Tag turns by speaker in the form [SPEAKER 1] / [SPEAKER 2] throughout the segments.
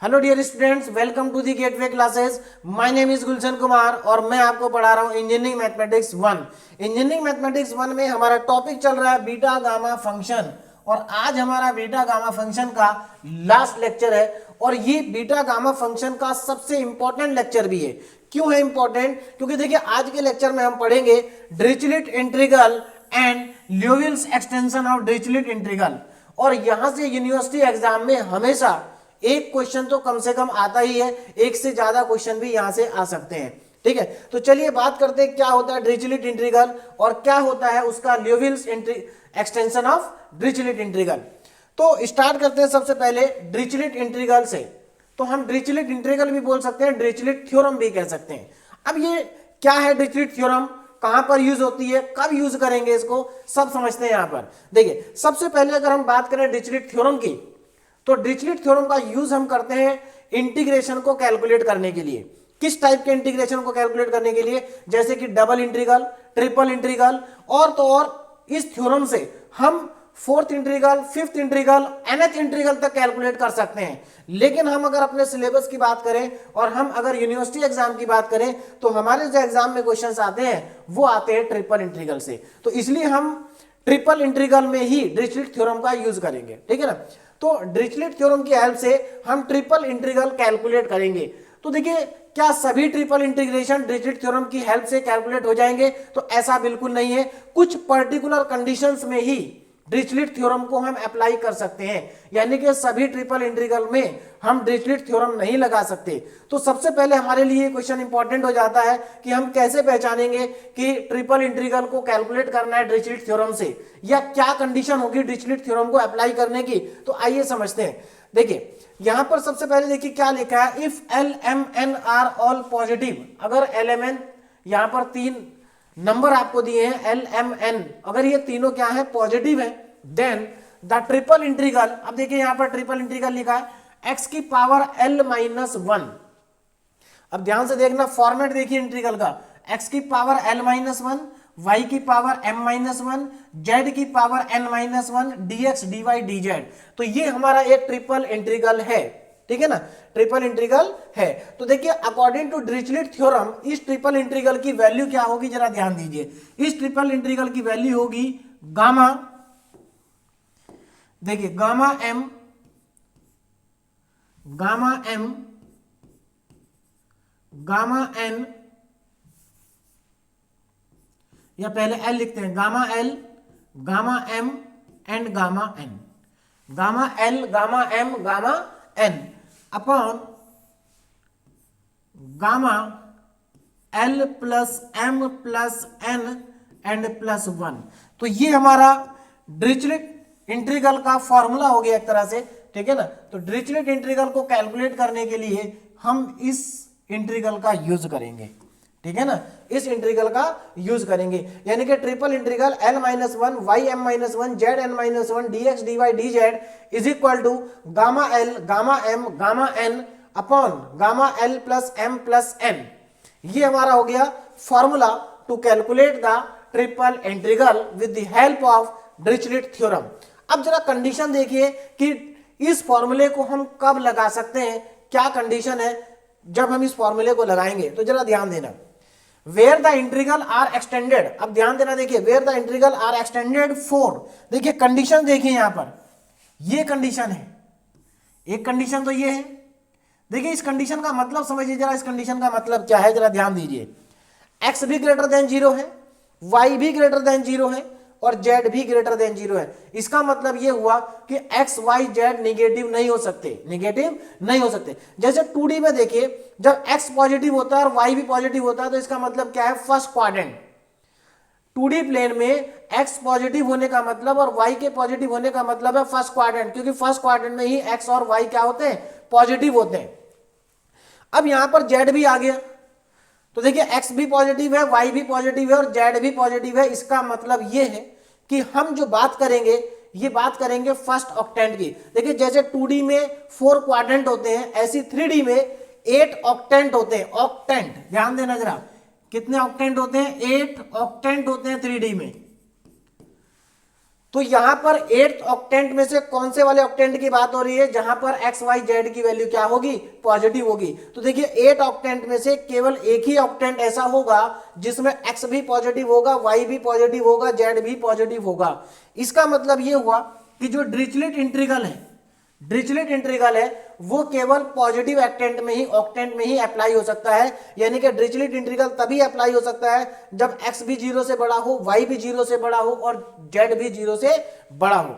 [SPEAKER 1] Hello dear students, welcome to the Gateway classes. My name is Gulshan Kumar और मैं आपको पढ़ा रहा हूँ इंजीनियरिंग मैथमेटिक्स 1। इंजीनियरिंग मैथमेटिक्स 1 में हमारा टॉपिक चल रहा है बीटा गामा फंक्शन और आज हमारा बीटा गामा फंक्शन का लास्ट लेक्चर है और ये बीटा गामा फंक्शन का सबसे इंपॉर्टेंट लेक्चर भी है। क्यों है इंपॉर्टेंट? क्योंकि देखिए आज के लेक्चर में हम पढ़ेंगे Dirichlet integral and Liouville's extension of Dirichlet integral और यहां से यूनिवर्सिटी एग्जाम में हमेशा एक क्वेश्चन तो कम से कम आता ही है, एक से ज्यादा क्वेश्चन भी यहां से आ सकते हैं। ठीक है, तो चलिए बात करते हैं क्या होता है डिरिचलेट इंटीग्रल और क्या होता है उसका ल्यूविल्स एक्सटेंशन ऑफ डिरिचलेट इंटीग्रल। तो स्टार्ट करते हैं सबसे पहले डिरिचलेट इंटीग्रल से। तो हम डिरिचलेट इंटीग्रल भी बोल सकते हैं, डिरिचलेट थ्योरम भी कह सकते हैं। अब ये क्या है डिरिचलेट थ्योरम, कहां पर यूज होती है, कब यूज करेंगे इसको, सब समझते हैं यहां पर। देखिए सबसे पहले अगर हम बात करें डिरिचलेट थ्योरम की, तो डिरिचलेट थ्योरम का यूज हम करते हैं इंटीग्रेशन को कैलकुलेट करने के लिए। किस टाइप के इंटीग्रेशन को कैलकुलेट करने के लिए? जैसे कि डबल इंटीग्रल, ट्रिपल इंटीग्रल और तो और इस थ्योरम से हम fourth integral, fifth integral, nth integral तक कैलकुलेट कर सकते हैं। लेकिन हम अगर अपने सिलेबस की बात करें और हम अगर यूनिवर्सिटी एग्जाम की बात करें तो हमारे जो एग्जाम में क्वेश्चंस आते हैं वो आते हैं ट्रिपल इंटीग्रल से। तो इसलिए हम ट्रिपल इंटीग्रल में ही डिरिचलेट थ्योरम का यूज करेंगे। ठीक है ना, तो डिरिचलेट थ्योरम की हेल्प से हम ट्रिपल इंटीग्रल कैलकुलेट करेंगे। तो देखिए क्या सभी ट्रिपल इंटीग्रेशन डिरिचलेट थ्योरम की हेल्प से कैलकुलेट हो जाएंगे? तो ऐसा बिल्कुल नहीं है। कुछ पर्टिकुलर कंडीशंस में ही डिरिचलेट थ्योरम को हम अप्लाई कर सकते हैं, यानी कि सभी ट्रिपल इंटीग्रल में हम डिरिचलेट थ्योरम नहीं लगा सकते। तो सबसे पहले हमारे लिए क्वेश्चन इंपॉर्टेंट हो जाता है कि हम कैसे पहचानेंगे कि ट्रिपल इंटीग्रल को कैलकुलेट करना है डिरिचलेट थ्योरम से, या क्या कंडीशन होगी डिरिचलेट थ्योरम को अप्लाई करने की। तो आइए समझते हैं। देखिए यहां पर सबसे पहले देखिए क्या लिखा है, if l m n are all positive. अगर एल एम एन, यहां पर तीन नंबर आपको दिए हैं एल एम एन, अगर ये तीनों क्या है पॉजिटिव है, देन द ट्रिपल इंटीग्रल, अब देखिए यहां पर ट्रिपल इंटीग्रल लिखा है एक्स की पावर एल माइनस वन। अब ध्यान से देखना फॉर्मेट देखिए इंटीग्रल का, एक्स की power l minus one, y की power m minus one, z की power n minus one, d x d y d z. तो ये हमारा एक ट्रिपल इंटीग्रल है। ठीक है ना, ट्रिपल इंटीग्रल है। तो देखिए अकॉर्डिंग टू डिरिचलेट थ्योरम इस ट्रिपल इंटीग्रल की वैल्यू क्या होगी, जरा ध्यान दीजिए। इस ट्रिपल इंटीग्रल की वैल्यू होगी गामा, देखिए gamma m, gamma m, gamma n, या पहले एल लिखते हैं, gamma l, gamma m and gamma n. Gamma l, gamma m, gamma n upon gamma l plus m plus n and plus one. तो ये हमारा Dirichlet integral का formula हो गया एक तरह से। ठीक है ना, तो डिरिचलेट इंटीग्रल को कैलकुलेट करने के लिए हम इस इंटीग्रल का यूज करेंगे। ठीक है ना, इस इंटीग्रल का यूज करेंगे, यानी कि triple integral l minus one, y m minus one, z n minus one, d x d y d z is equal to gamma l, gamma m, gamma n upon gamma l plus m plus n. ये हमारा हो गया formula to calculate the triple integral with the help of Dirichlet theorem. अब जरा condition देखिए कि इस फॉर्मूले को हम कब लगा सकते हैं, क्या कंडीशन है जब हम इस फॉर्मूले को लगाएंगे। तो जरा ध्यान देना, where the integral are extended, अब ध्यान देना, देखिए where the integral are extended for, देखिए कंडीशन देखिए यहां पर, ये कंडीशन है, एक कंडीशन तो ये है। देखिए इस कंडीशन का मतलब समझिए जरा, इस कंडीशन का मतलब क्या है, जरा ध्यान दीजिए। एक्स भी ग्रेटर देन जीरो है, वाई भी ग्रेटर देन जीरो है और जेड भी ग्रेटर देन जीरो है। इसका मतलब यह हुआ कि एक्स वाई जेड निगेटिव नहीं हो सकते, निगेटिव नहीं हो सकते। जैसे 2D में देखिए जब एक्स पॉजिटिव होता है और वाई भी पॉजिटिव होता है तो इसका मतलब क्या है, फर्स्ट क्वाड्रेंट। 2D प्लेन में एक्स पॉजिटिव होने का मतलब और वाई के पॉजिटिव होने का मतलब है फर्स्ट क्वाड्रेंट, क्योंकि फर्स्ट क्वाड्रेंट में ही एक्स और वाई क्या होते हैं, पॉजिटिव होते हैं। अब यहां पर जेड भी आ गया, तो देखिए एक्स भी पॉजिटिव है, वाई भी पॉजिटिव है और जेड भी पॉजिटिव है। इसका मतलब ये है कि हम जो बात करेंगे ये बात करेंगे फर्स्ट ऑक्टेंट की। देखिए जैसे 2D में 4 क्वाड्रेंट होते हैं, ऐसी 3D में 8 ऑक्टेंट होते हैं। ऑक्टेंट ध्यान देना जरा, कितने ऑक्टेंट होते हैं, 8 ऑक्टेंट होते हैं 3D में। तो यहां पर 8th ऑक्टेंट में से कौन से वाले ऑक्टेंट की बात हो रही है जहां पर एक्स वाई जेड की वैल्यू क्या होगी, पॉजिटिव होगी। तो देखिए 8 ऑक्टेंट में से केवल एक ही ऑक्टेंट ऐसा होगा जिसमें एक्स भी पॉजिटिव होगा, वाई भी पॉजिटिव होगा, जेड भी पॉजिटिव होगा। इसका मतलब यह हुआ कि जो डिरिचलेट इंटीग्रल है, डिरिचलेट इंटीग्रल है वो केवल पॉजिटिव ऑक्टेंट में ही अप्लाई हो सकता है। यानी कि डिरिचलेट इंटीग्रल तभी अप्लाई हो सकता है जब x भी 0 से बड़ा हो, y भी 0 से बड़ा हो और z भी 0 से बड़ा हो,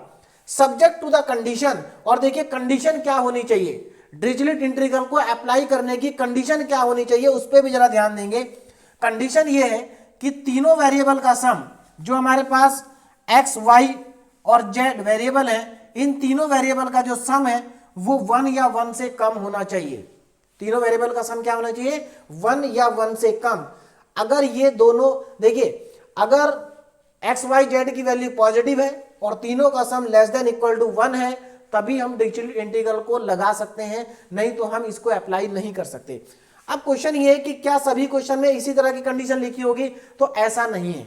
[SPEAKER 1] सब्जेक्ट टू द कंडीशन। और देखिए कंडीशन क्या होनी चाहिए, डिरिचलेट इंटीग्रल को अप्लाई करने की कंडीशन क्या होनी चाहिए उस पर भी जरा ध्यान देंगे। कंडीशन ये है कि तीनों वेरिएबल का सम, जो हमारे पास x, y और z वेरिएबल है, इन तीनों वेरिएबल का जो सम है वो 1 या 1 से कम होना चाहिए। तीनों वेरिएबल का सम क्या होना चाहिए, 1 या 1 से कम। अगर ये दोनों, देखिए अगर एक्स वाई जेड की वैल्यू पॉजिटिव है और तीनों का sum less than equal to 1 है, तभी हम डिरिचलेट इंटीग्रल को लगा सकते हैं, नहीं तो हम इसको अप्लाई नहीं कर सकते। अब क्वेश्चन ये है कि क्या सभी क्वेश्चन में इसी तरह की कंडीशन लिखी होगी, तो ऐसा नहीं है,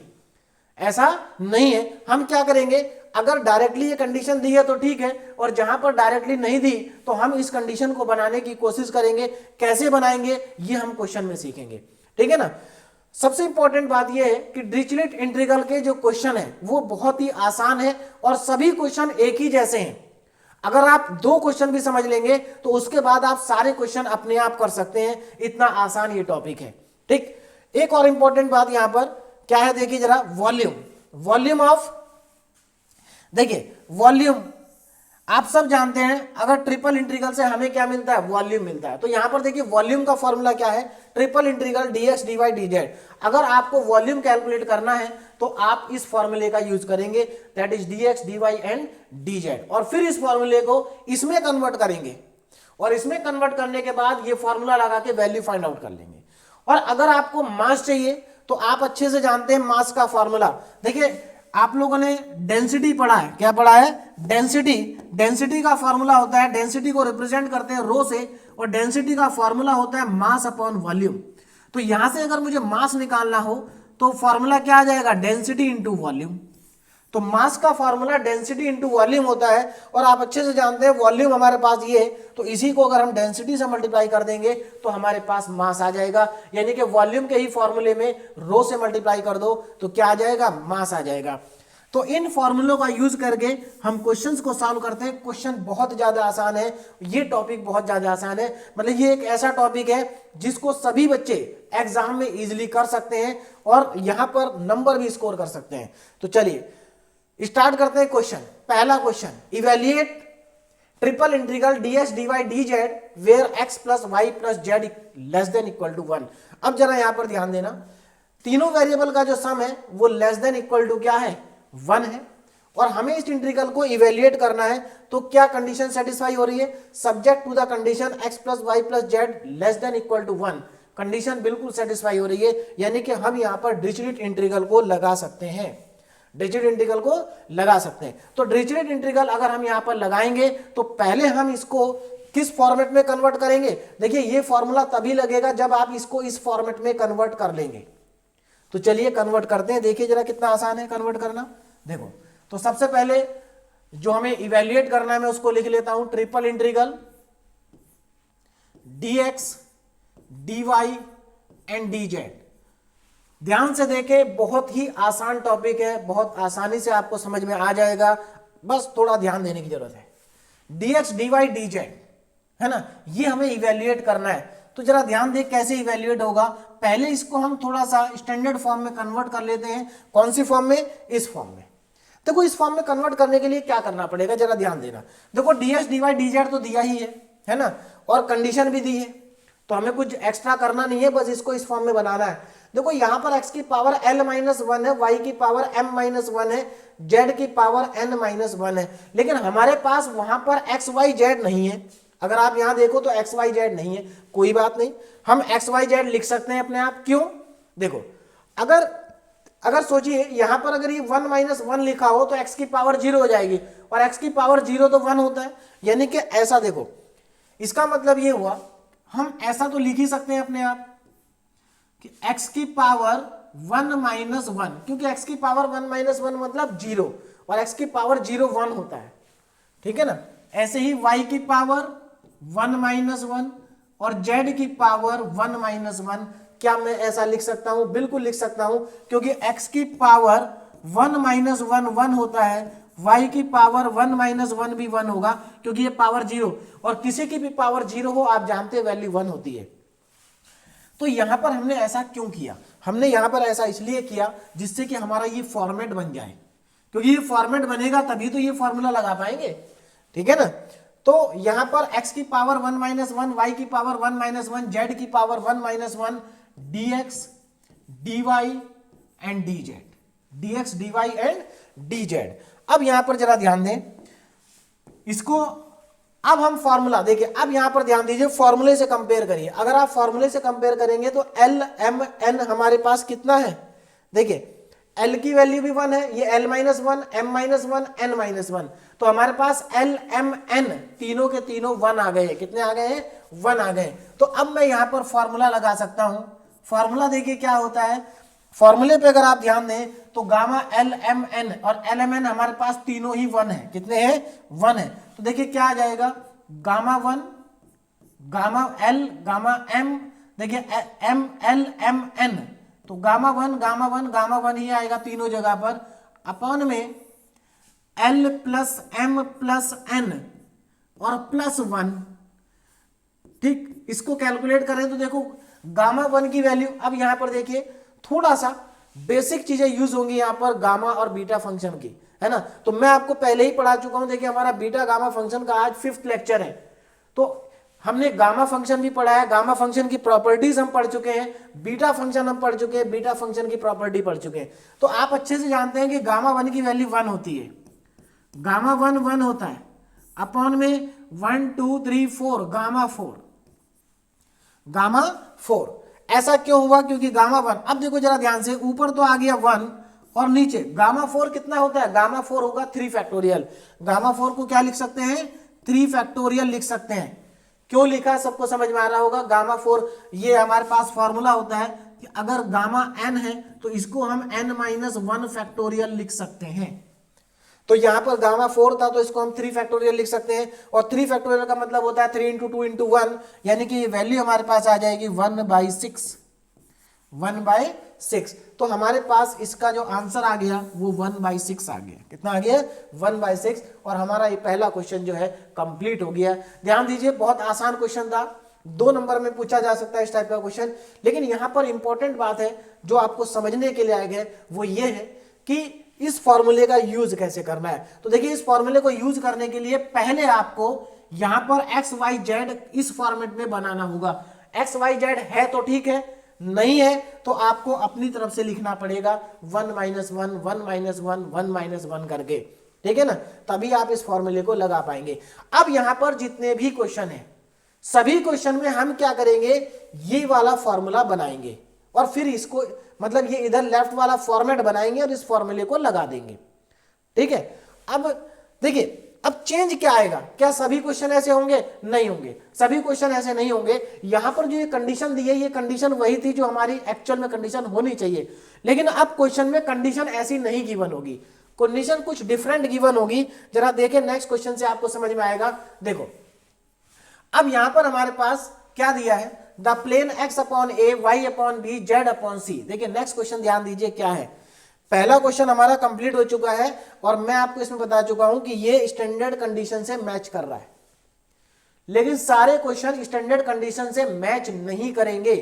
[SPEAKER 1] ऐसा नहीं है। हम क्या करेंगे, अगर डायरेक्टली ये कंडीशन दी है तो ठीक है, और जहां पर डायरेक्टली नहीं दी तो हम इस कंडीशन को बनाने की कोशिश करेंगे। कैसे बनाएंगे ये हम क्वेश्चन में सीखेंगे, ठीक है ना। सबसे इंपॉर्टेंट बात यह है कि डिरिचलेट इंटीग्रल के जो क्वेश्चन है वो बहुत ही आसान है और सभी क्वेश्चन एक ही जैसे हैं। अगर आप 2 क्वेश्चन भी समझ लेंगे तो उसके बाद आप सारे क्वेश्चन अपने आप कर सकते हैं, इतना आसान ये टॉपिक है, ठीक। एक और इंपॉर्टेंट बात यहां पर क्या है, देखिए जरा, वॉल्यूम, वॉल्यूम ऑफ, देखिए वॉल्यूम आप सब जानते हैं, अगर ट्रिपल इंटीग्रल से हमें क्या मिलता है, वॉल्यूम मिलता है। तो यहां पर देखिए वॉल्यूम का फॉर्मूला क्या है, triple integral dx dy dz। अगर आपको वॉल्यूम कैलकुलेट करना है तो आप इस फॉर्मूले का यूज करेंगे, that is dx dy and dz, और फिर इस फॉर्मूले को इसमें कन्वर्ट करेंगे और इसमें कन्वर्ट करने के बाद ये फॉर्मूला लगा के वैल्यू फाइंड आउट कर लेंगे। और अगर आपको मास चाहिए तो आप अच्छे से जानते हैं मास का फॉर्मूला। देखिए आप लोगों ने डेंसिटी पढ़ा है, क्या पढ़ा है, डेंसिटी। डेंसिटी का फॉर्मूला होता है, डेंसिटी को रिप्रेजेंट करते हैं रो से, और डेंसिटी का फॉर्मूला होता है मास अपॉन वॉल्यूम। तो यहां से अगर मुझे मास निकालना हो तो फॉर्मूला क्या आ जाएगा, डेंसिटी इंटू वॉल्यूम। तो मास का फॉर्मूला डेंसिटी इंटू वॉल्यूम होता है, और आप अच्छे से जानते हैं वॉल्यूम हमारे पास ये है, तो इसी को अगर हम डेंसिटी से मल्टीप्लाई कर देंगे तो हमारे पास मास आ जाएगा। यानी कि वॉल्यूम के ही फॉर्मूले में रो से मल्टीप्लाई कर दो तो क्या आ जाएगा, मास आ जाएगा। तो इन फॉर्मूलों का यूज करके हम क्वेश्चंस को सॉल्व करते हैं। क्वेश्चन बहुत ज्यादा आसान है, ये टॉपिक बहुत ज्यादा आसान है, मतलब ये एक ऐसा टॉपिक है जिसको सभी बच्चे एग्जाम में इजीली कर सकते हैं और यहां पर नंबर भी स्कोर कर सकते हैं। तो चलिए स्टार्ट करते हैं क्वेश्चन। पहला question, evaluate triple integral dx dy dz where x plus y plus z less than equal to 1। अब जरा यहां पर ध्यान देना, तीनों वेरिएबल का जो सम है वो लेस देन इक्वल टू क्या है, 1 है, और हमें इस इंटीग्रल को इवेल्युएट करना है। तो क्या कंडीशन सेटिस्फाई हो रही है, subject to the condition x plus y plus z less than equal to 1। Condition बिल्कुल सेटिस्फाई हो रही है, यानी कि हम यहां पर डिरिचलेट इंटीग्रल को लगा सकते हैं, डिरिचलेट इंटीग्रल को लगा सकते हैं। तो डिरिचलेट इंटीग्रल अगर हम यहां पर लगाएंगे तो पहले हम इसको किस फॉर्मेट में कन्वर्ट करेंगे, देखिए ये फॉर्मूला तभी लगेगा जब आप इसको इस फॉर्मेट में कन्वर्ट कर लेंगे। तो चलिए कन्वर्ट करते हैं, देखिए जरा कितना आसान है कन्वर्ट करना। देखो तो सबसे पहले जो हमें इवेल्युएट करना है मैं उसको लिख लेता हूं, triple integral dx dy and dz। ध्यान से देखें, बहुत ही आसान टॉपिक है, बहुत आसानी से आपको समझ में आ जाएगा, बस थोड़ा ध्यान देने की जरूरत है। dx dy dz है ना, ये हमें इवेल्युएट करना है। तो जरा ध्यान दें कैसे इवेल्युएट होगा। पहले इसको हम थोड़ा सा स्टैंडर्ड फॉर्म में कन्वर्ट कर लेते हैं। कौन सी फॉर्म में, इस फॉर्म में। देखो इस फॉर्म में कन्वर्ट करने के लिए क्या करना पड़ेगा, जरा ध्यान देना। देखो dx dy dz तो दिया ही है ना, और कंडीशन भी दी है, तो हमें कुछ एक्स्ट्रा करना नहीं है, बस इसको इस फॉर्म में बनाना है। देखो यहां पर x की पावर l माइनस 1 है, y की पावर m माइनस 1 है, z की पावर n माइनस 1 है, लेकिन हमारे पास वहां पर x y z नहीं है। अगर आप यहां देखो तो x y z नहीं है, कोई बात नहीं, हम x y z लिख सकते हैं अपने आप। क्यों, देखो अगर सोचिए यहां पर अगर ये 1 माइनस 1 लिखा हो तो x की पावर 0 हो जाएगी, और x की पावर 0 तो 1 होता है, यानी कि ऐसा। देखो इसका मतलब ये हुआ, हम ऐसा तो लिख ही सकते हैं अपने आप कि x की पावर 1 माइनस 1, क्योंकि x की पावर 1 माइनस 1 मतलब 0, और x की पावर 0 1 होता है, ठीक है ना। ऐसे ही y की पावर 1 माइनस 1 और z की पावर 1 माइनस 1, क्या मैं ऐसा लिख सकता हूं? बिल्कुल लिख सकता हूं, क्योंकि x की पावर 1 माइनस 1 1 होता है, y की पावर 1 माइनस 1 भी 1 होगा, क्योंकि ये पावर 0, और किसी की भी पावर 0 हो आप जानते हैं वैल्यू 1 होती है। तो यहां पर हमने ऐसा क्यों किया? हमने यहां पर ऐसा इसलिए किया जिससे कि हमारा ये फॉर्मेट बन जाए, क्योंकि ये फॉर्मेट बनेगा तभी तो ये फॉर्मूला लगा पाएंगे, ठीक है ना। तो यहां पर x की पावर 1 माइनस 1, y की पावर 1 माइनस 1, z की power 1 minus 1, dx dy and dz, dx dy and dz। अब यहां पर जरा ध्यान दें इसको, अब हम फॉर्मूला देखिए, अब यहां पर ध्यान दीजिए, फॉर्मूले से कंपेयर करिए। अगर आप फॉर्मूले से कंपेयर करेंगे तो एल एम एन हमारे पास कितना है? देखिए एल की वैल्यू भी 1 है, ये l minus 1, m minus 1, n minus 1, तो हमारे पास एल एम एन तीनों के तीनों 1 आ गए। कितने आ गए हैं? 1 आ गए। तो अब मैं यहां पर फॉर्मूला लगा सकता हूं। फॉर्मूला देखिए क्या होता है, फॉर्मूले पे अगर आप ध्यान दें तो गामा एल एम एन और एल एम एन हमारे पास तीनों ही 1 है। कितने हैं? 1 है। तो देखिए क्या आ जाएगा, gamma 1 gamma l gamma m, देखिए एम एल एम एन, तो गामा 1 गामा 1 गामा 1 ही आएगा तीनों जगह पर, अपॉन में l plus m plus n और प्लस 1, ठीक। इसको कैलकुलेट करें तो देखो गामा 1 की वैल्यू, अब यहां पर देखिए थोड़ा सा बेसिक चीजें यूज होंगी यहां पर गामा और बीटा फंक्शन की, है ना। तो मैं आपको पहले ही पढ़ा चुका हूं, देखिए हमारा बीटा गामा फंक्शन का आज 5th लेक्चर है। तो हमने गामा फंक्शन भी पढ़ा है, गामा फंक्शन की प्रॉपर्टीज हम पढ़ चुके हैं, बीटा फंक्शन हम पढ़ चुके हैं, बीटा फंक्शन की प्रॉपर्टी पढ़ चुके हैं। तो आप अच्छे से जानते हैं कि गामा 1 की वैल्यू 1 होती है, गामा 1 1 होता है, अपॉन में 1 2 3 4 गामा 4, गामा 4। ऐसा क्यों हुआ? क्योंकि गामा 1, अब देखो जरा ध्यान से, ऊपर तो आ गया 1 और नीचे गामा 4 कितना होता है? गामा 4 होगा 3 फैक्टोरियल। गामा 4 को क्या लिख सकते हैं? 3 फैक्टोरियल लिख सकते हैं। क्यों लिखा है सबको समझ में आ रहा होगा। गामा 4 ये हमारे पास फॉर्मूला होता है कि अगर गामा n है तो इसको हम n माइनस 1 फैक्टोरियल लिख सकते हैं। तो यहां पर गामा 4 था तो इसको हम 3 फैक्टोरियल लिख सकते हैं, और 3 फैक्टोरियल का मतलब होता है 3 इंटू 2 इंटू 1, यानी कि ये वैल्यू हमारे पास आ जाएगी 1/6, 1/6। तो हमारे पास इसका जो आंसर आ गया वो 1/6 आ गया। कितना आ गया? 1/6। और हमारा ये पहला क्वेश्चन जो है कंप्लीट हो गया। ध्यान दीजिए बहुत आसान क्वेश्चन था, 2 नंबर में पूछा जा सकता है इस टाइप का क्वेश्चन। लेकिन यहां पर इंपॉर्टेंट बात है जो आपको समझने के लिए आए गए वो ये है कि इस फॉर्मूले का यूज कैसे करना है। तो देखिए इस फॉर्मूले को यूज करने के लिए पहले आपको यहां पर एक्स वाई जेड इस फॉर्मेट में बनाना होगा। एक्स वाई जेड है तो ठीक है, नहीं है तो आपको अपनी तरफ से लिखना पड़ेगा 1 माइनस 1 1 माइनस 1 1 माइनस 1 करके, ठीक है ना। तभी आप इस फॉर्मूले को लगा पाएंगे। अब यहां पर जितने भी क्वेश्चन है सभी क्वेश्चन में हम क्या करेंगे, ये वाला फॉर्मूला बनाएंगे और फिर इसको मतलब ये इधर लेफ्ट वाला फॉर्मेट बनाएंगे और इस फॉर्मूले को लगा देंगे, ठीक है। अब देखिए अब चेंज क्या आएगा, क्या सभी क्वेश्चन ऐसे होंगे? नहीं होंगे, सभी क्वेश्चन ऐसे नहीं होंगे। यहां पर जो ये कंडीशन दी है ये कंडीशन वही थी जो हमारी एक्चुअल में कंडीशन होनी चाहिए, लेकिन अब क्वेश्चन में कंडीशन ऐसी नहीं गिवन होगी, कंडीशन कुछ डिफरेंट गिवन होगी। जरा देखें नेक्स्ट क्वेश्चन से आपको समझ में आएगा। देखो अब यहां पर हमारे पास क्या दिया है, the plane x upon a y upon b z upon c. देखिए नेक्स्ट क्वेश्चन ध्यान दीजिए क्या है। पहला क्वेश्चन हमारा कंप्लीट हो चुका है और मैं आपको इसमें बता चुका हूं कि ये स्टैंडर्ड कंडीशन से मैच कर रहा है, लेकिन सारे क्वेश्चन स्टैंडर्ड कंडीशन से मैच नहीं करेंगे।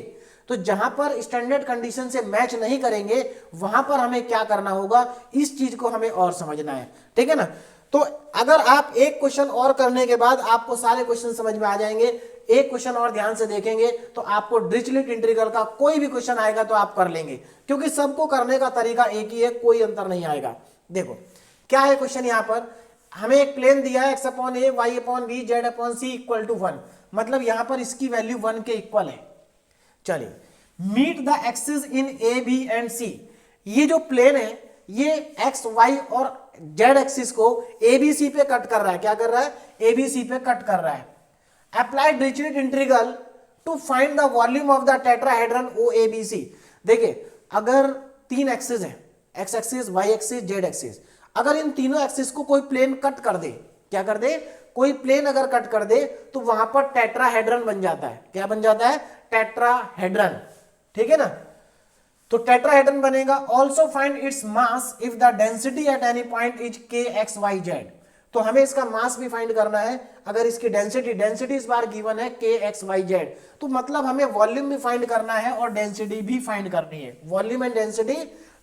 [SPEAKER 1] तो जहां पर स्टैंडर्ड कंडीशन से मैच नहीं करेंगे वहां पर हमें क्या करना होगा, इस चीज को हमें और समझना है, ठीक है ना। तो अगर आप एक क्वेश्चन और करने के बाद आपको सारे क्वेश्चन समझ में आ जाएंगे, एक क्वेश्चन और ध्यान से देखेंगे तो आपको डिरिचलेट इंटीग्रल का कोई भी क्वेश्चन आएगा तो आप कर लेंगे, क्योंकि सबको करने का तरीका एक ही है, कोई अंतर नहीं आएगा। देखो क्या है क्वेश्चन, यहां पर हमें एक प्लेन दिया है x upon a y upon b z upon c equal to 1, मतलब यहां पर इसकी वैल्यू 1 के इक्वल है। चलिए meet the axis in a b and c. ये जो प्लेन है ये एक्स वाई और जेड एक्सिस को एबीसी पे कट कर रहा है। क्या कर रहा है? एबीसी पे कट कर रहा है। Apply Dirichlet integral to find the volume of the tetrahedron OABC। देखिए अगर 3 एक्सिस है, x axis y axis z axis, अगर इन तीनों एक्सिस को कोई प्लेन कट कर दे, क्या कर दे, कोई प्लेन अगर कट कर दे तो वहां पर टेट्राहेड्रन बन जाता है। क्या बन जाता है, टेट्राहेड्रन, ठीक है ना। तो टेट्राहेड्रन बनेगा। Also find its mass if the density at any point is के एक्स वाई जेड। तो हमें इसका मास भी फाइंड करना है। अगर इसकी डेंसिटी इस बार गिवन है के एक्स वाई जेड, तो मतलब हमें वॉल्यूम भी फाइंड करना है और डेंसिटी भी फाइंड करनी है। वॉल्यूम एंड डेंसिटी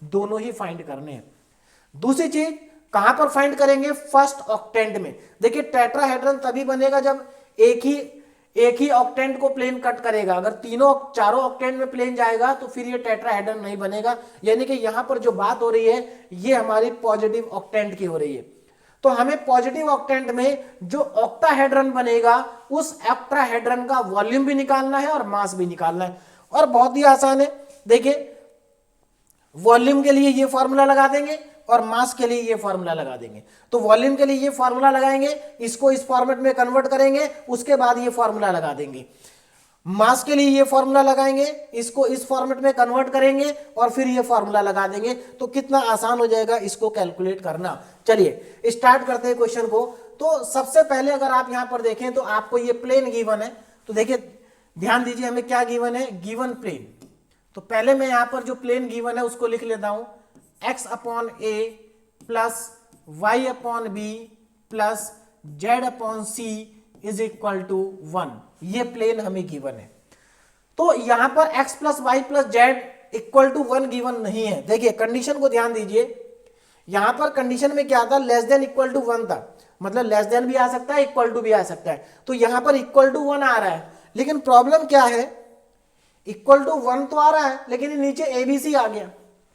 [SPEAKER 1] दोनों ही फाइंड करने हैं। दूसरी चीज कहां पर फाइंड करेंगे, फर्स्ट ऑक्टेंट में। देखिए टेट्राहेड्रन तभी बनेगा जब एक ही ऑक्टेंट को प्लेन कट करेगा। अगर चारों ऑक्टेंट में प्लेन जाएगा तो फिर ये टेट्राहेड्रन नहीं बनेगा। यानी कि यहां पर जो बात हो रही है ये हमारी पॉजिटिव ऑक्टेंट की हो रही है। तो हमें पॉजिटिव ऑक्टेंट में जो ऑक्टाहेड्रन बनेगा उस ऑक्टाहेड्रन का वॉल्यूम भी निकालना है और मास भी निकालना है। और बहुत ही आसान है। देखिए वॉल्यूम के लिए ये फॉर्मूला लगा देंगे और मास के लिए ये फॉर्मूला लगा देंगे। तो वॉल्यूम के लिए ये फॉर्मूला लगाएंगे, इसको इस फॉर्मेट में कन्वर्ट करेंगे, उसके बाद ये फॉर्मूला लगा देंगे। मास के लिए ये फॉर्मूला लगाएंगे, इसको इस फॉर्मेट में कन्वर्ट करेंगे और फिर ये फॉर्मूला लगा देंगे। तो कितना आसान हो जाएगा इसको कैलकुलेट करना। चलिए स्टार्ट करते हैं क्वेश्चन को। तो सबसे पहले अगर आप यहां पर देखें तो आपको ये प्लेन गिवन है। तो देखिए ध्यान दीजिए हमें क्या गिवन है, गिवन प्लेन। तो पहले मैं यहां पर जो प्लेन गिवन है उसको लिख लेता हूं, x upon a plus y upon b plus z upon c is equal to 1। ये प्लेन हमें गिवन है। तो यहां पर x plus y plus z equal to 1 given नहीं है। देखिए कंडीशन को ध्यान दीजिए, यहां पर कंडीशन में क्या था, लेस देन इक्वल टू 1 था। मतलब लेस देन भी आ सकता है, इक्वल टू भी आ सकता है। तो यहां पर इक्वल टू 1 आ रहा है। लेकिन प्रॉब्लम क्या है, इक्वल टू 1 तो आ रहा है लेकिन नीचे एबीसी आ गया।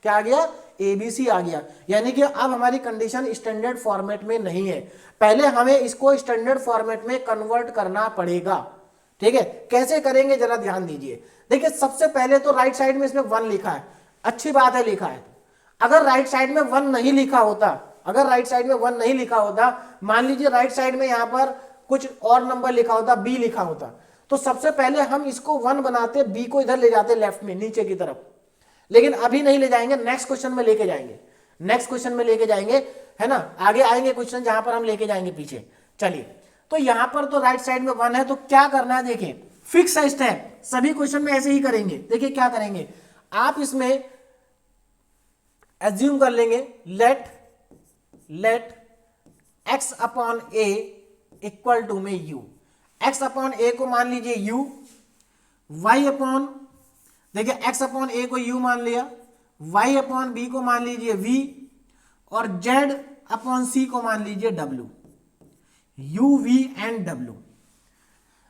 [SPEAKER 1] क्या आ गया, एबीसी आ गया। यानी कि अब हमारी कंडीशन स्टैंडर्ड फॉर्मेट में नहीं है। पहले हमें इसको स्टैंडर्ड फॉर्मेट में कन्वर्ट करना पड़ेगा। ठीक है, कैसे करेंगे जरा ध्यान दीजिए। देखिए सबसे पहले तो राइट साइड में इसमें 1 लिखा है, अच्छी बात है लिखा है। अगर राइट साइड में 1 नहीं लिखा होता, अगर राइट साइड में 1 नहीं लिखा होता, मान लीजिए राइट साइड में यहां पर कुछ और नंबर लिखा होता, बी लिखा होता, तो सबसे पहले हम इसको 1 बनाते, बी को इधर ले जाते लेफ्ट में नीचे की तरफ। लेकिन अभी नहीं ले जाएंगे, नेक्स्ट क्वेश्चन में लेके जाएंगे, नेक्स्ट क्वेश्चन में लेके जाएंगे, है ना। आगे आएंगे क्वेश्चन जहां पर हम लेके जाएंगे पीछे। चलिए तो यहां पर तो राइट साइड में 1 है, तो क्या करना है, देखिए फिक्स स्टेप, सभी क्वेश्चन में ऐसे ही करेंगे। देखिए क्या करेंगे, आप इसमें एज्यूम कर लेंगे, let x upon a equal to में u। x अपॉन ए को मान लीजिए u, y अपॉन, देखिए x अपॉन ए को u मान लिया, y अपॉन बी को मान लीजिए v, और z अपॉन सी को मान लीजिए w। u v and w।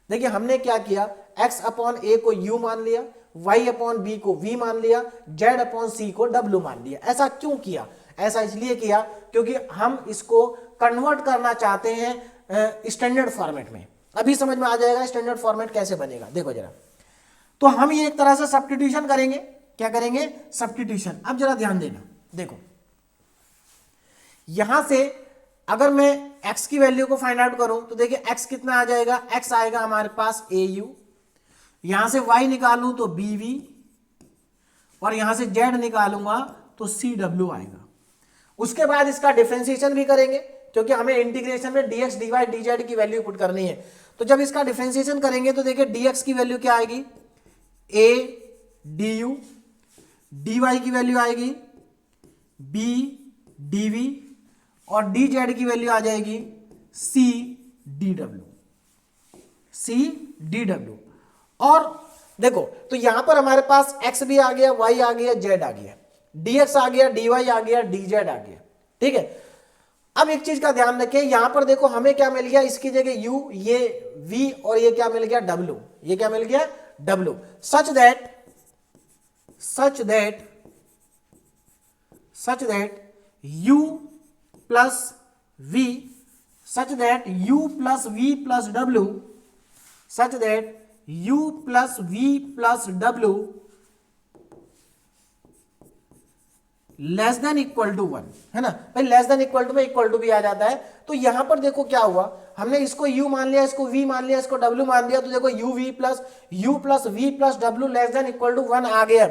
[SPEAKER 1] देखिए हमने क्या किया, x अपॉन ए को u मान लिया, y अपॉन बी को v मान लिया, z अपॉन सी को w मान लिया। ऐसा क्यों किया, ऐसा इसलिए किया क्योंकि हम इसको कन्वर्ट करना चाहते हैं स्टैंडर्ड फॉर्मेट में। अभी समझ में आ जाएगा स्टैंडर्ड फॉर्मेट कैसे बनेगा। देखो जरा, तो हम ये एक तरह से सब्स्टिट्यूशन करेंगे। क्या करेंगे, सब्स्टिट्यूशन। अब जरा ध्यान देना, देखो यहां से अगर मैं x की वैल्यू को फाइंड आउट करूं तो देखिए x कितना आ जाएगा, x आएगा हमारे पास au, यहां से y निकालूं तो bv, और यहां से z निकालूंगा तो cw आएगा। उसके बाद इसका डिफरेंशिएशन भी करेंगे क्योंकि हमें इंटीग्रेशन में dx dy dz की वैल्यू पुट करनी है। तो जब इसका डिफरेंशिएशन करेंगे तो देखिए dx की वैल्यू क्या आएगी, a du, dy की वैल्यू आएगी b dv, और dz की वैल्यू आ जाएगी c dw। और देखो तो यहां पर हमारे पास x भी आ गया, y आ गया, z आ गया, dx आ गया, dy आ गया, dz आ गया। ठीक है, अब एक चीज का ध्यान रखें, यहां पर देखो हमें क्या मिल गया, इसकी जगह u, ये v, और ये क्या मिल गया w, ये क्या मिल गया w, such that u plus v, such that u plus v plus w, such that u plus v plus w less than equal to 1, है ना भाई। लेस देन इक्वल टू में इक्वल टू भी आ जाता है। तो यहां पर देखो क्या हुआ, हमने इसको u मान लिया, इसको v मान लिया, इसको w मान लिया। तो देखो u plus v plus w less than equal to 1 आ गया।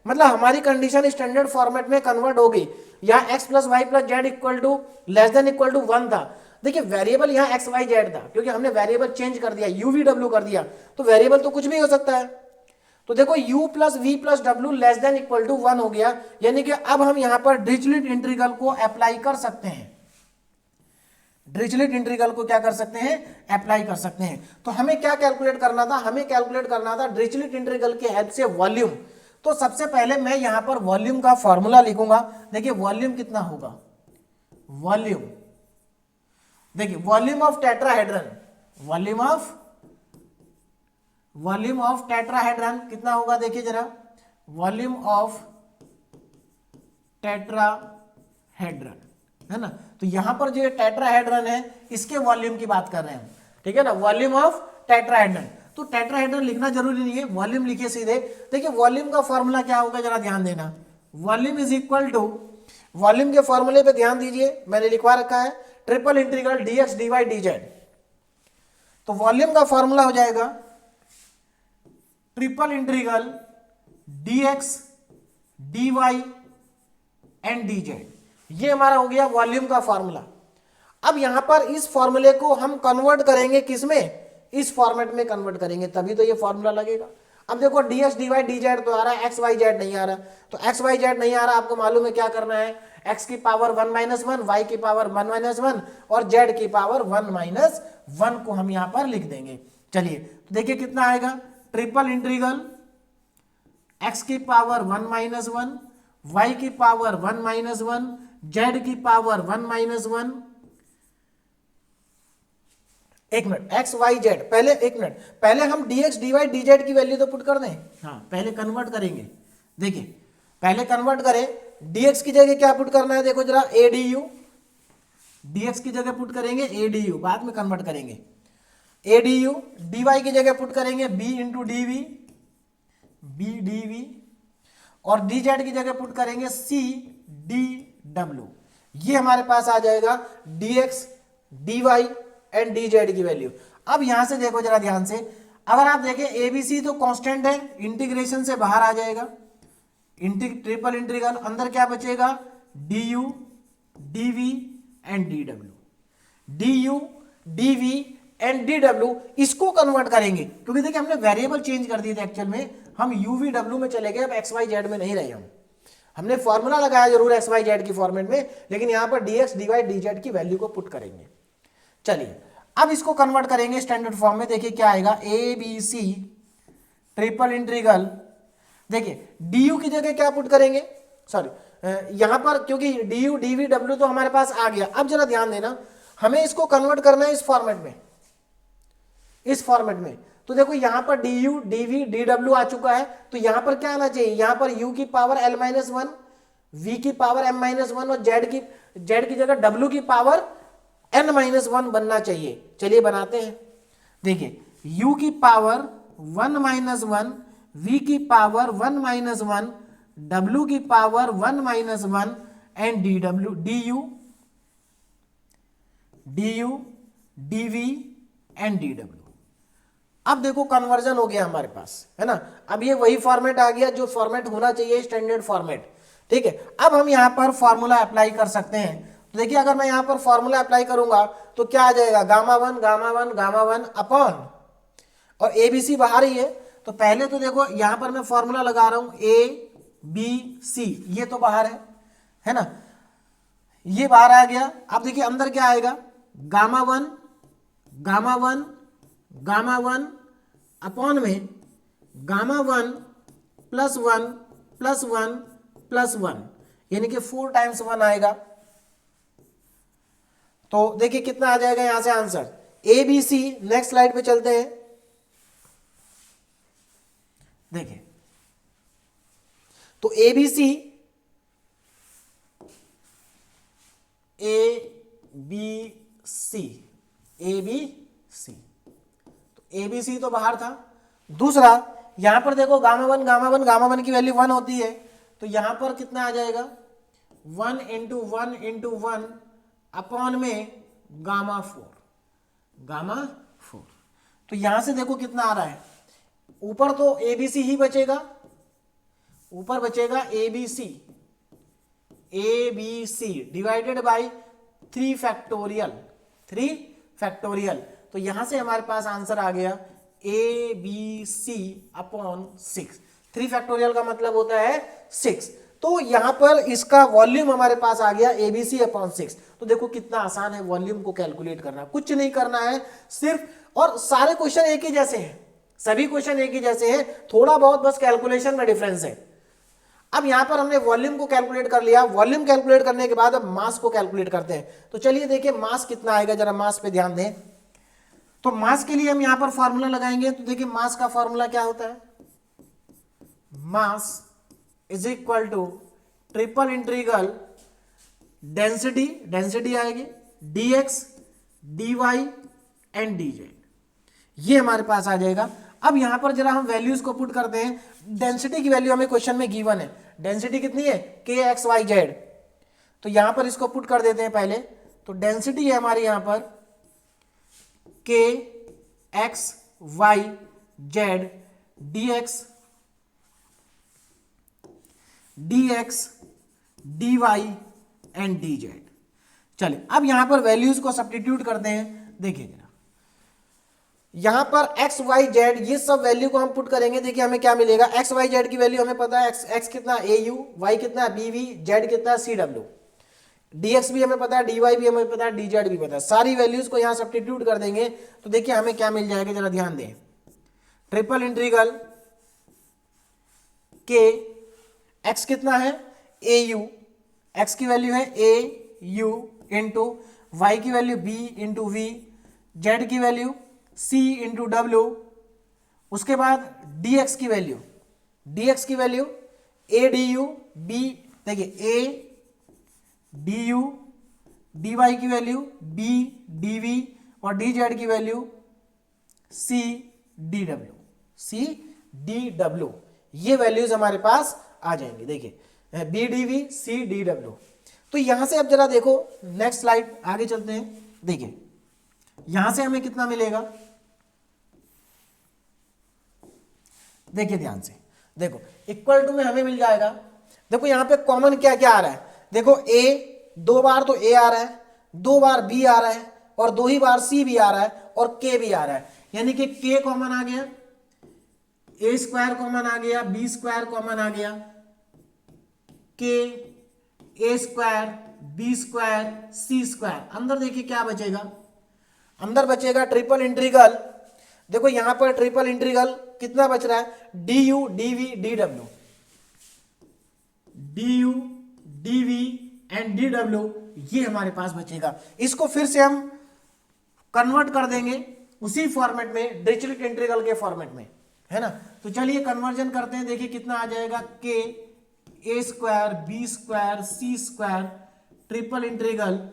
[SPEAKER 1] मतलब हमारी कंडीशन स्टैंडर्ड फॉर्मेट में कन्वर्ट हो गई। यहाँ x plus y plus z equal to less than equal to 1 था। देखिए वेरिएबल यहाँ एक्स वाई जेड था, क्योंकि हमने वेरिएबल चेंज कर दिया, यू वी डब्ल्यू कर दिया, तो वेरिएबल तो कुछ भी हो सकता है। तो देखो u प्लस वी प्लस डब्ल्यू लेस देन इक्वल टू 1 हो गया, यानी कि अब हम यहां पर डिरिचलेट इंटीग्रल को अप्लाई कर सकते हैं। डिरिचलेट इंटीग्रल को क्या कर सकते हैं, अप्लाई कर सकते हैं। तो हमें क्या कैलकुलेट करना था, हमें कैलकुलेट करना था डिरिचलेट इंटीग्रल की हेल्प से वॉल्यूम। तो सबसे पहले मैं यहां पर वॉल्यूम का फॉर्मूला लिखूंगा। देखिए वॉल्यूम कितना होगा, वॉल्यूम, देखिए volume of tetrahedron, volume of tetrahedron कितना होगा, देखिए जरा, वॉल्यूम ऑफ टेट्राहेड्रन, है ना। तो यहां पर जो टेट्राहेड्रन है इसके वॉल्यूम की बात कर रहे हैं हम, ठीक है ना, वॉल्यूम ऑफ टेट्राहेड्रन। तो टेट्राहेड्रन लिखना जरूरी नहीं है, वॉल्यूम लिखिए सीधे। देखिए वॉल्यूम का फॉर्मूला क्या होगा, जरा ध्यान देना। Volume is equal to, volume के फॉर्मूले पे ध्यान दीजिए, मैंने लिखवा रखा है triple integral dx dy dz। तो वॉल्यूम का फॉर्मूला हो जाएगा triple integral dx dy and dz। ये हमारा हो गया वॉल्यूम का फॉर्मूला। अब यहां पर इस फॉर्मूले को हम कन्वर्ट करेंगे किसमें, इस फॉर्मेट में कन्वर्ट करेंगे, तभी तो ये फॉर्मूला लगेगा। अब देखो dx dy dz तो आ रहा है, x y z नहीं आ रहा, तो x y z नहीं आ रहा, आपको मालूम है क्या करना है, x की पावर 1 माइनस 1, y की पावर 1 माइनस 1 और z की पावर 1 माइनस 1 को हम यहां पर लिख देंगे। चलिए तो देखिए कितना आएगा, ट्रिपल इंटीग्रल x की पावर 1 माइनस 1, y की पावर 1 माइनस 1, z की पावर 1 माइनस 1। एक मिनट, एक्स वाई जेड, पहले एक मिनट, पहले हम dx dy dz की वैल्यू तो पुट कर दें, हाँ पहले कन्वर्ट करेंगे। देखिए पहले कन्वर्ट करें, dx की जगह क्या पुट करना है, देखो जरा adu, dx की जगह पुट करेंगे adu, बाद में कन्वर्ट करेंगे। adu, dy की जगह पुट करेंगे b into dv, b dv, और dz की जगह पुट करेंगे c dw। ये हमारे पास आ जाएगा dx dy एंड dz की वैल्यू। अब यहां से देखो जरा ध्यान से, अगर आप देखें एबीसी तो कांस्टेंट है, इंटीग्रेशन से बाहर आ जाएगा, ट्रिपल इंटीग्रल, अंदर क्या बचेगा, du dv and dw, du dv and dw। इसको कन्वर्ट करेंगे, क्योंकि देखिए हमने वेरिएबल चेंज कर दिए थे, एक्चुअल में हम uv w में चले गए, अब एक्स वाई जेड में नहीं रहे हम। हमने फॉर्मूला लगाया जरूर एक्स वाई जेड की फॉर्मेट में, लेकिन यहां पर dx dy dz की वैल्यू को पुट करेंगे। चलिए अब इसको कन्वर्ट करेंगे स्टैंडर्ड फॉर्म में, देखिए क्या आएगा, a b c triple integral, देखिए du की जगह क्या पुट करेंगे, सॉरी यहां पर क्योंकि du dv w तो हमारे पास आ गया। अब जरा ध्यान देना, हमें इसको कन्वर्ट करना है इस फॉर्मेट में, इस फॉर्मेट में। तो देखो यहां पर du dv dw आ चुका है, तो यहां पर क्या आना चाहिए, यहां पर u की पावर l माइनस 1, v की पावर m माइनस 1 और z की जगह w की पावर n माइनस 1 बनना चाहिए। चलिए बनाते हैं, देखिए u की पावर 1 माइनस 1, v की पावर 1 माइनस 1, w की power 1 minus 1 and du dv and dw। अब देखो कन्वर्जन हो गया हमारे पास, है ना। अब ये वही फॉर्मेट आ गया जो फॉर्मेट होना चाहिए, स्टैंडर्ड फॉर्मेट, ठीक है। अब हम यहां पर फॉर्मूला अप्लाई कर सकते हैं। तो देखिए अगर मैं यहां पर फॉर्मूला अप्लाई करूंगा तो क्या आ जाएगा, गामा वन अपॉन, और ए बी सी बाहर ही है, तो पहले तो देखो यहां पर मैं फॉर्मूला लगा रहा हूं ए बी सी, ये तो बाहर है ना, ये बाहर आ गया। अब देखिए अंदर क्या आएगा, गामा वन अपॉन में gamma one plus 1 plus 1 plus 1, यानी कि 4 टाइम्स 1 आएगा। तो देखिए कितना आ जाएगा यहां से answer, a b c. Next slide पे चलते हैं, देखिए तो ए बी सी, तो ए बी सी तो बाहर था। दूसरा यहां पर देखो गामा वन की वैल्यू 1 होती है, तो यहां पर कितना आ जाएगा, 1 इंटू 1 अपॉन में गामा 4। तो यहां से देखो कितना आ रहा है, ऊपर तो एबीसी ही बचेगा ऊपर बचेगा ABC, ABC divided by 3 factorial, 3 factorial. तो यहां से हमारे पास आंसर आ गया ABC अपॉन 6। 3 फैक्टोरियल का मतलब होता है 6। तो यहां पर इसका वॉल्यूम हमारे पास आ गया ABC अपॉन 6। तो देखो कितना आसान है वॉल्यूम को कैलकुलेट करना, कुछ नहीं करना है सिर्फ, और सारे क्वेश्चन एक ही जैसे हैं, सभी क्वेश्चन एक ही जैसे हैं, थोड़ा बहुत बस कैलकुलेशन में डिफरेंस है। अब यहां पर हमने वॉल्यूम को कैलकुलेट कर लिया, वॉल्यूम कैलकुलेट करने के बाद अब मास को कैलकुलेट करते हैं। तो चलिए देखिए मास कितना आएगा, जरा मास पे ध्यान दें। तो मास के लिए हम यहां पर फॉर्मूला लगाएंगे। तो देखिए मास का फॉर्मूला क्या होता है, mass is equal to triple integral density, density आएगी dx dy एंड dz, ये हमारे पास आ जाएगा। अब यहां पर जरा हम वैल्यूज को पुट करते हैं। डेंसिटी की वैल्यू हमें क्वेश्चन में गिवन है, डेंसिटी कितनी है kxyz। तो यहां पर इसको पुट कर देते हैं पहले। तो डेंसिटी है हमारी यहां पर kxyz dx dy and dz। चलिए अब यहां पर वैल्यूज को सब्स्टिट्यूट करते हैं। देखिए जरा यहां पर x y z ये सब वैल्यू को हम पुट करेंगे। देखिए हमें क्या मिलेगा, x y z की वैल्यू हमें पता है, x कितना au, y कितना bv, z कितना cw, dx भी हमें पता है, dy भी हमें पता है, dz भी पता है। सारी वैल्यूज को यहां सब्स्टिट्यूट कर देंगे तो देखिए हमें क्या मिल जाएगा, जरा ध्यान दें। ट्रिपल इंटीग्रल के x कितना है au, x की वैल्यू है au इंटू वाई की value b into v, z की वैल्यू c इंटू w, उसके बाद dx की वैल्यू a du b, देखिए a du, dy की वैल्यू b dv और dz की वैल्यू c dw, ये वैल्यूज हमारे पास आ जाएंगे। देखिए b dv c dw। तो यहां से अब जरा देखो नेक्स्ट स्लाइड आगे चलते हैं। देखिए यहां से हमें कितना मिलेगा, देखिए ध्यान से देखो, इक्वल टू में हमें मिल जाएगा। देखो यहां पे कॉमन क्या क्या आ रहा है, देखो a 2 बार तो a आ रहा है, 2 बार b आ रहा है और 2 ही बार c भी आ रहा है और k भी आ रहा है, यानी कि k कॉमन आ गया, a स्क्वायर कॉमन आ गया, b स्क्वायर कॉमन आ गया, k a square b square c square. अंदर देखिए क्या बचेगा, अंदर बचेगा ट्रिपल इंटीग्रल। देखो यहां पर ट्रिपल इंटीग्रल कितना बच रहा है, du dv dw and dw, ये हमारे पास बचेगा। इसको फिर से हम कन्वर्ट कर देंगे उसी फॉर्मेट में, डिरिचलेट इंटीग्रल के फॉर्मेट में, है ना। तो चलिए कन्वर्जन करते हैं। देखिए कितना आ जाएगा, k a square b square c square triple integral,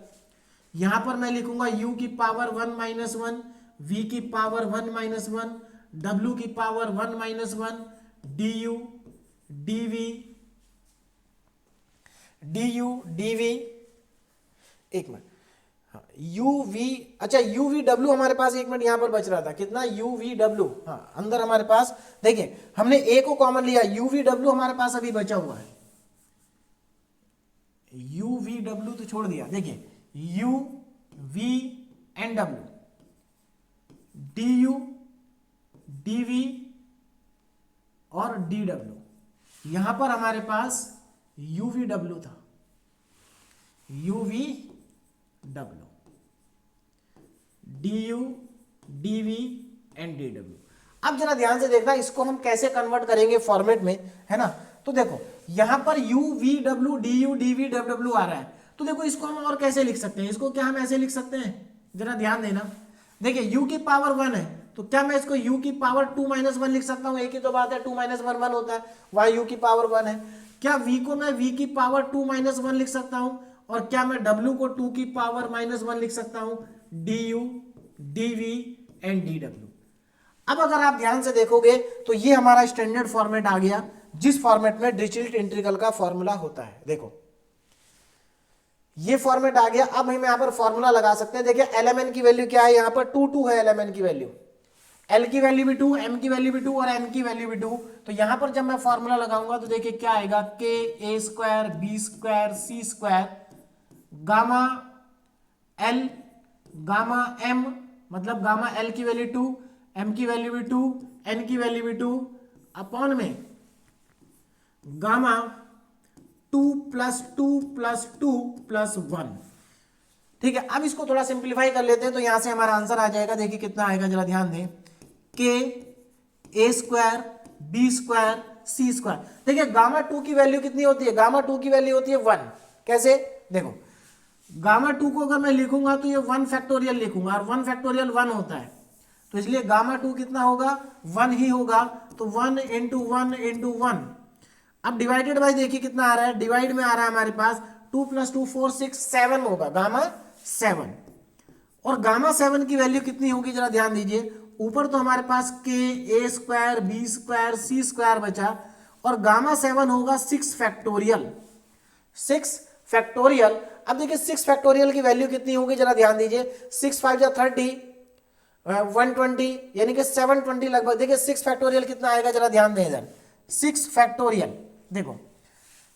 [SPEAKER 1] यहां पर मैं लिखूंगा u की पावर 1 माइनस 1, v की पावर 1 माइनस 1, w की पावर 1 माइनस 1, du dv, एक मिनट, uv, अच्छा uv हमारे पास एक मिनट यहां पर बच रहा था, कितना uv, हाँ अंदर हमारे पास देखिए हमने a को कॉमन लिया, uv हमारे पास अभी बचा हुआ है, uv तो छोड़ दिया। देखिए u v and w, du dv और dw, यहां पर हमारे पास uv था, uv du dv and dw। अब जरा ध्यान से देखना इसको हम कैसे कन्वर्ट करेंगे फॉर्मेट में, है ना। तो देखो यहां पर u v w du dv w आ रहा है, तो देखो इसको हम और कैसे लिख सकते हैं, इसको क्या हम ऐसे लिख सकते हैं, जरा ध्यान देना। देखिए u की पावर 1 है, तो क्या मैं इसको u की पावर 2 माइनस 1 लिख सकता हूं, एक ही तो बात है, 2 माइनस 1 1 होता है, y u की पावर 1 है। क्या v को मैं v की पावर 2 माइनस 1 लिख सकता हूं, और क्या मैं w को 2 की पावर माइनस 1 लिख सकता हूं, du dv एंड dw। अब अगर आप ध्यान से देखोगे तो ये हमारा स्टैंडर्ड फॉर्मेट आ गया, जिस फॉर्मेट में डिरिचलेट इंटीग्रल का फॉर्मूला होता है। देखो ये फॉर्मेट आ गया। अब हम यहां पर फॉर्मूला लगा सकते हैं। देखिए lmn की वैल्यू क्या है, यहां पर 2 2 है lmn की वैल्यू, एल की वैल्यू भी 2, एम की वैल्यू भी 2 और एन की वैल्यू भी 2। तो यहां पर जब मैं फॉर्मूला लगाऊंगा तो देखिए क्या आएगा, के a square b square c square gamma l gamma m, मतलब गामा एल की वैल्यू 2, एम की वैल्यू भी 2, एन की वैल्यू भी 2 अपॉन में गामा 2 प्लस 2 प्लस 2 प्लस 1। ठीक है, अब इसको थोड़ा सिंप्लीफाई कर लेते हैं तो यहां से हमारा आंसर आ जाएगा। देखिए कितना आएगा, जरा ध्यान दें, के a square b square c square. देखिए गामा 2 की वैल्यू कितनी होती है, गामा 2 की वैल्यू होती है 1। कैसे, देखो गामा 2 को अगर मैं लिखूंगा तो ये 1 फैक्टोरियल लिखूंगा और 1 फैक्टोरियल 1 होता है, तो इसलिए गामा 2 कितना होगा, 1 ही होगा। तो 1 इंटू 1 इंटू 1। अब डिवाइडेड बाय देखिए कितना आ रहा है, डिवाइड में आ रहा है हमारे पास 2 प्लस 2 4 6 7 होगा, गामा 7। और गामा 7 की वैल्यू कितनी होगी, जरा ध्यान दीजिए, ऊपर तो हमारे पास के a square b square c square बचा और गामा 7 होगा 6 फैक्टोरियल, 6 फैक्टोरियल। अब देखिए 6 फैक्टोरियल की वैल्यू कितनी होगी, जरा ध्यान दीजिए, 6 5 जा 30 120 यानी कि 720 लगभग। देखिए 6 फैक्टोरियल कितना आएगा, जरा ध्यान दें इधर, 6 फैक्टोरियल। देखो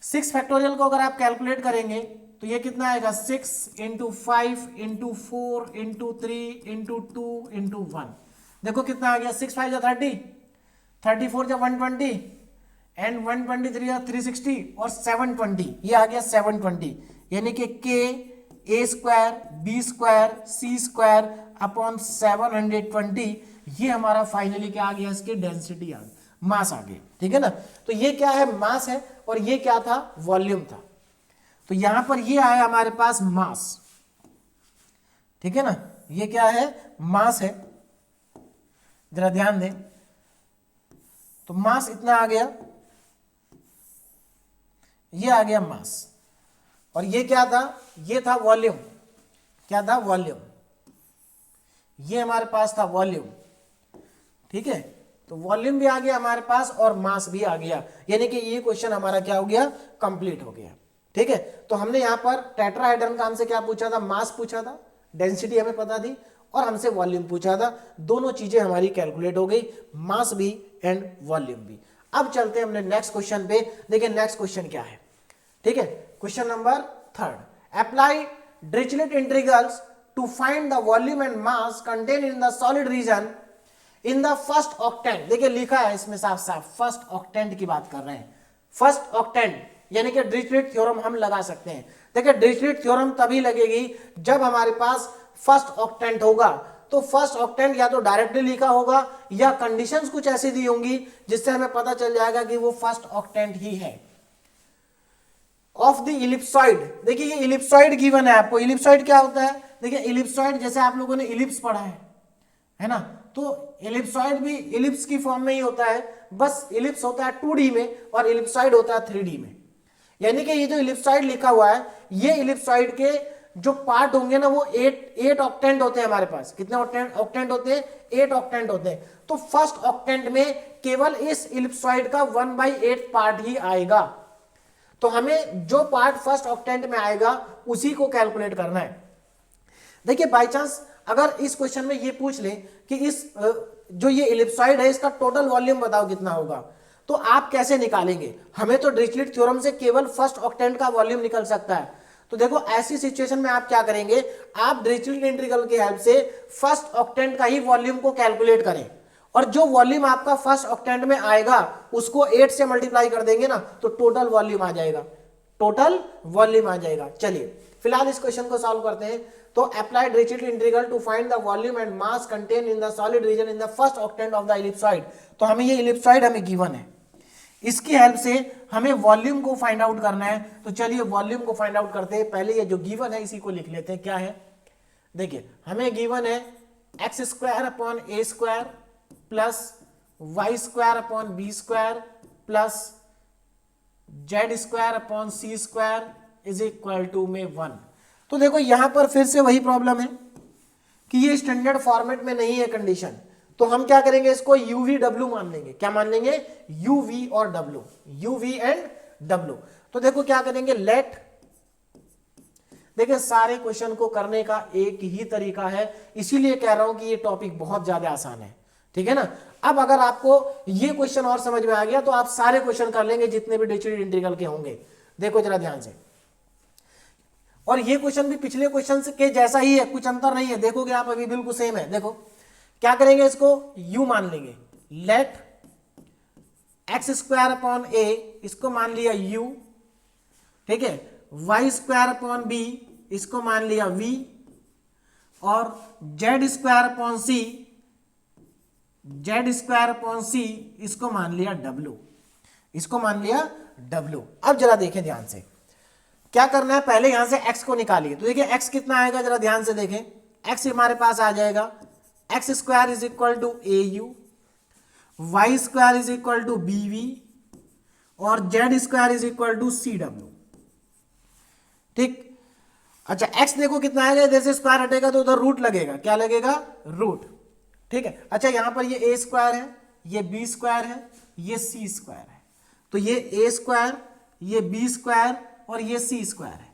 [SPEAKER 1] 6 फैक्टोरियल को अगर आप कैलकुलेट करेंगे तो ये कितना आएगा, 6 into 5 into 4 into 3 into 2 into 1। देखो कितना आ गया, 6 5 जा 30, 34 जा 120 एंड 123 जा 360 और 720, ये आ गया 720। यानी कि के a square b square c square upon 720, ये हमारा फाइनली क्या आ गया, इसकी डेंसिटी आ गई, मास आ गया। ठीक है ना, तो ये क्या है, मास है और ये क्या था, वॉल्यूम था। तो यहां पर ये आया हमारे पास मास। ठीक है ना, ये क्या है, मास है, जरा ध्यान दें। तो मास इतना आ गया, ये आ गया मास, और ये क्या था, ये था वॉल्यूम। क्या था, वॉल्यूम। ये हमारे पास था वॉल्यूम। ठीक है, तो वॉल्यूम भी आ गया हमारे पास और मास भी आ गया, यानी कि ये क्वेश्चन हमारा क्या हो गया, कंप्लीट हो गया। ठीक है, तो हमने यहां पर टेट्राहेड्रन का हमसे क्या पूछा था, मास पूछा था, डेंसिटी हमें पता थी, और हमसे वॉल्यूम पूछा था। दोनों चीजें हमारी कैलकुलेट हो गई, मास भी एंड वॉल्यूम भी। अब चलते हैं हमने नेक्स्ट क्वेश्चन पे। देखिए नेक्स्ट क्वेश्चन क्या है। ठीक है, question number 3, apply Dirichlet integrals to find the volume and mass contain in the solid region in the first octant. देखिए लिखा है इसमें साफ साफ, फर्स्ट ऑक्टेंट की बात कर रहे हैं। फर्स्ट ऑक्टेंट यानी कि डिरिचलेट थ्योरम हम लगा सकते हैं। देखिए डिरिचलेट थ्योरम तभी लगेगी जब हमारे पास फर्स्ट ऑक्टेंट होगा। तो फर्स्ट ऑक्टेंट या तो डायरेक्टली लिखा होगा या कंडीशंस कुछ ऐसी दी होंगी जिससे हमें पता चल जाएगा कि वो फर्स्ट ऑक्टेंट ही है। ऑफ द इलिप्सॉइड, देखिए ये इलिप्सॉइड गिवन है आपको। इलिप्सॉइड क्या होता है, देखिए इलिप्सॉइड जैसे आप लोगों ने इलिप्स पढ़ा है ना, तो इलिप्सॉइड भी इलिप्स की फॉर्म में ही होता है, बस इलिप्स होता है 2D में और इलिप्सॉइड होता है 3D में। यानी कि ये जो इलिप्सॉइड लिखा हुआ है, ये इलिप्सॉइड के जो पार्ट होंगे ना वो 8 ऑक्टेंट होते हैं हमारे पास। कितने ऑक्टेंट होते हैं, 8 ऑक्टेंट होते हैं। तो फर्स्ट ऑक्टेंट में केवल इस इलिप्सॉइड का 1/8 पार्ट ही आएगा। तो हमें जो पार्ट फर्स्ट ऑक्टेंट में आएगा उसी को कैलकुलेट करना है। देखिए बाय चांस अगर इस क्वेश्चन में ये पूछ ले कि इस जो ये इलिप्सॉइड है इसका टोटल वॉल्यूम बताओ कितना होगा, तो आप कैसे निकालेंगे। हमें तो डिरिचलेट थ्योरम से केवल फर्स्ट ऑक्टेंट का वॉल्यूम निकल सकता है। तो देखो ऐसी सिचुएशन में आप क्या करेंगे, आप डिरिचलेट इंटीग्रल की हेल्प से फर्स्ट ऑक्टेंट का ही वॉल्यूम को कैलकुलेट करें और जो वॉल्यूम आपका फर्स्ट ऑक्टेंट में आएगा उसको 8 से मल्टीप्लाई कर देंगे ना तो टोटल वॉल्यूम आ जाएगा, टोटल वॉल्यूम आ जाएगा। चलिए फिलहाल इस क्वेश्चन को सॉल्व करते हैं। तो apply Dirichlet integral to find the volume and mass contain in the solid region in the first octant of the ellipsoid. तो हमें ये इलिप्सॉइड हमें गिवन है, इसकी हेल्प से हमें वॉल्यूम को फाइंड आउट करना है। तो चलिए वॉल्यूम को फाइंड आउट करते हैं। पहले ये जो गिवन है इसी को लिख लेते हैं। क्या है, देखिए हमें गिवन है x square upon a square plus y square upon b square plus z square upon c square is equal to में 1। तो देखो यहां पर फिर से वही प्रॉब्लम है कि ये स्टैंडर्ड फॉर्मेट में नहीं है कंडीशन। तो हम क्या करेंगे, इसको यूवी डब्ल्यू मान लेंगे। क्या मान लेंगे, यूवी और डब्ल्यू, यूवी एंड डब्ल्यू। तो देखो क्या करेंगे, लेट, देखिए सारे क्वेश्चन को करने का एक ही तरीका है, इसीलिए कह रहा हूं कि ये टॉपिक बहुत ज्यादा आसान है। ठीक है ना। अब अगर आपको ये क्वेश्चन और समझ में आ गया तो आप सारे क्वेश्चन कर लेंगे जितने भी डिस्क्रीट इंटीग्रल के होंगे। देखो जरा ध्यान से, और ये क्वेश्चन भी पिछले क्वेश्चन के जैसा ही है, कुछ अंतर नहीं है, देखोगे आप अभी बिल्कुल सेम है। देखो क्या करेंगे, इसको u मान लेंगे, लेट एक्स स्क्वायर अपॉन ए, इसको मान लिया u, ठीक है, वाई स्क्वायर अपॉन बी, इसको मान लिया v, और z square upon c, Z square upon सी, इसको मान लिया w, इसको मान लिया w। अब जरा देखें ध्यान से क्या करना है, पहले यहां से x को निकालिए। तो देखिए x कितना आएगा, जरा ध्यान से देखें, x हमारे पास आ जाएगा x square is equal to a u, y square is equal to b v, और z square is equal to c डब्ल्यू। ठीक, अच्छा x देखो कितना आएगा, इधर से स्क्वायर हटेगा तो उधर रूट लगेगा, क्या लगेगा, रूट। ठीक है, अच्छा यहां पर ये ए स्क्वायर है, ये बी स्क्वायर है, ये सी स्क्वायर है, तो ये ए स्क्वायर, ये बी स्क्वायर और ये सी स्क्वायर है।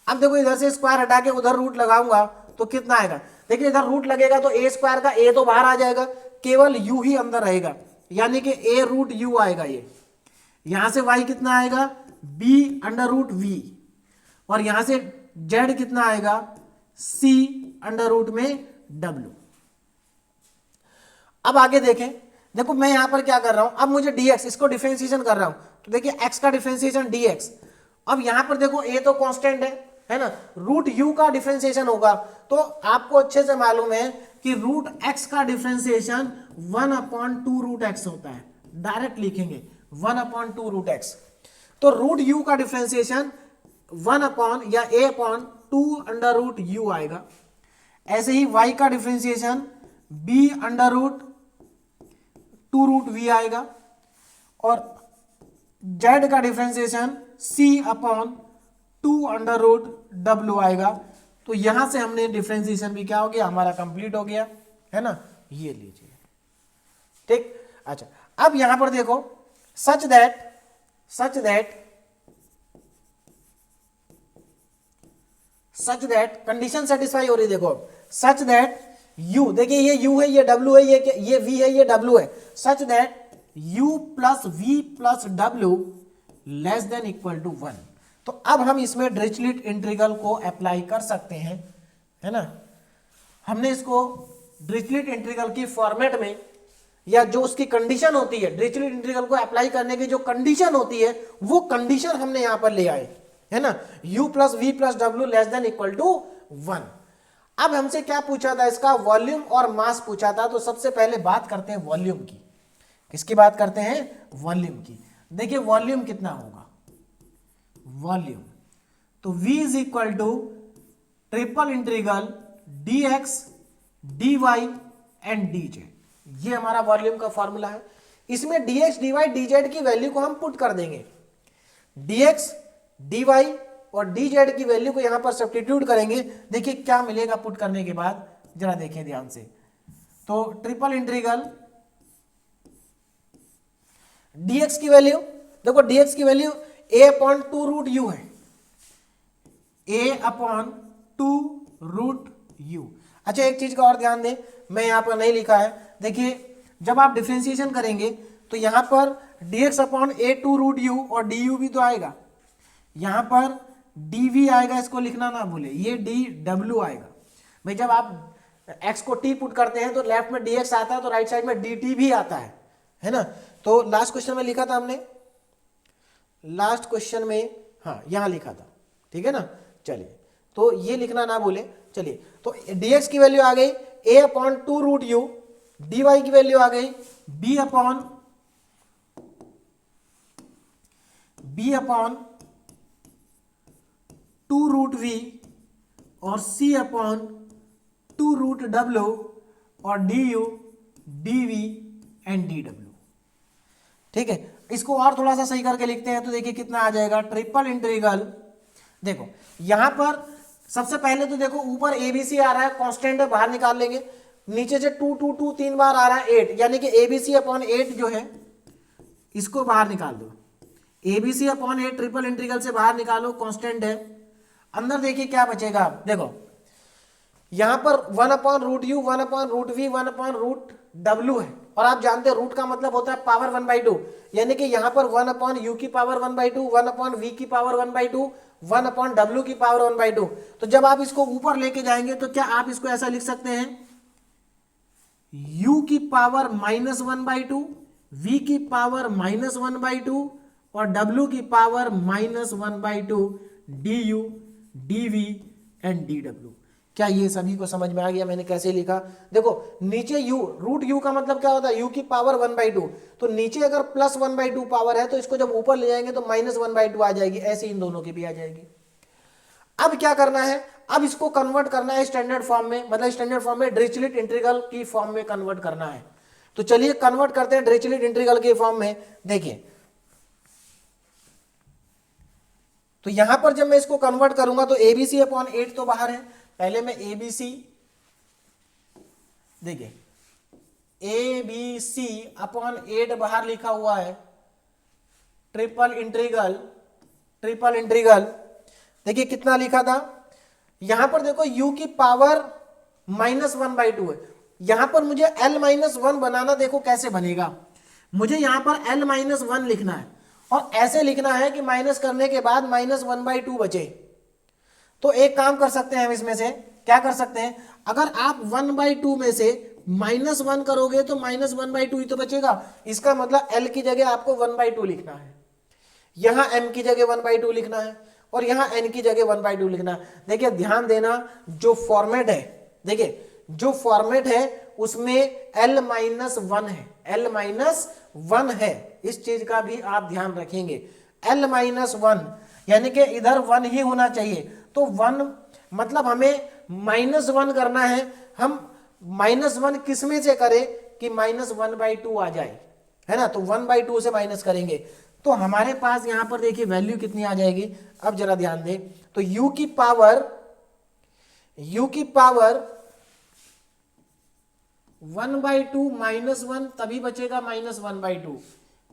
[SPEAKER 1] अब देखो इधर से स्क्वायर हटा के उधर रूट लगाऊंगा तो कितना आएगा, देखिए इधर रूट लगेगा तो ए स्क्वायर का ए तो बाहर आ जाएगा, केवल यू ही अंदर रहेगा, यानी कि ए रूट यू आएगा। ये यहां से वाई कितना आएगा, बी अंडर रूट वी, और यहां से जेड कितना आएगा, सी अंडर रूट में डब्ल्यू। अब आगे देखें, देखो मैं यहां पर क्या कर रहा हूं, अब मुझे dx, इसको डिफरेंशिएशन कर रहा हूं, तो देखिए x का डिफरेंशिएशन dx। अब यहां पर देखो a तो कांस्टेंट है ना, रूट u का डिफरेंशिएशन होगा, तो आपको अच्छे से मालूम है कि रूट x का डिफरेंशिएशन 1/2 रूट x होता है, डायरेक्ट लिखेंगे 1/2 रूट x। तो रूट u का डिफरेंशिएशन 1 या a/2 अंडर रूट u आएगा। ऐसे ही y का differentiation b under root 2 root v आएगा, और z का differentiation c/2 under root w आएगा। तो यहां से हमने डिफरेंशिएशन भी क्या हो गया, हमारा कंप्लीट हो गया, है ना, ये लीजिए। ठीक, अच्छा अब यहां पर देखो, सच दैट कंडीशन सेटिस्फाई हो रही, देखो सच दैट u, देखिए ये u है, ये w है, ये v है, ये w है, such that u plus v plus w less than equal to 1। तो अब हम इसमें डिरिचलेट इंटीग्रल को अप्लाई कर सकते हैं, है ना। हमने इसको डिरिचलेट इंटीग्रल की फॉर्मेट में, या जो उसकी कंडीशन होती है, डिरिचलेट इंटीग्रल को अप्लाई करने की जो कंडीशन होती है, वो कंडीशन हमने यहां पर ले आए, है ना, u प्लस वी प्लस डब्ल्यू लेस देन इक्वल टू 1। अब हमसे क्या पूछा था, इसका वॉल्यूम और मास पूछा था। तो सबसे पहले बात करते हैं वॉल्यूम की। किसकी बात करते हैं, वॉल्यूम की। देखिए वॉल्यूम कितना होगा, वॉल्यूम तो v is equal to triple integral dx dy and dz, ये हमारा वॉल्यूम का फॉर्मूला है। इसमें dx dy dz की वैल्यू को हम पुट कर देंगे, dx dy और dz की वैल्यू को यहां पर सब्स्टिट्यूट करेंगे। देखिए क्या मिलेगा पुट करने के बाद, जरा देखिए ध्यान से। तो ट्रिपल इंटीग्रल dx की वैल्यू, देखो dx की वैल्यू a/2 रूट u है, a/2 रूट u। अच्छा एक चीज का और ध्यान दें, मैं यहां पर नहीं लिखा है, देखिए जब आप डिफरेंशिएशन करेंगे तो यहां पर dx/a2 रूट u और du भी तो आएगा, यहां पर dv आएगा, इसको लिखना ना भूले, ये dw आएगा। भाई जब आप x को t पुट करते हैं तो लेफ्ट में dx आता है, तो राइट साइड में dt भी आता है ना। तो लास्ट क्वेश्चन में लिखा था हमने, लास्ट क्वेश्चन में, हाँ यहां लिखा था, ठीक है ना। चलिए तो ये लिखना ना भूले। चलिए तो dx की वैल्यू आ गई a/2 रूट u, dy की वैल्यू आ गई b/2 रूट v और c/2 रूट w और du dv एंड dw। ठीक है, इसको और थोड़ा सा सही करके लिखते हैं तो देखिए कितना आ जाएगा, ट्रिपल इंटीग्रल। देखो यहां पर सबसे पहले तो देखो ऊपर एबीसी आ रहा है, कांस्टेंट है, बाहर निकाल लेंगे। नीचे से 2 2 2 3 बार आ रहा है 8, यानी कि ABC/8 जो है इसको बाहर निकाल दो, ABC/8 ट्रिपल इंटीग्रल से बाहर निकालो, कांस्टेंट है। अंदर देखिए क्या बचेगा, देखो यहां पर 1/√u 1/√v 1/√w है, और आप जानते हैं रूट का मतलब होता है पावर 1/2, यानी कि यहाँ पर 1/u की पावर 1/2, 1/v की पावर 1/2, 1/w की पावर 1/2। तो जब आप इसको ऊपर लेके जाएंगे तो क्या आप इसको ऐसा लिख सकते हैं, u की पावर -1/2, v की पावर -1/2 और w की power -1/2 du, dv and dw। क्या ये सभी को समझ में आ गया मैंने कैसे लिखा? देखो नीचे u, रूट u का मतलब क्या होता है, u की पावर 1/2, तो नीचे अगर +1/2 पावर है तो इसको जब ऊपर ले जाएंगे तो -1/2 आ जाएगी, ऐसे इन दोनों की भी आ जाएगी। अब क्या करना है, अब इसको कन्वर्ट करना है स्टैंडर्ड फॉर्म में, मतलब स्टैंडर्ड फॉर्म में डिरिचलेट इंटीग्रल की फॉर्म में कन्वर्ट करना है। तो चलिए कन्वर्ट करते हैं डिरिचलेट इंटीग्रल के फॉर्म में। देखिए तो यहां पर जब मैं इसको कन्वर्ट करूंगा तो ABC/8 तो बाहर है, पहले मैं ABC, देखिए ABC/8 बाहर लिखा हुआ है, ट्रिपल इंटीग्रल देखिए कितना लिखा था, यहां पर देखो u की पावर -1/2 है, यहां पर मुझे l-1 बनाना, देखो कैसे बनेगा, मुझे यहां पर l-1 लिखना है और ऐसे लिखना है कि माइनस करने के बाद -1/2 बचे। तो एक काम कर सकते हैं हम इसमें से, क्या कर सकते हैं, अगर आप 1/2 में से -1 करोगे तो -1/2 ही तो बचेगा, इसका मतलब l की जगह आपको 1/2 लिखना है, यहां m की जगह 1/2 लिखना है और यहां n की जगह 1/2 लिखना है। देखिए ध्यान देना, जो फॉर्मेट है, देखिए जो फॉर्मेट है उसमें l-1 है, l-1 है, इस चीज का भी आप ध्यान रखेंगे, l-1 यानी कि इधर 1 ही होना चाहिए। तो 1 मतलब हमें -1 करना है, हम -1 किस में से करें कि -1/2 आ जाए, है ना, तो 1/2 से माइनस करेंगे तो हमारे पास यहां पर देखिए वैल्यू कितनी आ जाएगी। अब जरा ध्यान दें, तो u की पावर 1/2 -1 तभी बचेगा -1/2,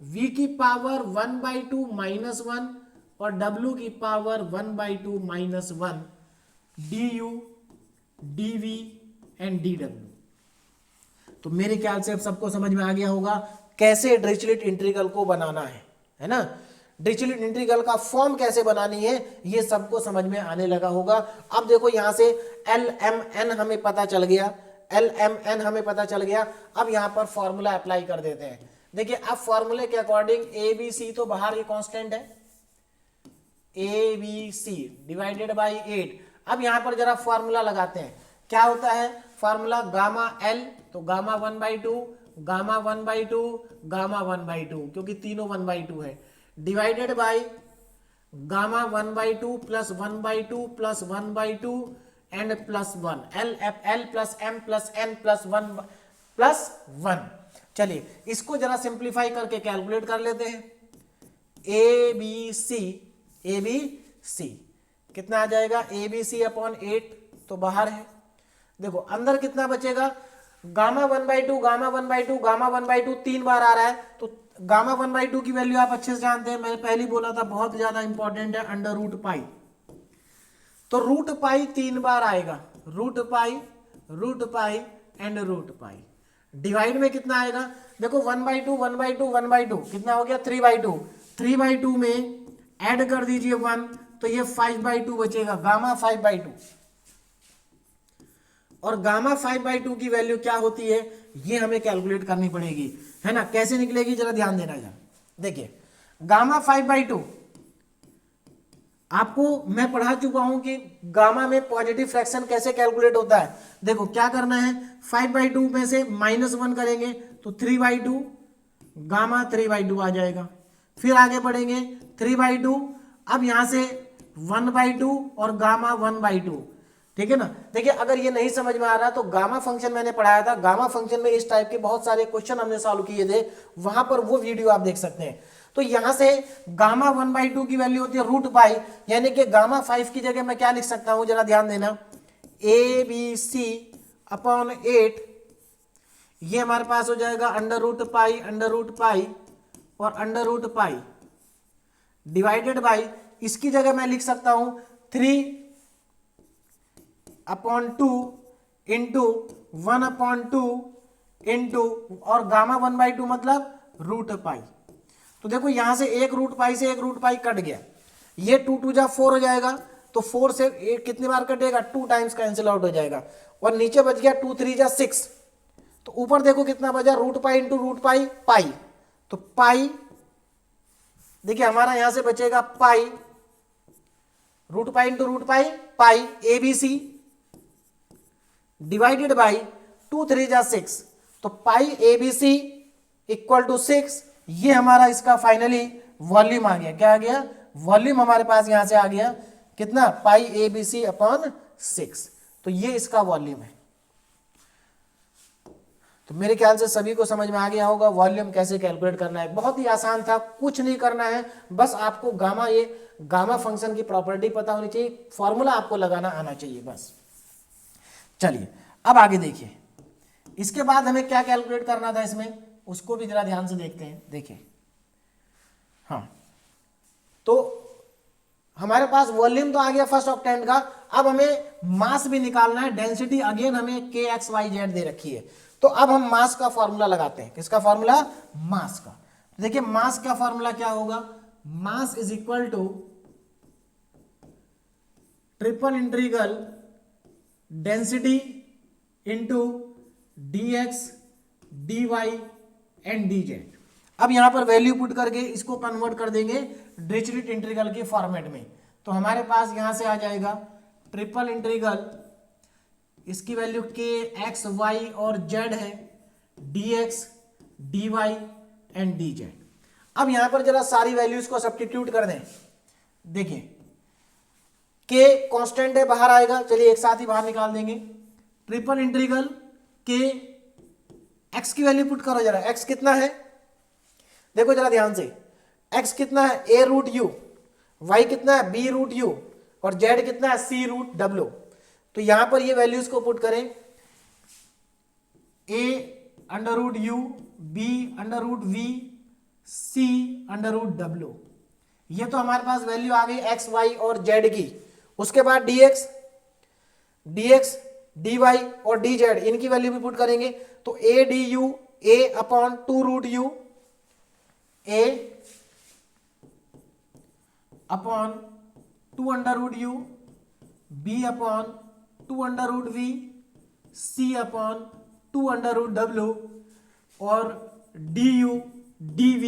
[SPEAKER 1] v की पावर 1/2 -1 और w की power 1/2 -1, du, dv and dw। तो मेरे ख्याल से अब सबको समझ में आ गया होगा कैसे डिरिचलेट इंटीग्रल को बनाना है ना, डिरिचलेट इंटीग्रल का फॉर्म कैसे बनानी है ये सबको समझ में आने लगा होगा। अब देखो यहां से LMN हमें पता चल गया, LMN हमें पता चल गया। अब यहां पर फॉर्मूला अप्लाई कर देते हैं। देखिए अब फॉर्मूले के अकॉर्डिंग ABC तो बाहर ये कांस्टेंट है, ABC डिवाइडेड बाई 8। अब यहां पर जरा फॉर्मूला लगाते हैं, क्या होता है फॉर्मूला, गामा L तो गामा 1/2, गामा 1/2, गामा 1/2, क्योंकि तीनों 1/2 है, divided by gamma 1/2 plus 1/2 plus 1/2 and plus 1, L plus M plus N plus 1 plus 1। चलिए इसको जरा सिंप्लीफाई करके कैलकुलेट कर लेते हैं। ABC कितना आ जाएगा, ABC/8 तो बाहर है, देखो अंदर कितना बचेगा, गामा 1/2 गामा 1/2 गामा 1/2 3 बार आ रहा है, तो गामा 1/2 की वैल्यू आप अच्छे से जानते हैं, मैंने पहले बोला था बहुत ज्यादा इंपॉर्टेंट है, √π। तो √π 3 बार आएगा, √π एंड √π। डिवाइड में कितना आएगा, देखो 1/2 1/2 1/2 कितना हो गया, 3/2, 3/2 में ऐड कर दीजिए 1 तो ये 5/2 बचेगा, गामा 5/2। और गामा 5/2 की वैल्यू क्या होती है ये हमें कैलकुलेट करनी पड़ेगी, है ना, कैसे निकलेगी जरा ध्यान देना। जरा देखिए गामा 5/2 आपको मैं पढ़ा चुका हूं कि गामा में पॉजिटिव फ्रैक्शन कैसे कैलकुलेट होता है। देखो क्या करना है, 5/2 में से -1 करेंगे तो 3/2, गामा 3/2 आ जाएगा। फिर आगे बढ़ेंगे 3/2, अब यहां से 1/2 और गामा 1/2, ठीक है ना। देखिए अगर ये नहीं समझ में आ रहा तो गामा फंक्शन मैंने पढ़ाया था, गामा फंक्शन में इस टाइप के बहुत सारे क्वेश्चन हमने सॉल्व किए थे, वहां पर वो वीडियो आप देख सकते हैं। तो यहां से गामा 1/2 की वैल्यू होती है √π, यानी कि गामा 5 की जगह मैं क्या लिख सकता हूं जरा ध्यान देना, ABC/8 ये हमारे पास हो जाएगा √π और √π डिवाइडेड बाई, इसकी जगह मैं लिख सकता हूं 3/2 इंटू 1/2 इंटू, और गामा 1/2 मतलब रूट पाई। तो देखो यहां से एक रूट पाई से एक रूट पाई कट गया, ये 2 2 जा 4 हो जाएगा, तो 4 से कितनी बार कटेगा, 2 टाइम्स कैंसिल आउट हो जाएगा, और नीचे बच गया 2 3 जा 6, तो ऊपर देखो कितना बचा, root pi into root pi pi, तो पाई देखिए हमारा यहां से बचेगा pi, root pi into root pi pi, ABC divided by 2 3 जा 6, तो पाई ABC इक्वल टू 6। ये हमारा इसका फाइनली वॉल्यूम आ गया, क्या आ गया, वॉल्यूम हमारे पास यहां से आ गया कितना, पाई ABC अपॉन 6, तो ये इसका वॉल्यूम है। तो मेरे ख्याल से सभी को समझ में आ गया होगा वॉल्यूम कैसे कैलकुलेट करना है, बहुत ही आसान था, कुछ नहीं करना है, बस आपको गामा फंक्शन की प्रॉपर्टी पता होनी चाहिए, फॉर्मूला आपको लगाना आना चाहिए बस। चलिए अब आगे देखिए, इसके बाद हमें क्या कैलकुलेट करना था इसमें, उसको भी जरा ध्यान से देखते हैं। देखिए हाँ, तो हमारे पास वॉल्यूम तो आ गया फर्स्ट ऑक्टेंट का, अब हमें मास भी निकालना है, डेंसिटी अगेन हमें KXYZ दे रखी है, तो अब हम मास का फॉर्मूला लगाते हैं। किसका फॉर्मूला, मास का। देखिए मास का फॉर्मूला क्या होगा, mass is equal to triple integral density into dx dy and dz। अब यहां पर वैल्यू पुट करके इसको कन्वर्ट कर देंगे डिरिचलेट इंटीग्रल के फॉर्मेट में, तो हमारे पास यहां से आ जाएगा ट्रिपल इंटीग्रल, इसकी वैल्यू KX Y और Z है, dx dy एंड dz। अब यहां पर जरा सारी वैल्यूज को सब्स्टिट्यूट कर दें। देखिए K कांस्टेंट है, बाहर आएगा, चलिए एक साथ ही बाहर निकाल देंगे। ट्रिपल इंटीग्रल K, x की वैल्यू पुट करो जरा, x कितना है, देखो जरा ध्यान से, x कितना है a रूट u, y कितना है b रूट u, और z कितना है c रूट w। तो यहां पर ये वैल्यूज को पुट करें, a under root u, b under root v, c under root w, ये तो हमारे पास वैल्यू आ गई x y और z की। उसके बाद dx dy और dz इनकी वैल्यू भी पुट करेंगे, तो a du a upon 2 root u, a upon 2 under root u, b upon 2 under root v, c upon 2 under root w, और du dv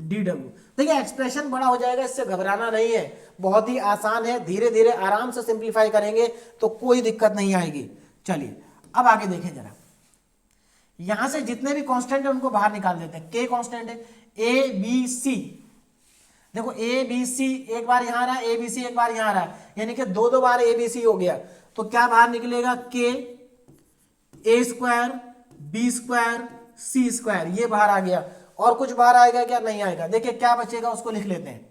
[SPEAKER 1] dw। देखिए एक्सप्रेशन बड़ा हो जाएगा, इससे घबराना नहीं है, बहुत ही आसान है, धीरे धीरे आराम से सिंप्लीफाई करेंगे तो कोई दिक्कत नहीं आएगी। चलिए अब आगे देखें जरा, यहां से जितने भी कांस्टेंट है उनको बाहर निकाल देते हैं। K कांस्टेंट है, A B C, देखो A B C एक बार यहां रहा, A B C एक बार यहां रहा, यानी कि दो दो बार A B C हो गया, तो क्या बाहर निकलेगा, K A square B square C square, ये बाहर आ गया। और कुछ बाहर आएगा क्या, नहीं आएगा। देखिए क्या बचेगा उसको लिख लेते हैं,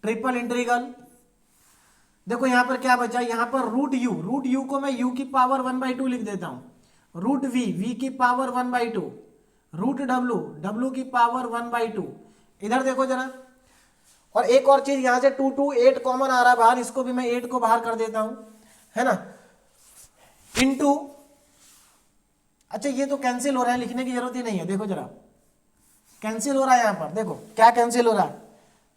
[SPEAKER 1] ट्रिपल इंटीग्रल, देखो यहां पर क्या बचा, यहां पर रूट यू को मैं u की पावर 1/2 लिख देता हूं, रूट v की पावर 1/2, रूट w की पावर 1/2। इधर देखो जरा, और एक और चीज यहां से 2 2 8 कॉमन आ रहा है बाहर, इसको भी मैं 8 को बाहर कर देता हूं, है ना, इनटू, अच्छा ये तो कैंसिल हो रहा है, लिखने की जरूरत ही नहीं है, देखो जरा कैंसिल हो रहा है, यहां पर देखो क्या कैंसिल हो रहा है,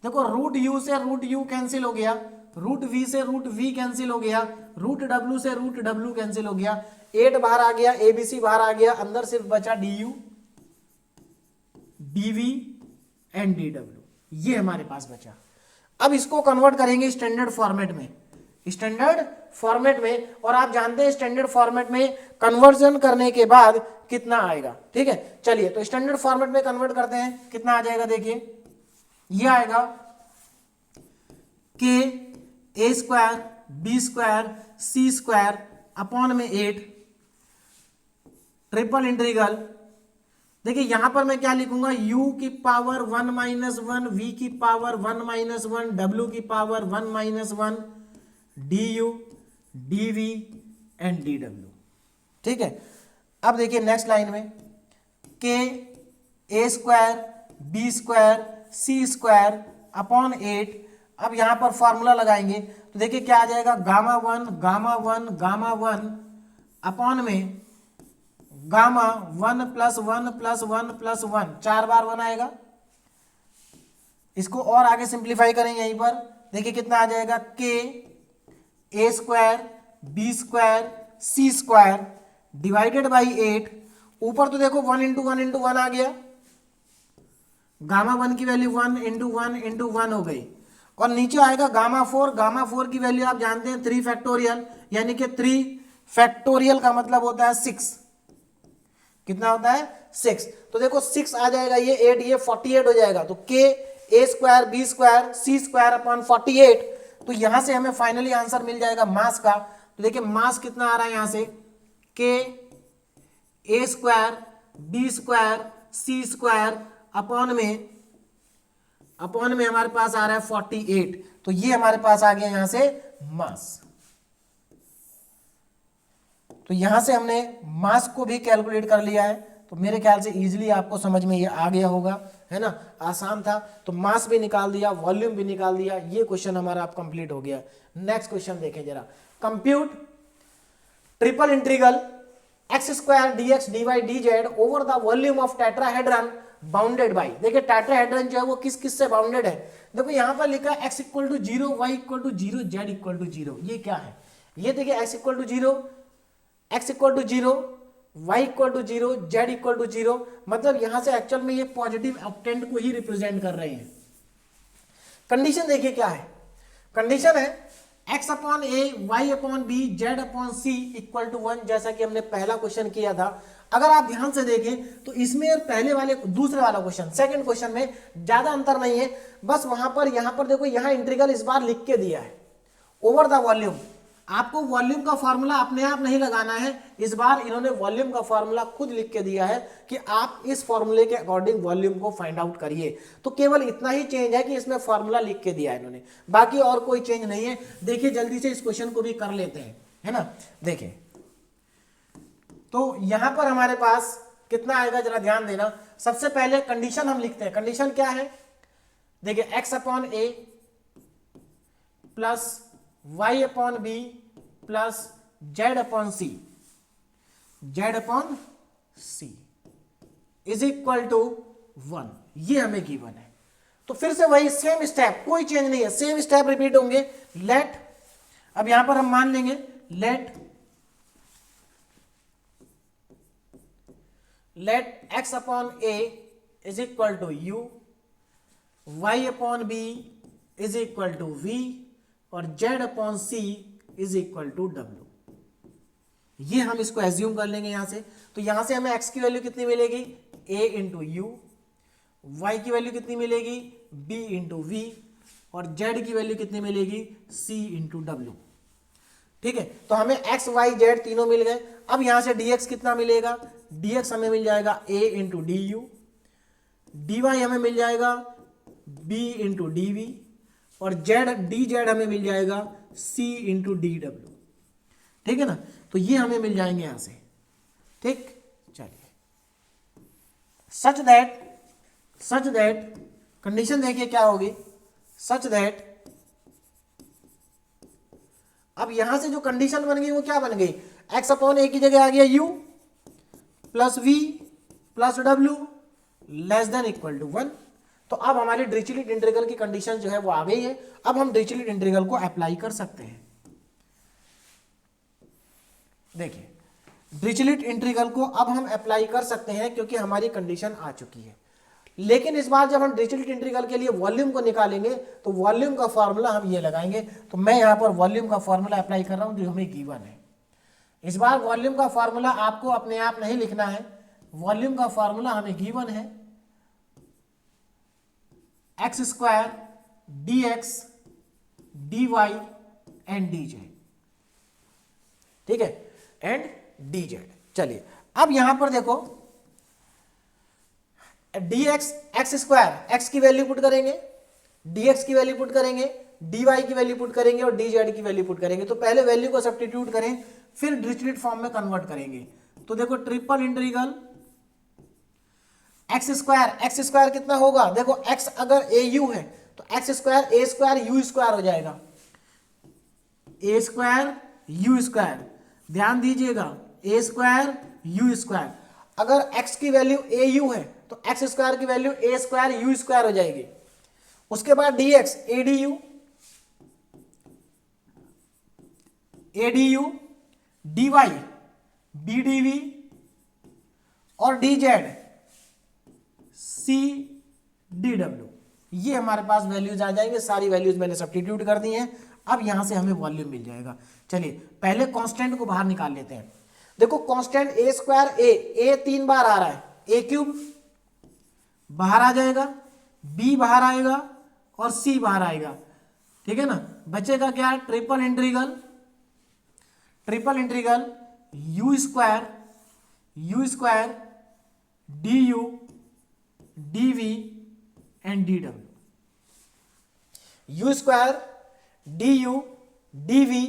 [SPEAKER 1] देखो रूट u से रूट u कैंसिल हो गया, रूट v से रूट v कैंसिल हो गया, रूट w से रूट w कैंसिल हो गया, 8 बाहर आ गया, abc बाहर आ गया, अंदर सिर्फ बचा du dv एंड dw, ये हमारे पास बचा। अब इसको कन्वर्ट करेंगे स्टैंडर्ड फॉर्मेट में, स्टैंडर्ड फॉर्मेट में, और आप जानते हैं स्टैंडर्ड फॉर्मेट में कन्वर्जन करने के बाद कितना आएगा, ठीक है। चलिए तो स्टैंडर्ड फॉर्मेट में कन्वर्ट करते हैं, कितना आ जाएगा, देखिए ये आएगा k a square b square c square upon में 8 ट्रिपल इंटीग्रल, देखिए यहां पर मैं क्या लिखूंगा, u की पावर 1 - 1, v की पावर 1 - 1, w की power 1 - 1, du dv and dw, ठीक है। अब देखिए नेक्स्ट लाइन में k a square b square c square upon 8, अब यहां पर फॉर्मूला लगाएंगे तो देखिए क्या आ जाएगा, गामा 1 अपॉन में गामा 1 प्लस 1 प्लस 1 प्लस 1, 4 बार 1 आएगा। इसको और आगे सिंप्लीफाई करें यहीं पर, देखिए कितना आ जाएगा, के a square b square c square divided by 8। ऊपर तो देखो 1 इंटू 1 इंटू 1 आ गया, गामा 1 की वैल्यू 1 इंटू 1 इंटू 1 हो गई। और नीचे आएगा गामा 4 की वैल्यू आप जानते हैं 3 फैक्टोरियल, यानी कि 3 फैक्टोरियल का मतलब होता है 6। कितना होता है 6। तो देखो 6 आ जाएगा, ये 8, ये 48 हो जाएगा। तो के a square b square c square upon 48। तो यहां से हमें फाइनली आंसर मिल जाएगा मास का। तो देखिए मास कितना आ रहा है यहां से, के a square b square c square upon में हमारे पास आ रहा है 48। तो ये हमारे पास आ गया यहां से मास। तो यहां से हमने मास को भी कैलकुलेट कर लिया है। तो मेरे ख्याल से इजीली आपको समझ में ये आ गया होगा, है ना, आसान था। तो मास भी निकाल दिया, वॉल्यूम भी निकाल दिया, ये क्वेश्चन हमारा आप कंप्लीट हो गया। नेक्स्ट क्वेश्चन देखें जरा, compute triple integral x square dx dy dz over the volume of tetrahedron bounded by. देखिए टेट्राहेड्रन जो है वो किस किस से बाउंडेड है। देखो यहां पर लिखा है x equal to 0, y equal to 0, z equal to 0। ये क्या है, ये देखिए x equal to 0, x equal to 0, y equal to 0, z equal to 0। मतलब यहां से एक्चुअल में ये पॉजिटिव ऑक्टेंट को ही रिप्रेजेंट कर रहे हैं। कंडीशन देखिए क्या है, कंडीशन है x upon a y upon b z upon c equal to 1, जैसा कि हमने पहला क्वेश्चन किया था। अगर आप ध्यान से देखें तो इसमें और पहले वाले दूसरे वाला क्वेश्चन सेकंड क्वेश्चन में ज्यादा अंतर नहीं है। बस वहां पर यहां पर देखो, यहां इंटीग्रल इस बार लिख के दिया है ओवर द वॉल्यूम। आपको वॉल्यूम का फॉर्मूला अपने आप नहीं लगाना है, इस बार इन्होंने वॉल्यूम का फॉर्मूला खुद लिख के दिया है कि आप इस फॉर्मूले के अकॉर्डिंग वॉल्यूम को फाइंड आउट करिए। तो केवल इतना ही चेंज है कि इसमें फॉर्मूला लिख के दिया है इन्होंने, बाकी और कोई चेंज नहीं है। देखिए जल्दी से इस क्वेश्चन को भी कर लेते हैं, है ना। देखिए तो यहां पर हमारे पास कितना आएगा, जरा ध्यान देना। सबसे पहले कंडीशन हम लिखते हैं। कंडीशन क्या है, देखिए x upon a plus y upon b plus z upon c, z upon c is equal to 1, ये हमें गिवन है। तो फिर से वही सेम स्टेप, कोई चेंज नहीं है, सेम स्टेप रिपीट होंगे। लेट, अब यहां पर हम मान लेंगे let x upon a is equal to u, y upon b is equal to v और z upon c is equal to w। ये हम इसको एज्यूम कर लेंगे यहां से। तो यहां से हमें x की वैल्यू कितनी मिलेगी, a इंटू यू, y की वैल्यू कितनी मिलेगी, b इंटू वी और z की वैल्यू कितनी मिलेगी, c इंटू डब्ल्यू। ठीक है, तो हमें x y z तीनों मिल गए। अब यहां से dx कितना मिलेगा, dx हमें मिल जाएगा a into D you, dy हमें मिल जाएगा b इंटू डी वी और डी जेड हमें मिल जाएगा c इंटू डी डब्ल्यू। ठीक है ना, तो ये हमें मिल जाएंगे यहां से। ठीक, चलिए सच दैट कंडीशन देखिए क्या होगी, सच दैट अब यहां से जो कंडीशन बन गई वो क्या बन गई, x अपॉन ए की जगह आ गया u plus v plus w less than equal to 1। तो अब हमारी डिरिचलेट इंटीग्रल की कंडीशन जो है वो आ गई है। अब हम डिरिचलेट इंटीग्रल को अप्लाई कर सकते हैं। देखिए डिरिचलेट इंटीग्रल को अब हम अप्लाई कर सकते हैं क्योंकि हमारी कंडीशन आ चुकी है। लेकिन इस बार जब हम डिरिचलेट इंटीग्रल के लिए वॉल्यूम को निकालेंगे तो वॉल्यूम का फॉर्मूला हम ये लगाएंगे। तो मैं यहां पर वॉल्यूम का फॉर्मूला अप्लाई कर रहा हूं जो हमें गिवन है। इस बार वॉल्यूम का फॉर्मूला आपको अपने आप नहीं लिखना है, वॉल्यूम का फॉर्मूला हमें गिवन है x square d x d y and d z. ठीक है, एंड डी जेड। चलिए अब यहां पर देखो D x x square x की वैल्यू पुट करेंगे, डी एक्स की वैल्यू पुट करेंगे, डी वाई की वैल्यू पुट करेंगे और डी जेड की वैल्यू पुट करेंगे। तो पहले वैल्यू को सब्स्टिट्यूट करें फिर डिरिचलेट फॉर्म में कन्वर्ट करेंगे। तो देखो ट्रिपल इंटीग्रल एक्स स्क्वायर कितना होगा, देखो x अगर ए यू है तो x square a square u square हो जाएगा, ए स्क्वायर यू स्क्वायर। ध्यान दीजिएगा, ए स्क्वायर यू स्क्वायर। अगर x की वैल्यू ए यू है तो एक्स स्क्वायर की value a square u square हो जाएगी। उसके बाद dx a d u, a d u, d y b d v और डी जेड सी डी डब्ल्यू, ये हमारे पास वैल्यूज आ जाएंगे। सारी वैल्यूज मैंने सब्स्टिट्यूट कर दी हैं। अब यहां से हमें वॉल्यूम मिल जाएगा। चलिए पहले कांस्टेंट को बाहर निकाल लेते हैं। देखो कांस्टेंट ए स्क्वायर ए 3 बार आ रहा है, ए क्यूब बाहर आ जाएगा, बी बाहर आएगा और सी बाहर आएगा, ठीक है ना। बचेगा क्या, triple integral u square d u d v and d डब्ल्यू, u square d u d v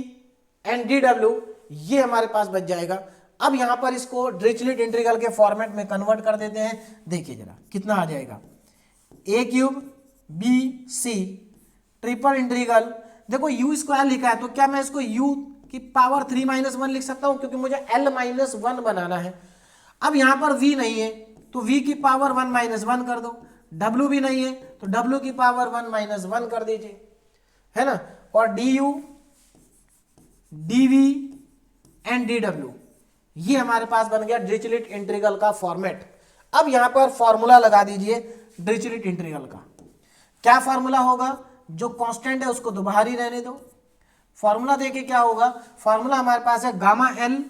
[SPEAKER 1] and d डब्ल्यू, ये हमारे पास बच जाएगा। अब यहां पर इसको डिरिचलेट इंटीग्रल के फॉर्मेट में कन्वर्ट कर देते हैं। देखिए जरा कितना आ जाएगा, a cube b c triple integral, देखो यू स्क्वायर लिखा है तो क्या मैं इसको u की पावर 3-1 लिख सकता हूं, क्योंकि मुझे l-1 बनाना है। अब यहां पर v नहीं है तो v की पावर 1-1 कर दो, w भी नहीं है तो w की पावर 1-1 कर दीजिए, है ना। और du dv एंड dw, ये हमारे पास बन गया डिरिचलेट इंटीग्रल का फॉर्मेट। अब यहां पर फॉर्मूला लगा दीजिए डिरिचलेट इंटीग्रल का। क्या फॉर्मूला होगा, जो कांस्टेंट है उसको तो बाहर ही रहने दो। फॉर्मूला देखिए क्या होगा, फॉर्मूला हमारे पास है गामा एल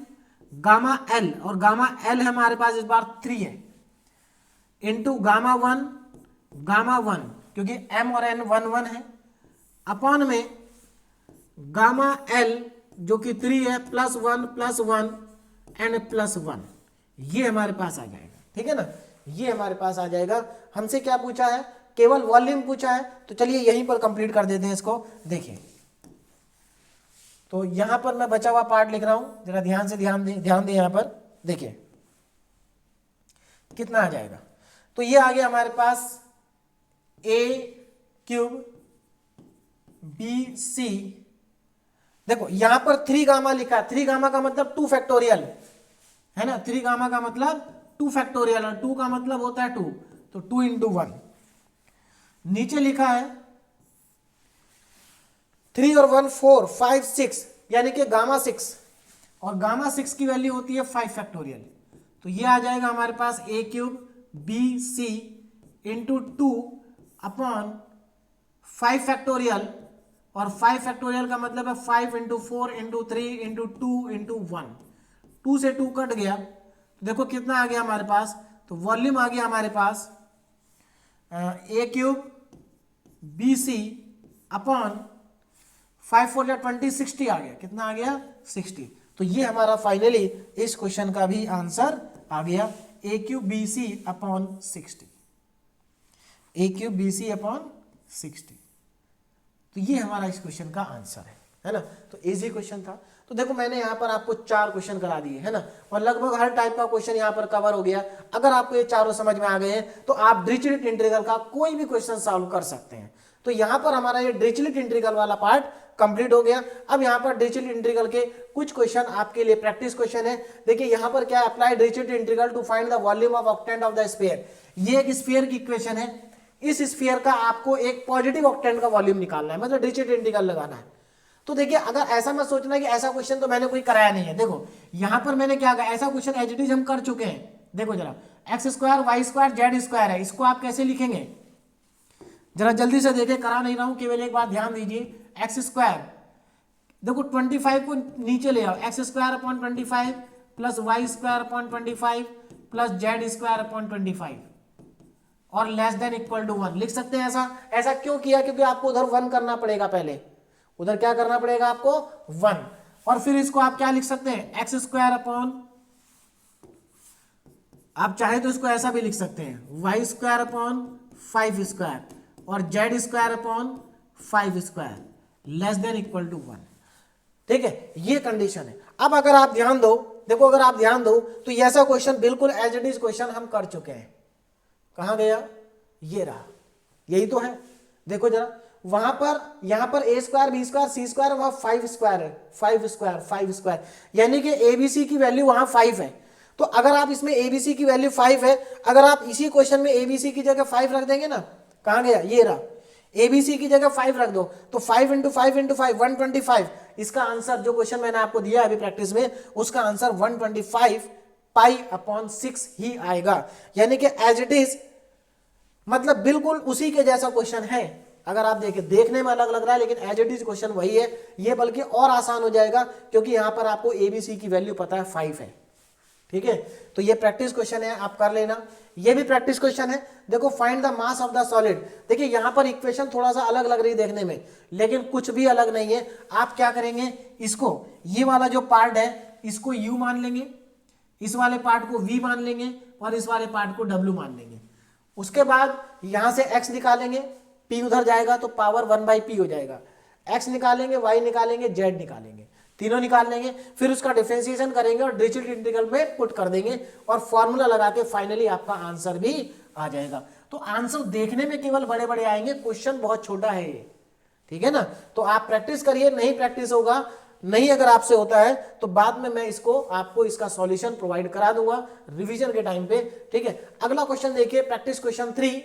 [SPEAKER 1] और गामा एल है हमारे पास इस बार 3 है, इंटू गामा वन क्योंकि m और n 1 है, अपॉन में गामा एल जो कि 3 है +1 एंड +1, ये हमारे पास आ जाएगा, ठीक है ना। ये हमारे पास आ जाएगा। हमसे क्या पूछा है, केवल वॉल्यूम पूछा है, तो चलिए यहीं पर कंप्लीट कर देते हैं इसको। देखिए तो यहां पर मैं बचा हुआ पार्ट लिख रहा हूं, जरा ध्यान से ध्यान दें यहां पर। देखिए कितना आ जाएगा, तो ये आ गया हमारे पास ए क्यूब बी सी, देखो यहां पर 3 गामा लिखा है, 3 गामा का मतलब 2 फैक्टोरियल है ना, 3 गामा का मतलब 2 फैक्टोरियल और 2 का मतलब होता है 2, तो 2 × 1। नीचे लिखा है 3 और 1 4 5 6, यानी कि गामा 6, और गामा 6 की वैल्यू होती है 5 फैक्टोरियल, तो ये आ जाएगा हमारे पास a cube b c into 2 upon 5 factorial, और 5 फैक्टोरियल का मतलब है 5 × 4 × 3 × 2 × 1, 2 से 2 कट गया, तो देखो कितना आ गया हमारे पास, तो वॉल्यूम आ गया हमारे पास a cube b C upon 5 4 20 60 आ गया, कितना आ गया 60। तो ये हमारा फाइनली इस क्वेश्चन का भी आंसर आ गया, ए क्यूब बी सी अपॉन 60, ए क्यूब बी सी अपॉन 60। तो ये हमारा इस क्वेश्चन का आंसर है ना। तो इजी क्वेश्चन था। तो देखो मैंने यहाँ पर आपको 4 क्वेश्चन करा दिए है ना, और लगभग हर टाइप का क्वेश्चन यहाँ पर कवर हो गया। अगर आपको ये चारों समझ में आ गए हैं तो आप डिरिचलेट इंटीग्रल का कोई भी क्वेश्चन सॉल्व कर सकते हैं। तो यहाँ पर हमारा ये डिरिचलेट इंटीग्रल वाला पार्ट कंप्लीट हो गया। अब यहाँ पर डिरिचलेट इंटीग्रल के कुछ क्वेश्चन आपके लिए प्रैक्टिस क्वेश्चन है। देखिए यहाँ पर क्या, apply Dirichlet integral to find the volume of octant of the sphere. ये एक स्फीयर की इक्वेशन है। इस स्फीयर का आपको एक पॉजिटिव ऑक्टेंट का वॉल्यूम निकालना है, मतलब डिरिचलेट इंटीग्रल लगाना है। तो देखिए अगर ऐसा मत सोचना कि ऐसा क्वेश्चन तो मैंने कोई कराया नहीं है। देखो यहाँ पर मैंने क्या कहा, ऐसा क्वेश्चन एज इट इज हम कर चुके हैं। देखो जरा x² y² z² है, इसको आप कैसे लिखेंगे, जरा जल्दी से देखें, करा नहीं रहा हूं, केवल एक बात ध्यान दीजिए। x², देखो 25 को नीचे ले आओ, x²/25 plus y²/25 plus z²/25 और लेस देन इक्वल टू 1 लिख सकते हैं। ऐसा क्यों किया, क्योंकि आपको उधर 1 करना पड़ेगा, पहले उधर क्या करना पड़ेगा आपको 1, और फिर इसको आप क्या लिख सकते हैं, x², आप चाहे तो इसको ऐसा भी लिख सकते हैं y²/5² और z²/5² less than equal to 1। ठीक है, ये कंडीशन है। अब अगर आप ध्यान दो, देखो अगर आप ध्यान दो तो ये ऐसा क्वेश्चन बिल्कुल एज इट इज क्वेश्चन हम कर चुके हैं। कहां गया, ये रहा, यही तो है। देखो जरा वहां पर, यहां पर a² b² c², वहां 5² है, 5², यानी कि abc की वैल्यू वहां 5 है। तो अगर आप इसमें एबीसी की वैल्यू 5 है, अगर आप इसी क्वेश्चन में एबीसी की जगह 5 रख देंगे ना, कहाँ गया, ये रहा, एबीसी की जगह 5 रख दो, तो 5 इंटू 5 इंटू 5 125। इसका आंसर जो क्वेश्चन मैंने आपको दिया अभी प्रैक्टिस में, उसका आंसर 125 पाई अपॉन 6 ही आएगा। यानी कि एज इट इज, मतलब बिल्कुल उसी के जैसा क्वेश्चन है। अगर आप देखें, देखने में अलग लग रहा है लेकिन एज इट इज क्वेश्चन वही है। ये बल्कि और आसान हो जाएगा क्योंकि यहां पर आपको एबीसी की वैल्यू पता है 5 है। ठीक है, तो ये प्रैक्टिस क्वेश्चन है, आप कर लेना। ये भी प्रैक्टिस क्वेश्चन है। देखो, find the mass of the solid. देखिए यहां पर इक्वेशन थोड़ा सा अलग लग रही है देखने में, लेकिन कुछ भी अलग नहीं है। आप क्या करेंगे, इसको, ये वाला जो पार्ट है इसको u मान लेंगे, इस वाले पार्ट को v मान लेंगे और इस वाले पार्ट को w मान लेंगे। उसके बाद यहां से x निकालेंगे, p उधर जाएगा तो पावर 1/p हो जाएगा। x निकालेंगे, y निकालेंगे, z निकालेंगे, तीनों निकाल लेंगे। फिर उसका डिफरेंशिएशन करेंगे और डिरिचलेट इंटीग्रल में पुट कर देंगे और फॉर्मूला लगा के फाइनली आपका आंसर भी आ जाएगा। तो आंसर देखने में केवल बड़े बड़े आएंगे, क्वेश्चन बहुत छोटा है ये। ठीक है ना, तो आप प्रैक्टिस करिए। नहीं प्रैक्टिस होगा, नहीं अगर आपसे होता है तो बाद में मैं इसको आपको इसका सॉल्यूशन प्रोवाइड करा दूंगा रिवीजन के टाइम पे। ठीक है, अगला क्वेश्चन देखिए, प्रैक्टिस क्वेश्चन 3।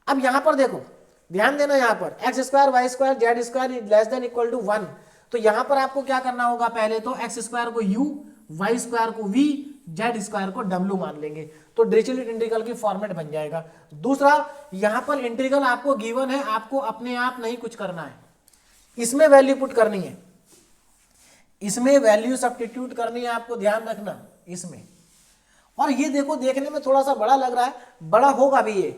[SPEAKER 1] अब यहां पर देखो, ध्यान देना, यहां पर x square y square z square less than equal to 1। तो यहां पर आपको क्या करना होगा, पहले तो एक्स स्क्वायर को u, वाई स्क्वायर को v, जेड स्क्वायर को w मान लेंगे, तो डिरिचलेट इंटीग्रल की फॉर्मेट बन जाएगा। दूसरा, यहां पर इंटीग्रल आपको गिवन है, आपको अपने आप नहीं कुछ करना है, इसमें वैल्यू पुट करनी है, इसमें वैल्यू सब्स्टिट्यूट करनी है, आपको ध्यान रखना इसमें। और ये देखो, देखने में थोड़ा सा बड़ा लग रहा है, बड़ा होगा भी ये,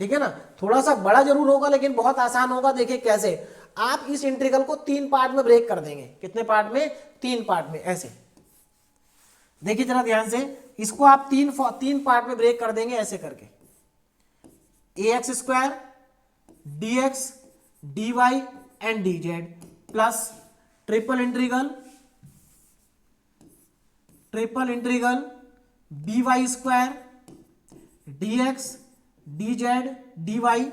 [SPEAKER 1] ठीक है ना, थोड़ा सा बड़ा जरूर होगा लेकिन बहुत आसान होगा। देखिए कैसे, आप इस इंटीग्रल को 3 पार्ट में ब्रेक कर देंगे। कितने पार्ट में, 3 पार्ट में, ऐसे देखिए जरा ध्यान से, इसको आप 3 पार्ट में ब्रेक कर देंगे ऐसे करके, ax square dx dy and dz plus triple integral by square dx dz dy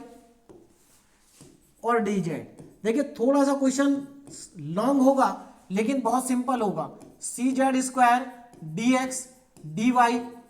[SPEAKER 1] और dz। देखिए थोड़ा सा क्वेश्चन लॉन्ग होगा लेकिन बहुत सिंपल होगा, cz स्क्वायर dx dy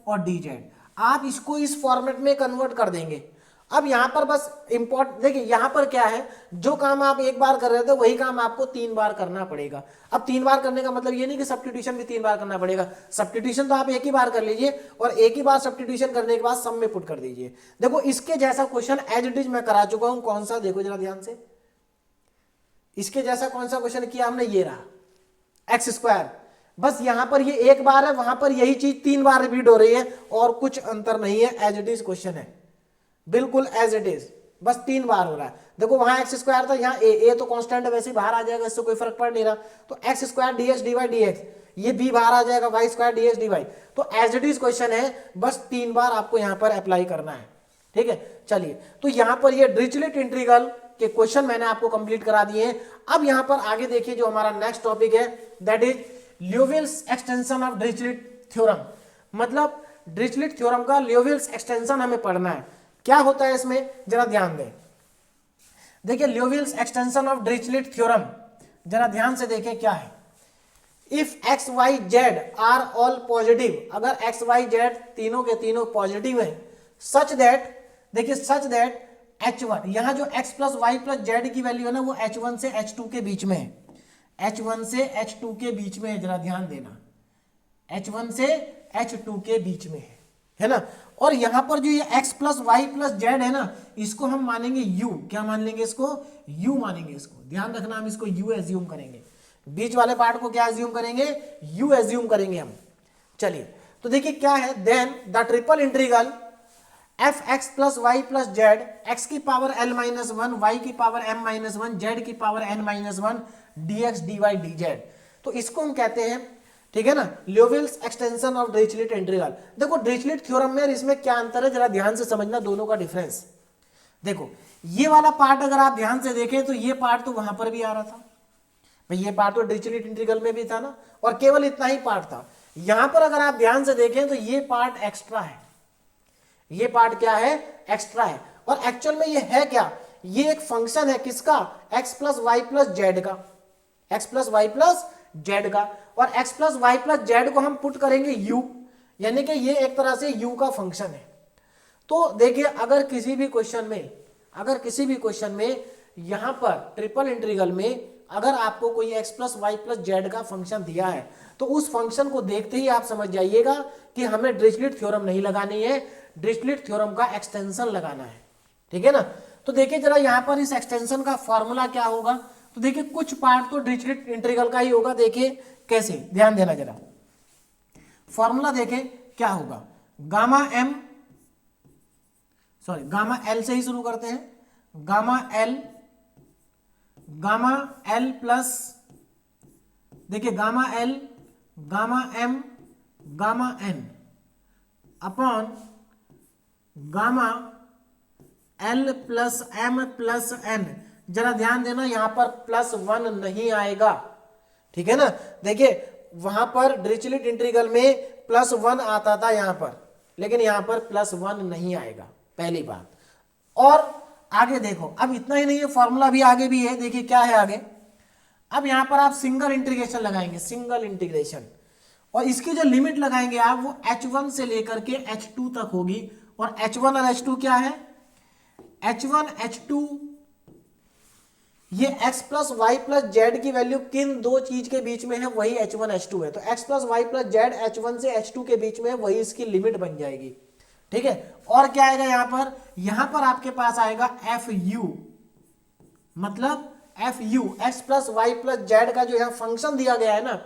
[SPEAKER 1] और dz। आप इसको इस फॉर्मेट में कन्वर्ट कर देंगे। अब यहां पर बस इंपॉर्टेंट देखिए, यहां पर क्या है, जो काम आप एक बार कर रहे थे वही काम आपको 3 बार करना पड़ेगा। अब 3 बार करने का मतलब ये नहीं कि सब्स्टिट्यूशन भी 3 बार करना पड़ेगा। सब्स्टिट्यूशन तो आप एक ही बार कर लीजिए और एक ही बार सब्स्टिट्यूशन करने के बाद सम में पुट कर दीजिए। देखो इसके जैसा क्वेश्चन एज इट इज मैं करा चुका हूं। कौन सा, देखो जरा ध्यान से, इसके जैसा कौन सा क्वेश्चन किया हमने, ये रहा एक्स स्क्वायर। बस यहां पर ये एक बार है, वहां पर यही चीज 3 बार रिपीट हो रही है और कुछ अंतर नहीं है, एज इट इज क्वेश्चन है, बिल्कुल एज इट इज, बस 3 बार हो रहा है। देखो वहां एक्स स्क्वायर था, यहाँ ए तो कांस्टेंट है, वैसे ही बाहर आ जाएगा, इससे कोई फर्क पड़ नहीं रहा। तो x square dx d y dx, ये भी बाहर आ जाएगा, y square dx d y. तो एज इट इज क्वेश्चन है, बस 3 बार आपको यहाँ पर अप्लाई करना है। ठीक है, चलिए, तो यहाँ पर ये डिरिचलेट इंटीग्रल के क्वेश्चन मैंने आपको कंप्लीट करा दिए हैं। अब यहाँ पर आगे देखिए, जो हमारा नेक्स्ट टॉपिक है that is Liouville's extension of Dirichlet theorem. मतलब डिरिचलेट थ्योरम का ल्यूविल्स एक्सटेंशन हमें पढ़ना है। क्या होता है इसमें, जरा ध्यान दें। देखिए Liouville's extension of Dirichlet theorem, जरा ध्यान से देखें क्या है। If x y z are all positive, अगर एक्स वाई जेड तीनों के तीनों पॉजिटिव है, सच दैट, देखिए सच दैट h1, यहां जो x plus y plus z की वैल्यू है ना, वो h1 से h2 के बीच में है, h1 से h2 के बीच में है, जरा ध्यान देना, h1 से h2 के बीच में है ना। और यहां पर जो ये x plus y plus z है ना, इसको हम मानेंगे u। क्या मान लेंगे इसको, u मानेंगे इसको, ध्यान रखना, हम इसको u एज्यूम करेंगे। बीच वाले पार्ट को क्या एज्यूम करेंगे, u एज्यूम करेंगे हम। चलिए, तो देखिए क्या है, then the triple integral f x plus y plus z, x की पावर l माइनस 1, वाई की पावर m माइनस 1, जेड की power n minus 1, dx dy dz। तो इसको हम कहते हैं, ठीक है ना, ल्यूविल्स एक्सटेंशन ऑफ डिरिचलेट इंटीग्रल। देखो डिरिचलेट थ्योरम में और इसमें क्या अंतर है, जरा ध्यान से समझना दोनों का डिफरेंस। देखो ये वाला पार्ट अगर आप ध्यान से देखें तो ये पार्ट तो वहां पर भी आ रहा था भाई, ये पार्ट तो डिरिचलेट इंटीग्रल में भी था ना, और केवल इतना ही पार्ट था। यहां पर अगर आप ध्यान से देखें तो ये पार्ट एक्स्ट्रा है, ये पार्ट क्या है, एक्स्ट्रा है। और एक्चुअल में ये है क्या, ये एक फंक्शन है किसका, x plus y plus z का, x plus y plus z का। और x plus y plus z को हम पुट करेंगे u, यानी कि ये एक तरह से u का फंक्शन है। तो देखिए अगर किसी भी क्वेश्चन में यहां पर ट्रिपल इंटीग्रल में अगर आपको कोई x plus y plus z का फंक्शन दिया है तो उस फंक्शन को देखते ही आप समझ जाइएगा कि हमें डिरिचलेट थ्योरम नहीं लगानी है, डिरिचलेट थ्योरम का एक्सटेंशन लगाना है। ठीक है ना। तो देखिए जरा यहाँ पर इस एक्सटेंशन का फॉर्मूला क्या होगा। तो देखिए कुछ पार्ट तो डिरिचलेट इंटीग्रल का ही होगा। देखिए कैसे, ध्यान देना जरा। फॉर्मूला देखें क्या होगा, गामा एल से ही शुरू करते हैं। गामा एल प्लस, देखिए gamma l, gamma m, gamma n upon gamma l plus m plus n. जरा ध्यान देना यहां पर +1 नहीं आएगा। ठीक है ना। देखिए वहां पर डिरिचलेट इंटीग्रल में +1 आता था यहां पर, लेकिन यहां पर +1 नहीं आएगा, पहली बात। और आगे देखो, अब इतना ही नहीं है, फॉर्मूला भी आगे भी है। देखिए क्या है आगे, अब यहां पर आप सिंगल इंटीग्रेशन लगाएंगे, सिंगल इंटीग्रेशन, और इसकी जो लिमिट लगाएंगे आप वो h1 से लेकर के h2 तक होगी। और h1 और h2 क्या है, h1 h2 ये x plus y plus z की वैल्यू किन दो चीज के बीच में है, वही h1 h2 है। तो x plus y plus z h1 से h2 के बीच में, वही इसकी लिमिट बन जाएगी। ठीक है। और क्या आएगा यहां पर आपके पास आएगा fu, मतलब fu x plus y plus z का जो यहां फंक्शन दिया गया है ना,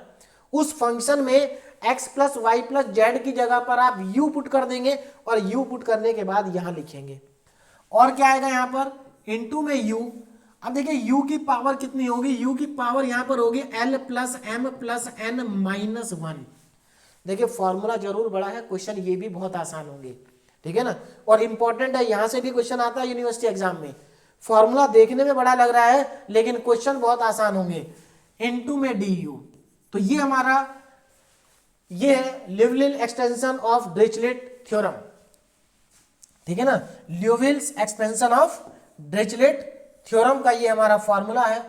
[SPEAKER 1] उस फंक्शन में x plus y plus z की जगह पर आप u पुट कर देंगे और u पुट करने के बाद यहां लिखेंगे। और क्या आएगा यहां पर, इनटू में u। अब देखिए u की पावर कितनी होगी, u की पावर यहां पर होगी l plus m plus n minus 1। देखिए फॉर्मूला जरूर बड़ा है, क्वेश्चन ये भी बहुत आसान होंगे। ठीक है ना। और इंपॉर्टेंट है, यहां से भी क्वेश्चन आता है यूनिवर्सिटी एग्जाम में। फॉर्मूला देखने में बड़ा लग रहा है लेकिन क्वेश्चन बहुत आसान होंगे। इनटू में du, तो ये हमारा ये है लिवलिन एक्सटेंशन ऑफ डिरिचलेट थ्योरम। ठीक है ना, ल्यूविल्स एक्सपेंशन ऑफ डिरिचलेट थ्योरम का ये हमारा फॉर्मूला है।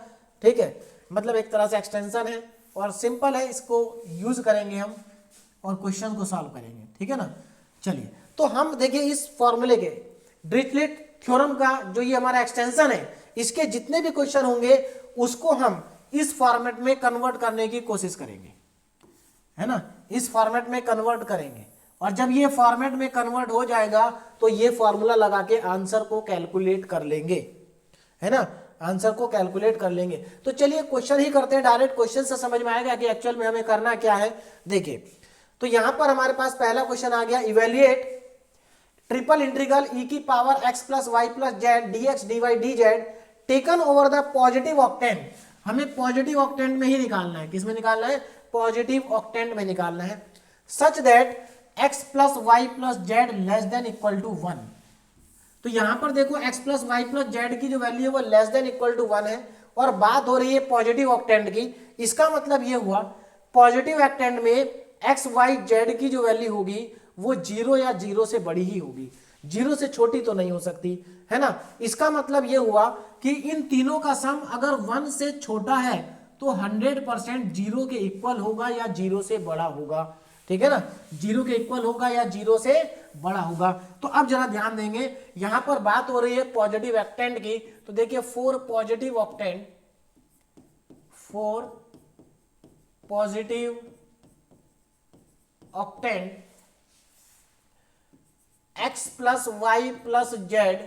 [SPEAKER 1] ठीक है, मतलब एक तरह से एक्सटेंशन है और सिंपल है, इसको यूज करेंगे हम और क्वेश्चन को सॉल्व करेंगे। ठीक है ना। चलिए तो हम देखिए इस फॉर्मूले के डिरिचलेट थ्योरम का जो ये हमारा एक्सटेंशन है, इसके जितने भी क्वेश्चन होंगे उसको हम इस फॉर्मेट में कन्वर्ट करने की कोशिश करेंगे, है ना। इस फॉर्मेट में कन्वर्ट करेंगे और जब ये फॉर्मेट में कन्वर्ट हो जाएगा तो ये फॉर्मूला लगा के आंसर को कैलकुलेट कर लेंगे, है ना, आंसर को कैलकुलेट कर लेंगे। तो चलिए क्वेश्चन ही करते हैं, डायरेक्ट क्वेश्चन से समझ में आएगा कि एक्चुअल में हमें करना क्या है। देखिए तो यहां पर हमारे पास पहला क्वेश्चन आ गया, इवेल्युएट ट्रिपल इंटीग्रल e की power x plus y plus z dx dy dz taken over the positive octant. हमें पॉजिटिव ऑक्टेंट में ही निकालना है। किसमें निकालना है, पॉजिटिव ऑक्टेंट में निकालना है। Such that x plus y plus z less than equal to 1। तो यहां पर देखो x plus y plus z की जो वैल्यू है वो लेस देन इक्वल टू 1 है और बात हो रही है पॉजिटिव ऑक्टेंट की। इसका मतलब ये हुआ पॉजिटिव ऑक्टेंट में x y z की जो वैल्यू होगी वो 0 या 0 से बड़ी ही होगी, 0 से छोटी तो नहीं हो सकती, है ना। इसका मतलब ये हुआ कि इन तीनों का सम अगर 1 से छोटा है तो 100% 0 के इक्वल होगा या 0 से बड़ा होगा। ठीक है ना, 0 के इक्वल होगा या 0 से बड़ा होगा। तो अब जरा ध्यान देंगे, यहां पर बात हो रही है पॉजिटिव ऑक्टेंट की। तो देखिए for positive octant x plus y plus z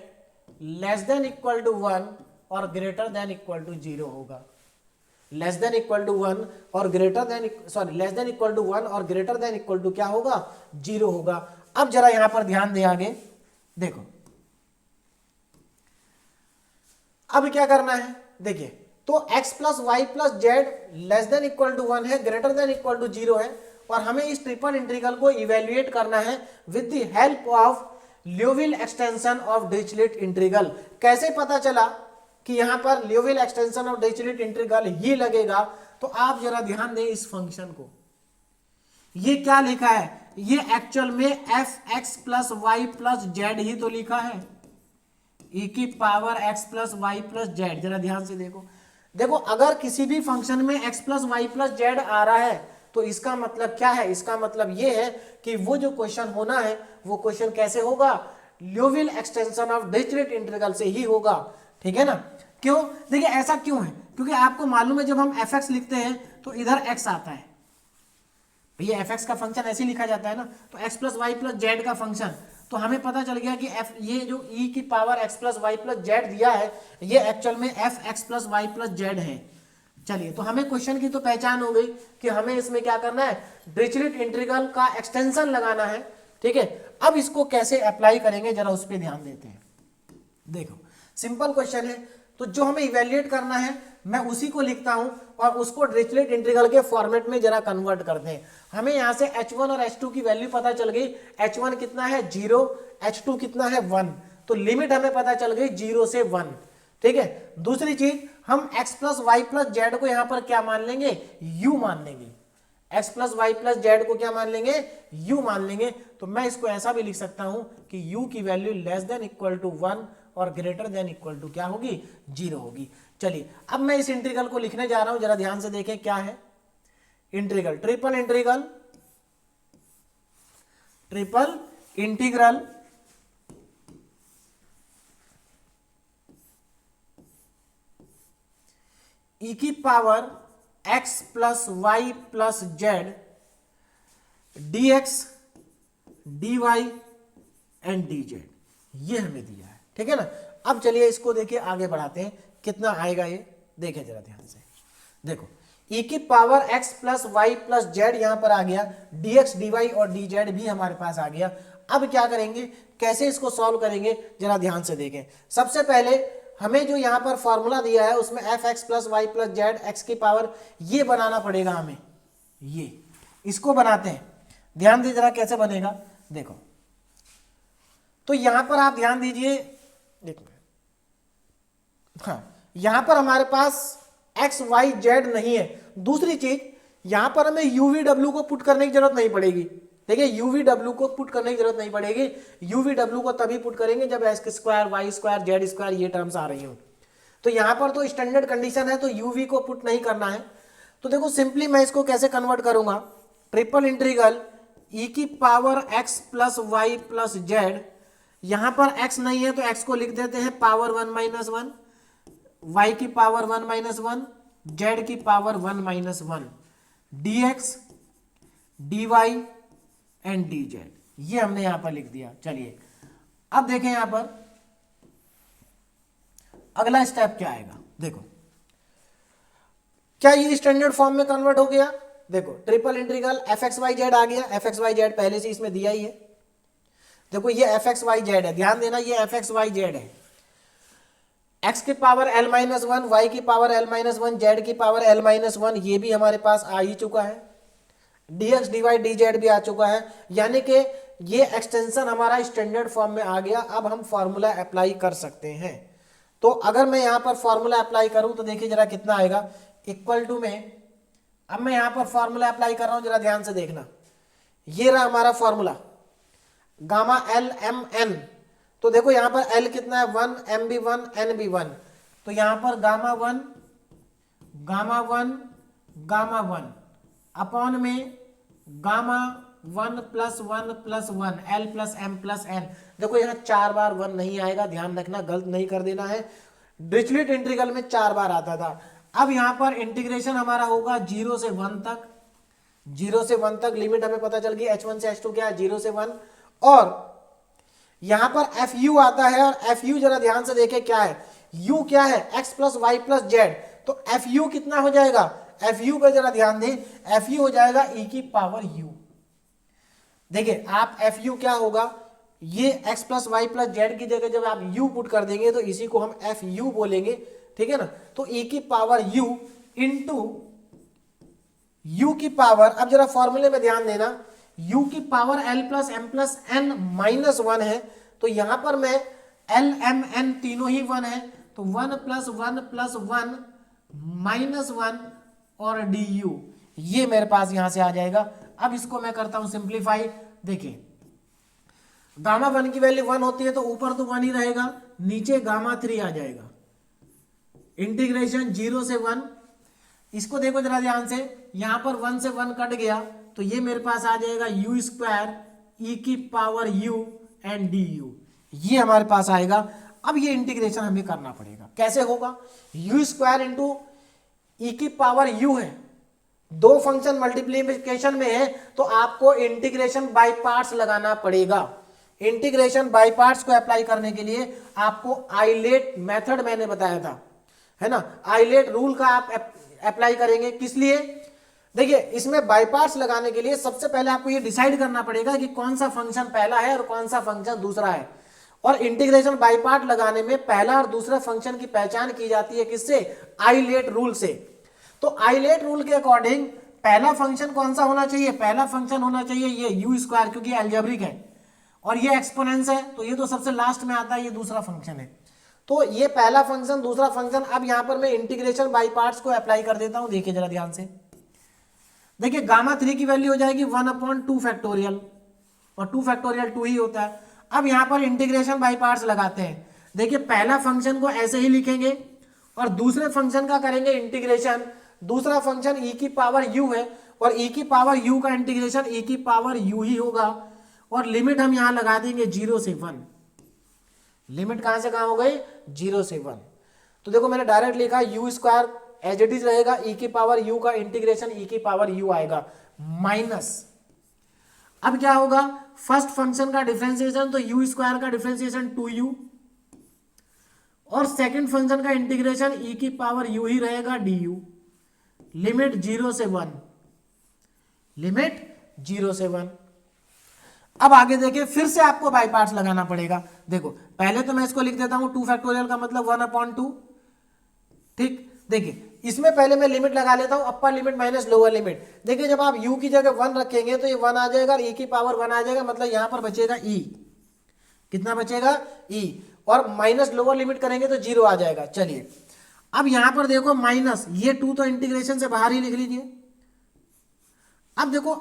[SPEAKER 1] less than equal to 1 और ग्रेटर देन इक्वल टू 0 होगा। लेस देन इक्वल टू 1 और greater than, sorry, less than equal to 1 और ग्रेटर देन इक्वल टू क्या होगा, 0 होगा। अब जरा यहां पर ध्यान दें, आगे देखो अब क्या करना है। देखिए तो x plus y plus z less than equal to 1 है, ग्रेटर देन इक्वल टू 0 है और हमें इस ट्रिपल इंटीग्रल को इवेल्युएट करना है with the help of Liouville extension of Dirichlet integral. कैसे पता चला कि यहां पर Liouville extension of Dirichlet integral ही लगेगा, तो आप जरा ध्यान दें इस फंक्शन को। ये क्या लिखा है, ये एक्चुअल में f x plus y plus z ही तो लिखा है, e की power x plus y plus z. जरा ध्यान से देखो, देखो अगर किसी भी फंक्शन में x plus y plus z आ रहा है तो इसका मतलब क्या है, इसका मतलब ये है कि वो जो क्वेश्चन होना है वो क्वेश्चन कैसे होगा, Liouville extension of Dirichlet integral से ही होगा, ठीक है ना। क्यों, देखिए ऐसा क्यों है, क्योंकि आपको मालूम है जब हम एफ एक्स लिखते हैं तो इधर एक्स आता है, ये एफ एक्स का फंक्शन ऐसे ही लिखा जाता है ना, तो x plus y plus z का फंक्शन, तो हमें पता चल गया कि एफ ये जो ई की power x plus y plus z दिया है ये एक्चुअल में f x plus y plus z है। चलिए, तो हमें क्वेश्चन की तो पहचान हो गई कि हमें इसमें क्या करना है, डिरिचलेट इंटीग्रल का एक्सटेंशन लगाना है, ठीक है। अब इसको कैसे अप्लाई करेंगे जरा उस पर ध्यान देते हैं। देखो सिंपल क्वेश्चन है, तो जो हमें इवेल्युएट करना है मैं उसी को लिखता हूं और उसको डिरिचलेट इंटीग्रल के फॉर्मेट में जरा कन्वर्ट करते हैं। हमें यहां से h1 और h2 की वैल्यू पता चल गई, h1 कितना है 0, h2 कितना है 1, तो लिमिट हमें पता चल गई 0 से 1, ठीक है। दूसरी चीज, हम x plus y plus z को यहां पर क्या मान लेंगे, u मान लेंगे, x plus y plus z को क्या मान लेंगे, u मान लेंगे। तो मैं इसको ऐसा भी लिख सकता हूं कि u की value less than equal to 1 और ग्रेटर देन इक्वल टू क्या होगी, 0 होगी। चलिए, अब मैं इस इंटीग्रल को लिखने जा रहा हूं, जरा ध्यान से देखें क्या है integral, triple integral, triple integral e की power x plus y plus z d x d y and d z, ये हमें दिया है, ठीक है ना। अब चलिए इसको देखिए आगे बढ़ाते हैं, कितना आएगा ये देखें जरा ध्यान से। देखो e की power x plus y plus z यहां पर आ गया, dx dy और dz भी हमारे पास आ गया। अब क्या करेंगे, कैसे इसको सॉल्व करेंगे जरा ध्यान से देखें। सबसे पहले हमें जो यहां पर फॉर्मूला दिया है उसमें f x plus y plus z x की पावर ये बनाना पड़ेगा हमें, ये इसको बनाते हैं, ध्यान दीजिए जरा कैसे बनेगा। देखो तो यहां पर आप ध्यान दीजिए, देखो हाँ यहां पर हमारे पास एक्स वाई जेड नहीं है। दूसरी चीज, यहां पर हमें यूवी डब्ल्यू को पुट करने की जरूरत नहीं पड़ेगी, देखिए यूवी डब्ल्यू को पुट करने की जरूरत नहीं पड़ेगी, यूवी डब्ल्यू को तभी पुट करेंगे जब x square y square z square ये टर्म्स आ रही हो। तो यहां पर तो स्टैंडर्ड कंडीशन है, तो यूवी को पुट नहीं करना है। तो देखो सिंपली मैं इसको कैसे कन्वर्ट करूंगा, ट्रिपल इंटीग्रल ई की power x plus y plus z, यहां पर एक्स नहीं है तो एक्स को लिख देते हैं पावर 1 माइनस 1, y की पावर 1 माइनस 1, जेड की power 1 minus 1, d x d y and d z, ये हमने यहां पर लिख दिया। चलिए अब देखें यहां पर अगला स्टेप क्या आएगा। देखो क्या ये स्टैंडर्ड फॉर्म में कन्वर्ट हो गया, देखो triple integral f x y z आ गया, एफ एक्स वाई जेड पहले से इसमें दिया ही है। देखो ये एफ एक्स वाई जेड है, ध्यान देना ये एफ एक्स वाई जेड है, x की पावर l माइनस 1, वाई की पावर l माइनस 1, जेड की पावर l माइनस 1, ये भी हमारे पास आ ही चुका है, dx dy dz भी आ चुका है, यानी कि ये एक्सटेंशन हमारा स्टैंडर्ड फॉर्म में आ गया। अब हम फॉर्मूला अप्लाई कर सकते हैं। तो अगर मैं यहाँ पर फॉर्मूला अप्लाई करूँ तो देखिए जरा कितना आएगा, इक्वल टू में, अब मैं यहाँ पर फॉर्मूला अप्लाई कर रहा हूँ, जरा ध्यान से देखना, ये रहा हमारा formula gamma l m n. तो देखो यहां पर L कितना है 1, M भी 1, N भी 1, तो यहां पर गामा 1 गामा 1 अपॉन में gamma 1 plus 1 plus 1 L plus M plus N। देखो यहां 4 बार 1 नहीं आएगा, ध्यान रखना, गलत नहीं कर देना है। डिरिचलेट इंटीग्रल में 4 बार आता था। अब यहां पर इंटीग्रेशन हमारा होगा 0 से 1 तक, 0 से 1 तक लिमिट हमें पता चल गई, h1 से h2 क्या है 0 से 1, और यहां पर एफ यू आता है, और एफ यू जरा ध्यान से देखें क्या है, यू क्या है x plus y plus z, तो एफ यू कितना हो जाएगा, एफ यू पर जरा ध्यान दें, एफ यू हो जाएगा ई की पावर यू। देखिए आप एफ यू क्या होगा, ये x plus y plus z की जगह जब आप यू पुट कर देंगे तो इसी को हम एफ यू बोलेंगे, ठीक है ना। तो ई की पावर यू इंटू यू की पावर, अब जरा फॉर्मूले में ध्यान देना, u की power l plus m plus n minus 1 है, तो यहां पर मैं l m n तीनों ही 1 है, तो 1 प्लस 1 माइनस 1 और du, ये मेरे पास यहां से आ जाएगा। अब इसको मैं करता हूं सिंप्लीफाई, देखिए गामा 1 की वैल्यू 1 होती है तो ऊपर तो 1 ही रहेगा, नीचे गामा 3 आ जाएगा, इंटीग्रेशन 0 से 1, इसको देखो जरा ध्यान से, यहां पर 1 से 1 कट गया तो ये मेरे पास आ जाएगा यू स्क्वायर ई की power you and D you, ये हमारे पास आएगा। अब ये इंटीग्रेशन हमें करना पड़ेगा, कैसे होगा, यू स्क्वायर इंटू ई की पावर यू है, दो फंक्शन मल्टीप्लीकेशन में है तो आपको इंटीग्रेशन बाय पार्ट्स लगाना पड़ेगा। इंटीग्रेशन बाय पार्ट्स को अप्लाई करने के लिए आपको आइलेट मेथड मैंने बताया था, है ना, आइलेट रूल का आप अप्लाई करेंगे। किस लिए, देखिए इसमें बाय पार्ट्स लगाने के लिए सबसे पहले आपको ये डिसाइड करना पड़ेगा कि कौन सा फंक्शन पहला है और कौन सा फंक्शन दूसरा है। और इंटीग्रेशन बाय पार्ट लगाने में पहला और दूसरा फंक्शन की पहचान की जाती है किससे, आइलेट रूल से। तो आइलेट रूल के अकॉर्डिंग पहला फंक्शन कौन सा होना चाहिए, पहला फंक्शन होना चाहिए ये यू स्क्वायर, क्योंकि अलजेब्रिक है और ये एक्सपोनेंस है तो ये तो सबसे लास्ट में आता है, ये दूसरा फंक्शन है। तो ये पहला फंक्शन दूसरा फंक्शन। अब यहां पर मैं इंटीग्रेशन बाय पार्ट्स को अप्लाई कर देता हूं, देखिए जरा ध्यान से, देखिए गामा 3 की वैल्यू हो जाएगी 1/2 फैक्टोरियल, और 2 फैक्टोरियल 2 ही होता है। अब यहां पर इंटीग्रेशन बाय पार्ट्स लगाते हैं, देखिए पहला फंक्शन को ऐसे ही लिखेंगे और दूसरे फंक्शन का करेंगे इंटीग्रेशन। दूसरा फंक्शन e की पावर u है और e की पावर u का इंटीग्रेशन e की पावर u ही होगा, और लिमिट हम यहां लगा देंगे 0 से 1। लिमिट कहां से कहां हो गई, 0 से 1। तो देखो मैंने डायरेक्ट लिखा u square as it is रहेगा, e की पावर u का इंटीग्रेशन e की पावर u आएगा माइनस। अब क्या होगा, फर्स्ट फंक्शन का डिफरेंशिएशन तो u स्क्वायर का डिफरेंशिएशन 2u, और सेकंड फंक्शन का इंटीग्रेशन e की पावर u ही रहेगा du। लिमिट 0 से 1, लिमिट 0 से 1। अब आगे देखिए, फिर से आपको बाय पार्ट्स लगाना पड़ेगा। देखो पहले तो मैं इसको लिख देता हूं 2 फैक्टोरियल का मतलब 1/2, ठीक। देखिए इसमें पहले मैं लिमिट लगा लेता हूं, upper limit minus lower limit. देखिए जब आप u की जगह 1 रखेंगे तो ये 1 आ जाएगा और e की पावर 1 आ जाएगा, मतलब यहां पर बचेगा e, कितना बचेगा e, और माइनस लोअर लिमिट करेंगे तो 0 आ जाएगा। चलिए अब यहां पर देखो माइनस, ये 2 तो इंटीग्रेशन से बाहर ही लिख लीजिए। अब देखो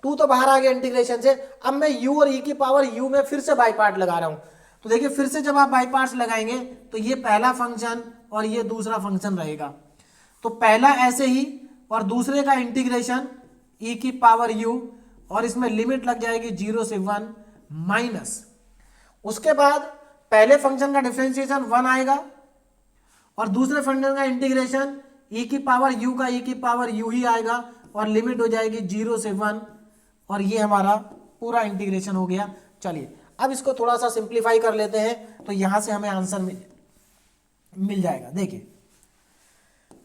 [SPEAKER 1] 2 तो बाहर आ गया इंटीग्रेशन से, अब मैं u और e की पावर u में फिर से बाय पार्ट लगा रहा हूं। तो देखिए फिर से जब आप बाय पार्ट्स लगाएंगे तो ये पहला फंक्शन और ये दूसरा फंक्शन रहेगा। तो पहला ऐसे ही और दूसरे का इंटीग्रेशन e की पावर u, और इसमें लिमिट लग जाएगी 0 से 1 माइनस। उसके बाद पहले फंक्शन का डिफरेंशिएशन 1 आएगा और दूसरे फंक्शन का इंटीग्रेशन e की पावर u का e की पावर u ही आएगा, और लिमिट हो जाएगी 0 से 1, और ये हमारा पूरा इंटीग्रेशन हो गया। चलिए अब इसको थोड़ा सा सिंप्लीफाई कर लेते हैं तो यहां से हमें आंसर मिल जाएगा। देखिए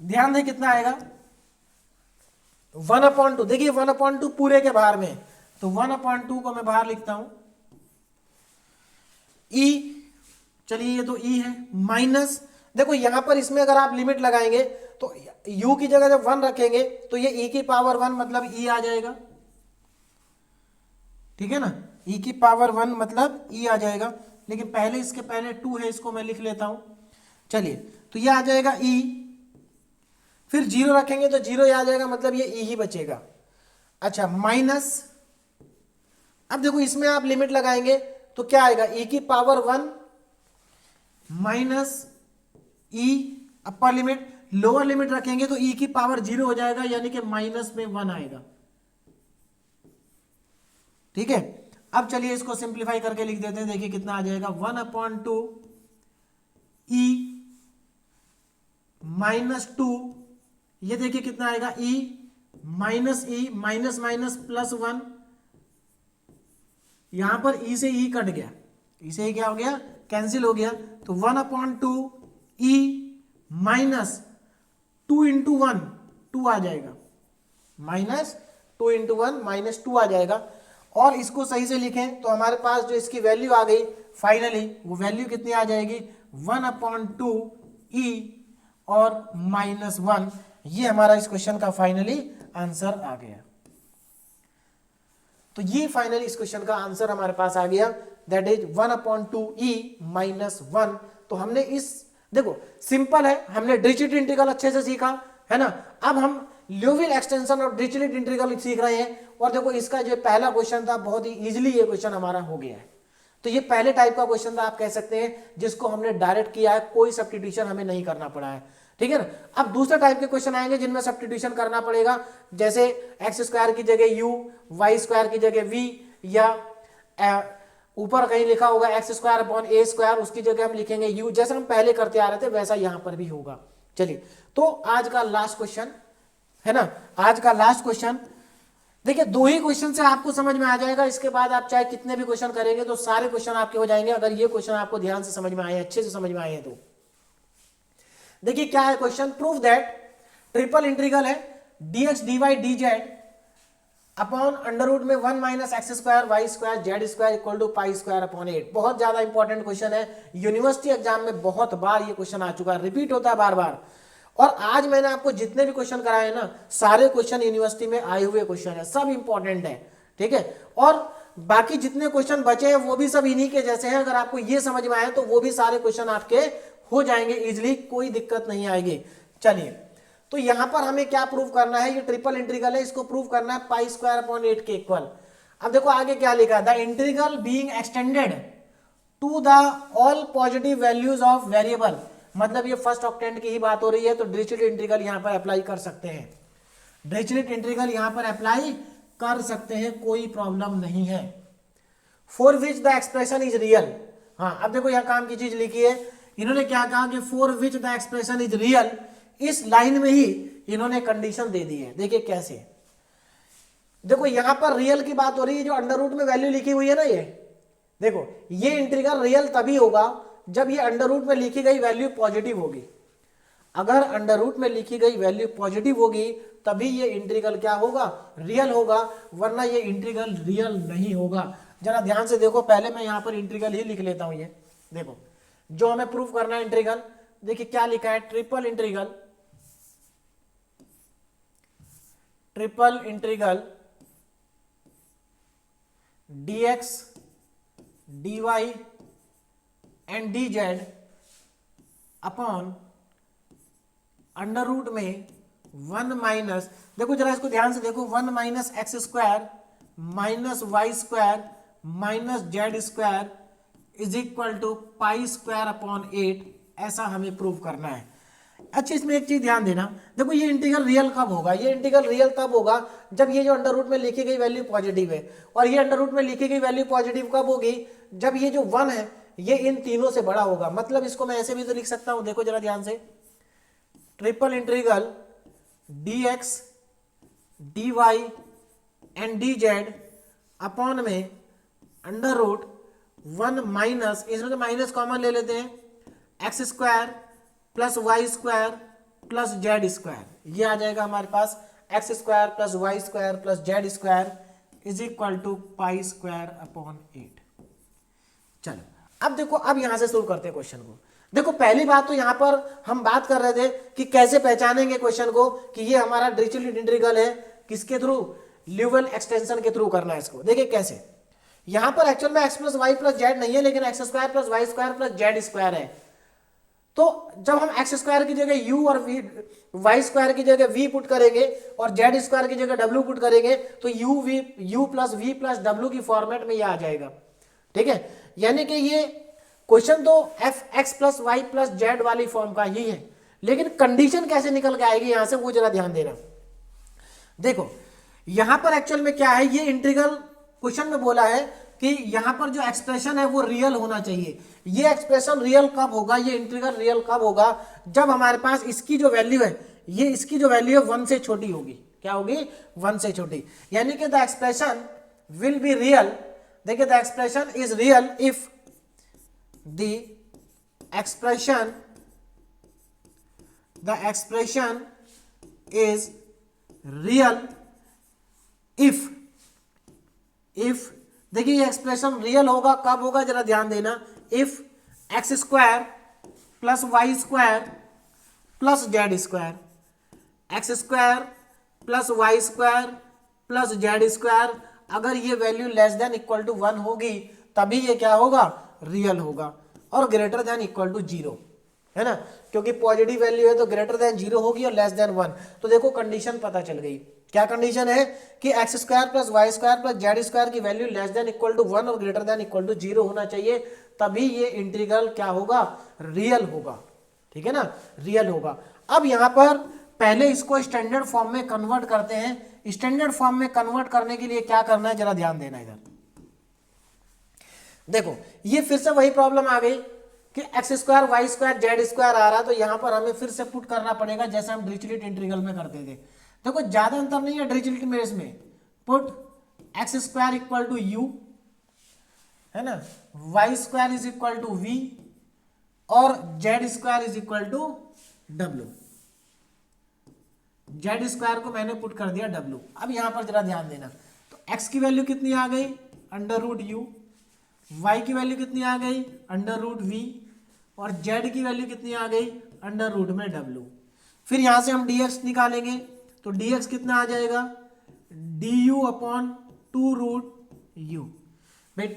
[SPEAKER 1] ध्यान दें कितना आएगा, 1/2। देखिए 1/2 पूरे के बाहर में, तो 1/2 को मैं बाहर लिखता हूं e, चलिए ये तो e है, माइनस। देखो यहां पर इसमें अगर आप लिमिट लगाएंगे तो u की जगह जब 1 रखेंगे तो ये e की पावर 1 मतलब e आ जाएगा, ठीक है ना, e की पावर 1 मतलब e आ जाएगा। लेकिन पहले इसके पहले 2 है, इसको मैं लिख लेता हूं। चलिए तो ये आ जाएगा e, फिर 0 रखेंगे तो 0 आ जाएगा, मतलब ये e ही बचेगा। अच्छा माइनस, अब देखो इसमें आप लिमिट लगाएंगे तो क्या आएगा, e की power 1 minus e, upper limit. Lower limit रखेंगे तो e की पावर 0 हो जाएगा, यानी कि माइनस में 1 आएगा, ठीक है। अब चलिए इसको सिंप्लीफाई करके लिख देते हैं, देखिए कितना आ जाएगा, 1/2 e माइनस 2, ये देखिए कितना आएगा e minus e, minus minus plus 1, यहां पर e से e कट गया, e से क्या हो गया, कैंसिल हो गया। तो 1/2 e माइनस 2 इंटू 1 2 आ जाएगा, माइनस 2 इंटू 1 माइनस 2 आ जाएगा। और इसको सही से लिखें तो हमारे पास जो इसकी वैल्यू आ गई फाइनली, वो वैल्यू कितनी आ जाएगी, 1/2 e और माइनस 1। ये हमारा इस क्वेश्चन का फाइनली आंसर आ गया। तो ये फाइनली इस क्वेश्चन का आंसर हमारे पास आ गया, दैट इज 1/2 e माइनस 1। तो हमने इस, देखो सिंपल है, हमने डिरिचलेट इंटीग्रल अच्छे से सीखा है ना। अब हम ल्यूविल एक्सटेंशन और डिरिचलेट इंटीग्रल सीख रहे हैं, और देखो इसका जो पहला क्वेश्चन था बहुत ही इजीली ये क्वेश्चन हमारा हो गया है। तो ये पहले टाइप का क्वेश्चन था, आप कह सकते हैं, जिसको हमने डायरेक्ट किया है, कोई सब्स्टिट्यूशन हमें नहीं करना पड़ा है। ठीक है ना। अब दूसरे टाइप के क्वेश्चन आएंगे जिनमें सब्स्टिट्यूशन करना पड़ेगा, जैसे एक्स स्क्वायर की जगह यू, वाई स्क्वायर की जगह वी, या ऊपर कहीं लिखा होगा x square upon a square, उसकी जगह हम लिखेंगे यू, जैसे हम पहले करते आ रहे थे वैसा यहां पर भी होगा। चलिए, तो आज का लास्ट क्वेश्चन है ना, आज का लास्ट क्वेश्चन देखिए, दो ही क्वेश्चन से आपको समझ में आ जाएगा। इसके बाद आप चाहे कितने भी क्वेश्चन करेंगे तो सारे क्वेश्चन आपके हो जाएंगे, अगर ये क्वेश्चन आपको ध्यान से समझ में आए, अच्छे से समझ में आए तो। देखिए क्या है question, prove that triple integral है dx dy dz upon under root में 1 minus x square y square z square equal to pi square upon 8। बहुत ज्यादा इंपॉर्टेंट क्वेश्चन है, यूनिवर्सिटी एग्जाम में बहुत बार ये क्वेश्चन आ चुका है, रिपीट होता है बार बार। और आज मैंने आपको जितने भी क्वेश्चन कराए ना, सारे क्वेश्चन यूनिवर्सिटी में आए हुए क्वेश्चन है, सब इंपॉर्टेंट है, ठीक है। और बाकी जितने क्वेश्चन बचे हैं वो भी सब इन्हीं के जैसे हैं, अगर आपको ये समझ में आए तो वो भी सारे क्वेश्चन आपके हो जाएंगे इजिली, कोई दिक्कत नहीं आएगी। चलिए, तो यहां पर हमें क्या प्रूव करना है, ये ट्रिपल इंटीग्रल है, इसको प्रूव करना है पाई स्क्वायर अपॉन 8 के इक्वल। अब देखो आगे क्या लिखा है, the integral being extended to the all positive values of variable, मतलब ये फर्स्ट ऑक्टेंट की ही बात हो रही है, तो डिरिचलेट इंटीग्रल यहां पर अप्लाई कर सकते हैं, डिरिचलेट इंटीग्रल यहां पर अप्लाई कर सकते हैं, कोई प्रॉब्लम नहीं है। For which the expression is real, हाँ अब देखो यहां काम की चीज लिखी है, इन्होंने क्या कहा कि for which the expression is real, इस लाइन में ही इन्होंने कंडीशन दे दी है। देखिए कैसे, देखो यहां पर रियल की बात हो रही है, जो अंडर रूट में वैल्यू लिखी हुई है ना, ये देखो ये इंटीग्रल रियल तभी होगा जब ये अंडर रूट में लिखी गई वैल्यू पॉजिटिव होगी। अगर अंडर रूट में लिखी गई वैल्यू पॉजिटिव होगी तभी ये इंटीग्रल क्या होगा, रियल होगा, वरना ये इंटीग्रल रियल नहीं होगा। जरा ध्यान से देखो, पहले मैं यहां पर इंटीग्रल ही लिख लेता हूं, ये देखो जो हमें प्रूफ करना है इंटीग्रल, देखिए क्या लिखा है, triple integral, triple integral dx dy and dz upon under root में 1 माइनस, देखो जरा इसको ध्यान से देखो, 1 minus x square minus y square minus z square is equal to pi square upon 8, ऐसा हमें प्रूव करना है। अच्छा इसमें एक चीज ध्यान देना, देखो ये इंटीग्रल रियल कब होगा, ये इंटीग्रल रियल तब होगा जब ये जो अंडर रूट में लिखी गई वैल्यू पॉजिटिव है, और ये अंडर रूट में लिखी गई वैल्यू पॉजिटिव कब होगी, जब ये जो 1 है ये इन तीनों से बड़ा होगा। मतलब इसको मैं ऐसे भी तो लिख सकता हूं, देखो जरा ध्यान से, triple integral dx dy and dz upon में अंडर रूट 1 माइनस, इसमें तो माइनस कॉमन ले लेते हैं, x square plus y square plus z square, ये आ जाएगा हमारे पास x square plus y square plus z square is equal to pi square upon 8। चलो अब देखो, अब यहां से शुरू करते हैं क्वेश्चन को। देखो पहली बात तो यहां पर हम बात कर रहे थे कि कैसे पहचानेंगे क्वेश्चन को कि ये हमारा डिरिचलेट इंटीग्रल है, किसके थ्रू, ल्यूविल एक्सटेंशन के थ्रू करना है इसको। देखिए कैसे, यहां पर एक्चुअल में x plus y plus z नहीं है, लेकिन x square plus y square plus z square है। तो जब हम एक्स स्क्वायर की जगह यू और वी, वाई स्क्वायर की जगह वी पुट करेंगे और जेड स्क्वायर की जगह डब्ल्यू पुट करेंगे तो यू प्लस वी प्लस डब्ल्यू की फॉर्मेट में ये आ जाएगा, ठीक है। यानी कि ये क्वेश्चन तो f x plus y plus z वाली फॉर्म का ही है, लेकिन कंडीशन कैसे निकल के आएगी यहां से वो जरा ध्यान देना। देखो यहां पर एक्चुअल में क्या है, ये इंटीग्रल क्वेश्चन में बोला है कि यहां पर जो एक्सप्रेशन है वो रियल होना चाहिए। ये एक्सप्रेशन रियल कब होगा, ये इंटीग्रल रियल कब होगा, जब हमारे पास इसकी जो वैल्यू है, ये इसकी जो वैल्यू है 1 से छोटी होगी। क्या होगी, 1 से छोटी, यानी कि the expression will be real. देखिए the expression is real if the expression is real if देखिए ये एक्सप्रेशन रियल होगा कब होगा, जरा ध्यान देना, if x square plus y square plus z square, x square plus y square plus z square, अगर ये value less than equal to 1 होगी तभी ये क्या होगा, रियल होगा, और ग्रेटर देन इक्वल टू 0 है ना, क्योंकि पॉजिटिव वैल्यू है तो ग्रेटर देन 0 होगी और लेस देन 1। तो देखो कंडीशन पता चल गई, क्या कंडीशन है कि x square plus y square plus z square की value less than equal to 1 और ग्रेटर देन इक्वल टू 0 होना चाहिए, तभी ये इंटीग्रल क्या होगा, रियल होगा, ठीक है ना, रियल होगा। अब यहाँ पर पहले इसको स्टैंडर्ड फॉर्म में कन्वर्ट करते हैं। स्टैंडर्ड फॉर्म में कन्वर्ट करने के लिए क्या करना है, जरा ध्यान देना इधर। देखो ये फिर से वही प्रॉब्लम आ गई कि x square y square z square आ रहा, तो यहां पर हमें फिर से पुट करना पड़ेगा जैसे हम डिरिचलेट इंटीग्रल में करते थे। देखो ज्यादा अंतर नहीं है डिरिचलेट में, इसमें put x square equal to u, है ना, y square is equal to v और z square is equal to डब्ल्यू। जेड स्क्वायर को मैंने पुट कर दिया डब्ल्यू। अब यहां पर जरा ध्यान देना, तो एक्स की वैल्यू कितनी आ गई, अंडर रूट यू, वाई की वैल्यू कितनी आ गई, अंडर रूट वी, और जेड की वैल्यू कितनी आ गई, अंडर रूट में डब्ल्यू। फिर यहां से हम dx निकालेंगे, तो dx कितना आ जाएगा, du upon two root u. भाई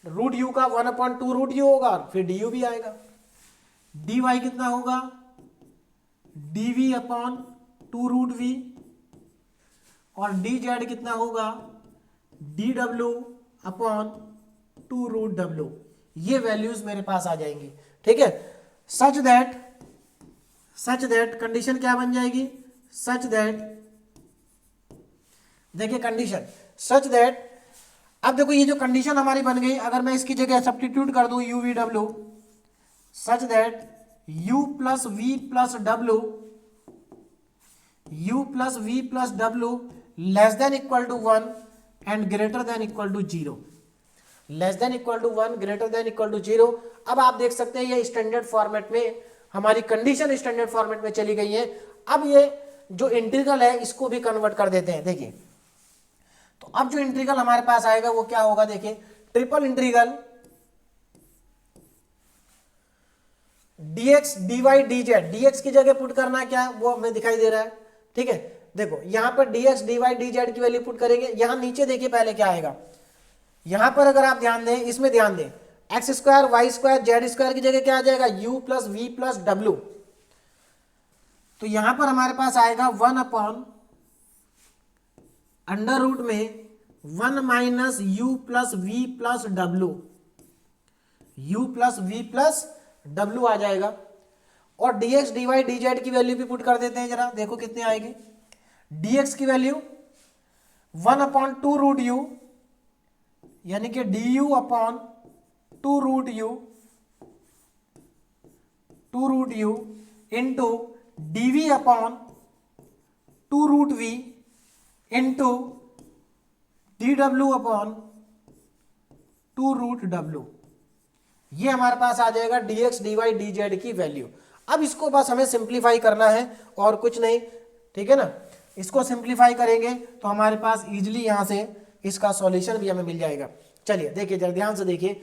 [SPEAKER 1] रूट यू का 1 अपॉन टू रूट यू होगा, फिर du भी आएगा। dy कितना होगा, dv upon two root v, और dz कितना होगा, dw अपॉन टू रूट डब्ल्यू। ये वैल्यूज मेरे पास आ जाएंगी, ठीक है। सच दैट कंडीशन क्या बन जाएगी, सच दैट, देखिए कंडीशन सच दैट, अब देखो ये जो कंडीशन हमारी बन गई, अगर मैं इसकी जगह सब्स्टिट्यूट कर दूं यू वी डब्ल्यू, such that u plus v plus डब्ल्यू, u प्लस वी प्लस डब्ल्यू less than equal to 1 and greater than equal to 0, less than equal to 1 greater than equal to 0। अब आप देख सकते हैं ये स्टैंडर्ड फॉर्मेट में, हमारी कंडीशन स्टैंडर्ड फॉर्मेट में चली गई है। अब ये जो इंटीग्रल है इसको भी कन्वर्ट कर देते हैं। देखिए तो अब जो इंटीग्रल हमारे पास आएगा वो क्या होगा, देखिए triple integral dx dy dz, dx की जगह पुट करना है क्या, वो हमें दिखाई दे रहा है, ठीक है। देखो यहां पर dx dy dz की वैल्यू पुट करेंगे, यहां नीचे देखिए पहले क्या आएगा, यहां पर अगर आप ध्यान दें, इसमें ध्यान दें, x square y square z square की जगह क्या आ जाएगा, u प्लस वी प्लस डब्ल्यू। तो यहां पर हमारे पास आएगा 1 अपॉन अंडर रूट में 1 minus u plus v plus डब्ल्यू, यू प्लस वी प्लस डब्ल्यू आ जाएगा। और dx dy dz की वैल्यू भी पुट कर देते हैं, जरा देखो कितनी आएगी, dx की value 1 upon two root u, यानी कि du upon two root u into dv upon two root v into dw upon two root w। ये हमारे पास आ जाएगा dx dy dz की वैल्यू। अब इसको बस हमें सिंप्लीफाई करना है और कुछ नहीं, ठीक है ना। इसको सिंप्लीफाई करेंगे तो हमारे पास इजीली यहां से इसका सॉल्यूशन भी हमें मिल जाएगा। चलिए देखिए जरा ध्यान से देखिए,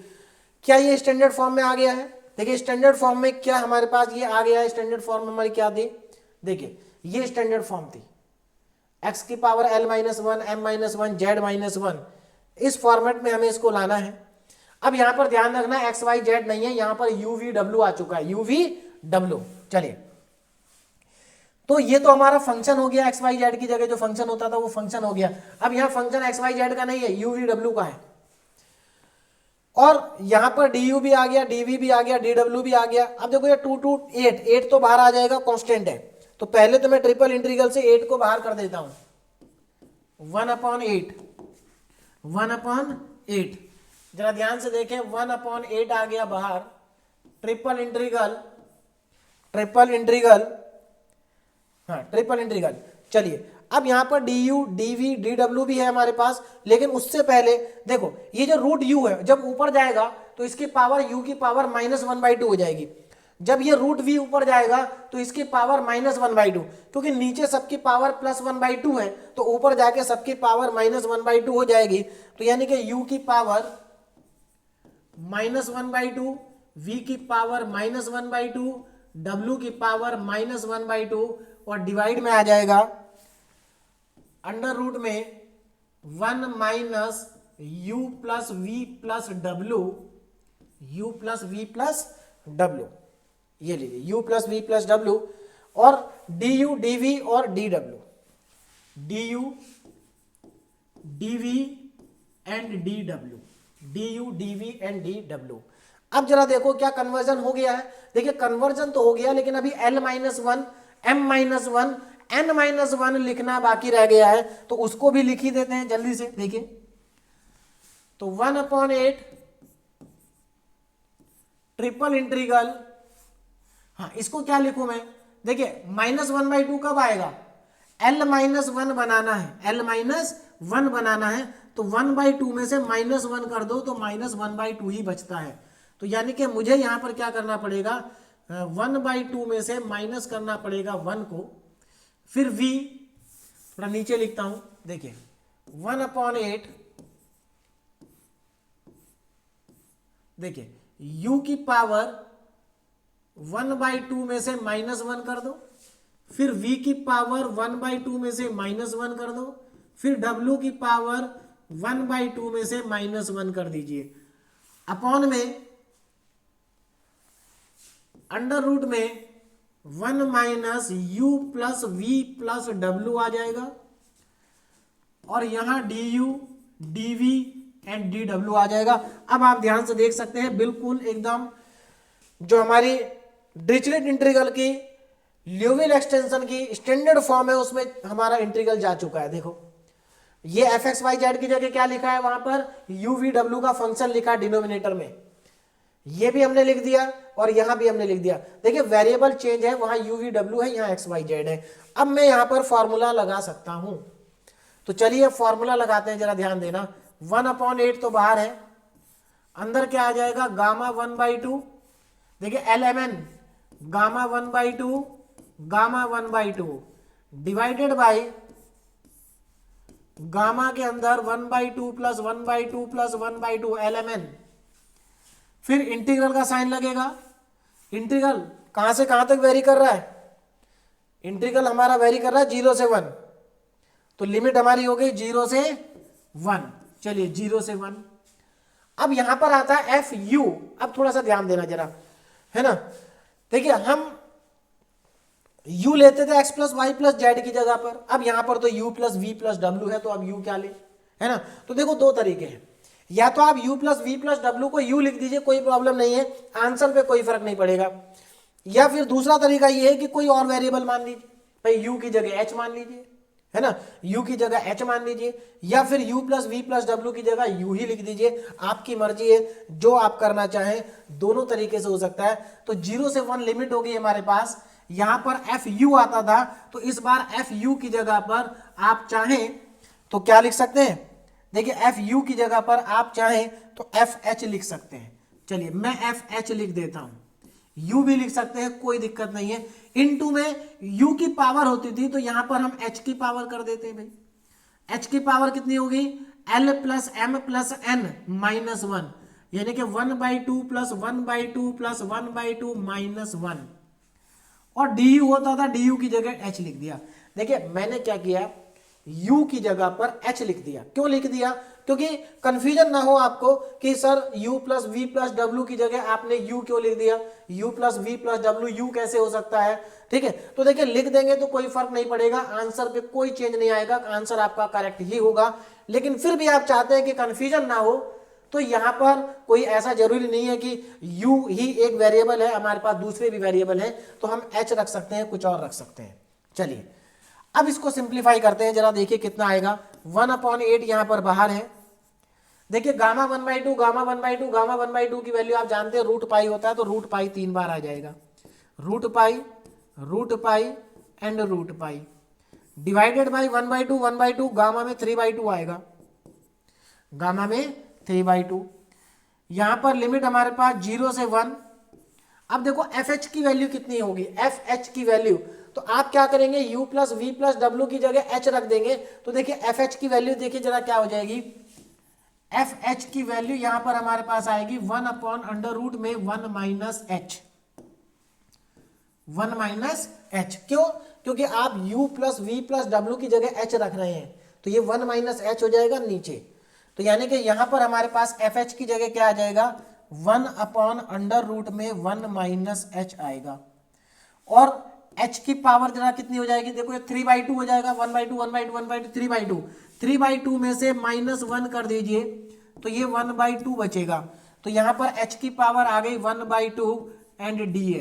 [SPEAKER 1] क्या ये स्टैंडर्ड फॉर्म में आ गया है, देखिए स्टैंडर्ड फॉर्म में क्या हमारे पास ये आ गया है, स्टैंडर्ड फॉर्म में हमारी क्या थी, देखिए ये स्टैंडर्ड फॉर्म थी, x की power l minus one, m minus one, z minus one, इस फॉर्मेट में हमें इसको लाना है। अब यहां पर ध्यान रखना एक्स वाई जेड नहीं है, यहां पर यू वी डब्ल्यू आ चुका है, यू वी डब्ल्यू। चलिए तो ये तो हमारा फंक्शन हो गया, एक्स वाई जेड की जगह जो फंक्शन होता था वो फंक्शन हो गया। अब यहां फंक्शन एक्स वाई जेड का नहीं है, यू वी डब्ल्यू का है। और यहां पर डी यू भी आ गया, डी वी भी आ गया, डी डब्ल्यू भी आ गया। अब देखो ये 2 2 8, 8 तो बाहर आ जाएगा, कांस्टेंट है, तो पहले तो मैं ट्रिपल इंटीग्रल से 8 को बाहर कर देता हूं, 1 अपॉन 8, 1 अपॉन 8, जरा ध्यान से देखें 1 अपॉन 8 आ गया बाहर, ट्रिपल इंटीग्रल, हाँ ट्रिपल इंटीग्रल। चलिए अब यहां पर d u d v d डब्ल्यू भी है हमारे पास, लेकिन उससे पहले देखो ये जो रूट यू है जब ऊपर जाएगा तो इसकी पावर यू की पावर -1/2 हो जाएगी। जब ये रूट वी ऊपर जाएगा तो इसकी पावर -1/2, क्योंकि नीचे सबकी पावर +1/2 है तो ऊपर जाके सबकी पावर -1/2 हो जाएगी। तो यानी कि u की पावर -1/2, v की पावर -1/2, w की पावर -1/2, और डिवाइड में आ जाएगा अंडर रूट में 1 minus u plus v plus डब्ल्यू, u प्लस वी प्लस डब्ल्यू, ये लीजिए u प्लस वी प्लस डब्ल्यू, और डी यू डी वी और डी डब्ल्यू, d u d v and d डब्ल्यू, d u d v and d डब्ल्यू। अब जरा देखो क्या कन्वर्जन हो गया है। देखिए कन्वर्जन तो हो गया, लेकिन अभी L minus one, M minus one, N minus one लिखना बाकी रह गया है, तो उसको भी लिख ही देते हैं जल्दी से। देखिए तो 1/8 ट्रिपल इंटीग्रल, हाँ इसको क्या लिखूं मैं, देखिए -1/2 कब आएगा, L माइनस वन बनाना है, L माइनस वन बनाना है, तो 1/2 में से -1 कर दो तो -1/2 ही बचता है। तो यानी कि मुझे यहां पर क्या करना पड़ेगा, 1/2 में से माइनस करना पड़ेगा 1 को, फिर v थोड़ा नीचे लिखता हूं, देखिए 1/8, देखिए u की पावर 1/2 में से -1 कर दो, फिर v की पावर 1/2 में से -1 कर दो, फिर w की पावर 1/2 में से -1 कर दीजिए, अपॉन में अंडर रूट में 1 minus u plus v plus w आ जाएगा, और यहां du, dv एंड dw आ जाएगा। अब आप ध्यान से देख सकते हैं, बिल्कुल एकदम जो हमारी डिरिचलेट इंटीग्रल की ल्यूविल एक्सटेंशन की स्टैंडर्ड फॉर्म है उसमें हमारा इंटीग्रल जा चुका है। देखो ये f(x,y,z) की जगह क्या लिखा है, वहां पर u v w का फंक्शन लिखा है डिनोमिनेटर में, ये भी हमने लिख दिया और यहां भी हमने लिख दिया। देखिए वेरिएबल चेंज है, वहां u v w है, यहां x y z है। अब मैं यहां पर फॉर्मूला लगा सकता हूं, तो चलिए फॉर्मूला लगाते हैं, जरा ध्यान देना। 1/8 तो बाहर है, अंदर क्या आ जाएगा, गामा 1/2, देखिए LMN gamma 1/2 gamma 1/2 divided by gamma के अंदर 1/2 प्लस 1/2 प्लस 1/2 LMN, फिर इंटीग्रल का साइन लगेगा। इंटीग्रल कहां से कहां तक वेरी कर रहा है, इंटीग्रल हमारा वेरी कर रहा है 0 से 1, तो लिमिट हमारी हो गई 0 से 1, चलिए 0 से 1। अब यहां पर आता है FU, अब थोड़ा सा ध्यान देना जरा, है ना। देखिए हम u लेते थे x plus y plus z की जगह पर, अब यहां पर तो u प्लस वी प्लस डब्ल्यू है, तो अब u क्या ले, है ना। तो देखो दो तरीके हैं, या तो आप u प्लस वी प्लस डब्ल्यू को u लिख दीजिए, कोई प्रॉब्लम नहीं है, आंसर पे कोई फर्क नहीं पड़ेगा, या फिर दूसरा तरीका ये है कि कोई और वेरिएबल मान लीजिए, भाई u की जगह h मान लीजिए, है ना, u की जगह h मान लीजिए, या फिर u प्लस वी प्लस डब्ल्यू की जगह u ही लिख दीजिए, आपकी मर्जी है, जो आप करना चाहें, दोनों तरीके से हो सकता है। तो 0 से 1 लिमिट हो गई हमारे पास, यहां पर FU आता था, तो इस बार FU की जगह पर आप चाहें तो क्या लिख सकते हैं, देखिए FU की जगह पर आप चाहें तो FH लिख सकते हैं। चलिए मैं FH लिख देता हूं, U भी लिख सकते हैं, कोई दिक्कत नहीं है। इनटू में U की पावर होती थी, तो यहां पर हम H की पावर कर देते हैं भाई। H की पावर कितनी होगी, L plus M plus N minus 1, यानी कि 1/2 प्लस 1/2 प्लस 1/2 माइनस 1, और du होता था, du की जगह h लिख दिया। देखिए मैंने क्या किया, u की जगह पर h लिख दिया। क्यों लिख दिया, क्योंकि कंफ्यूजन ना हो आपको कि sir u plus v plus डब्ल्यू की जगह आपने u क्यों लिख दिया, u प्लस वी प्लस डब्ल्यू u कैसे हो सकता है, ठीक है। तो देखिए लिख देंगे तो कोई फर्क नहीं पड़ेगा, आंसर पे कोई चेंज नहीं आएगा, आंसर आपका करेक्ट ही होगा। लेकिन फिर भी आप चाहते हैं कि कंफ्यूजन ना हो, तो यहां पर कोई ऐसा जरूरी नहीं है कि u ही एक वेरिएबल है, हमारे पास दूसरे भी वेरिएबल हैं, तो हम h रख सकते हैं, कुछ और रख सकते हैं। चलिए अब इसको सिंप्लीफाई करते हैं, जरा देखिए कितना आएगा। 1/8 यहां पर बाहर है, देखिए गामा 1/2 गामा 1/2 गामा 1/2 की वैल्यू आप जानते हैं रूट पाई होता है, तो रूट पाई 3 बार आ जाएगा, root pi and root pi divided by 1/2 gamma में 3/2 आएगा, गामा में 3/2। यहां पर लिमिट हमारे पास 0 से 1। अब देखो FH की वैल्यू कितनी होगी, FH की वैल्यू, तो आप क्या करेंगे, u प्लस वी प्लस डब्ल्यू की जगह h रख देंगे, तो देखिए FH की वैल्यू देखिए जरा क्या हो जाएगी, FH की वैल्यू यहां पर हमारे पास आएगी 1/√में 1 माइनस h, 1 माइनस h। क्यों, क्योंकि आप u प्लस वी प्लस डब्ल्यू की जगह h रख रहे हैं, तो ये 1 माइनस h हो जाएगा नीचे। तो यानी कि यहां पर हमारे पास FH की जगह क्या आ जाएगा, 1/√में 1 माइनस h आएगा, और h की पावर जरा कितनी हो जाएगी, देखो ये 3/2 हो जाएगा, 1/2 3/2 में से -1 कर दीजिए, तो ये 1/2 बचेगा। तो यहां पर h की पावर आ गई 1/2 एंड डी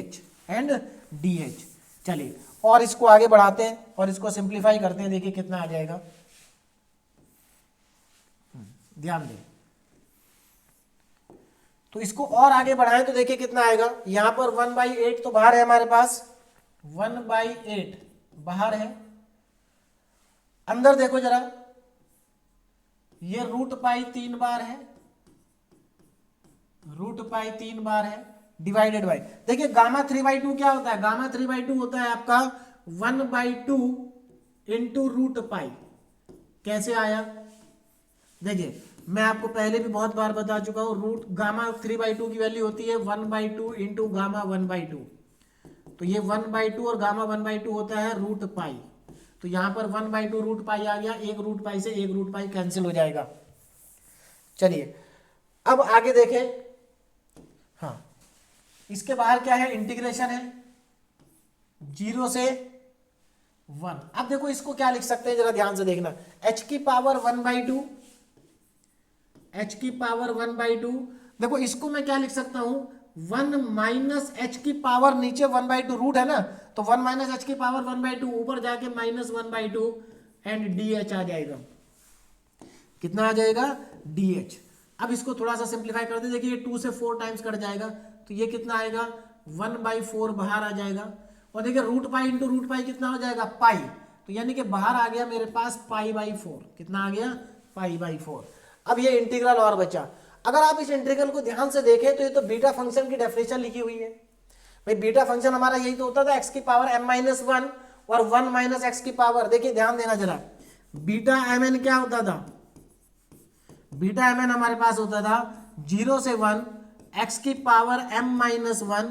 [SPEAKER 1] एच। चलिए और इसको आगे बढ़ाते हैं और इसको सिंप्लीफाई करते हैं, देखिए कितना आ जाएगा। ध्यान दें, तो इसको और आगे बढ़ाएं तो देखिए कितना आएगा। यहां पर 1/8 तो बाहर है हमारे पास, 1/8 बाहर है। अंदर देखो जरा, ये रूट पाई 3 बार है, रूट पाई 3 बार है, डिवाइडेड बाई, देखिए गामा 3/2 क्या होता है, गामा 3/2 होता है आपका 1/2 इंटू रूट पाई। कैसे आया, देखिए मैं आपको पहले भी बहुत बार बता चुका हूं, रूट गामा 3/2 की वैल्यू होती है 1/2 इंटू गामा 1/2। तो ये 1/2 और गामा 1/2 होता है रूट पाई। तो यहां पर 1/2 रूट पाई आ गया, एक रूट पाई से एक रूट पाई कैंसिल हो जाएगा। चलिए अब आगे देखें, हाँ इसके बाहर क्या है, इंटीग्रेशन है 0 से 1। अब देखो इसको क्या लिख सकते हैं, जरा ध्यान से देखना, h की पावर 1/2, h की पावर 1/2, देखो इसको मैं क्या लिख सकता हूं, 1 माइनस एच की पावर, नीचे 1/2 रूट है ना, तो 1 माइनस एच की पावर 1/2, ऊपर जाके माइनस 1/2 एंड डी एच आ जाएगा। कितना आ जाएगा, डी एच। अब इसको थोड़ा सा सिंप्लीफाई कर दे, देखिए 2 से 4 टाइम्स कट जाएगा, तो ये कितना आएगा 1/4 बाहर आ जाएगा। और देखिए root pi into root pi कितना हो जाएगा, पाई। तो यानी कि बाहर आ गया मेरे पास π/4, कितना आ गया, π/4। अब ये इंटीग्रल और बचा। अगर आप इस इंटीग्रल को ध्यान से देखें तो ये तो बीटा फंक्शन की डेफिनेशन लिखी हुई है। भाई बीटा फंक्शन हमारा यही तो होता था, x की पावर m-1 और 1 माइनस एक्स की पावर। देखिए ध्यान देना जरा, बीटा mn क्या होता था, बीटा mn हमारे पास होता था 0 से 1 x की पावर m-1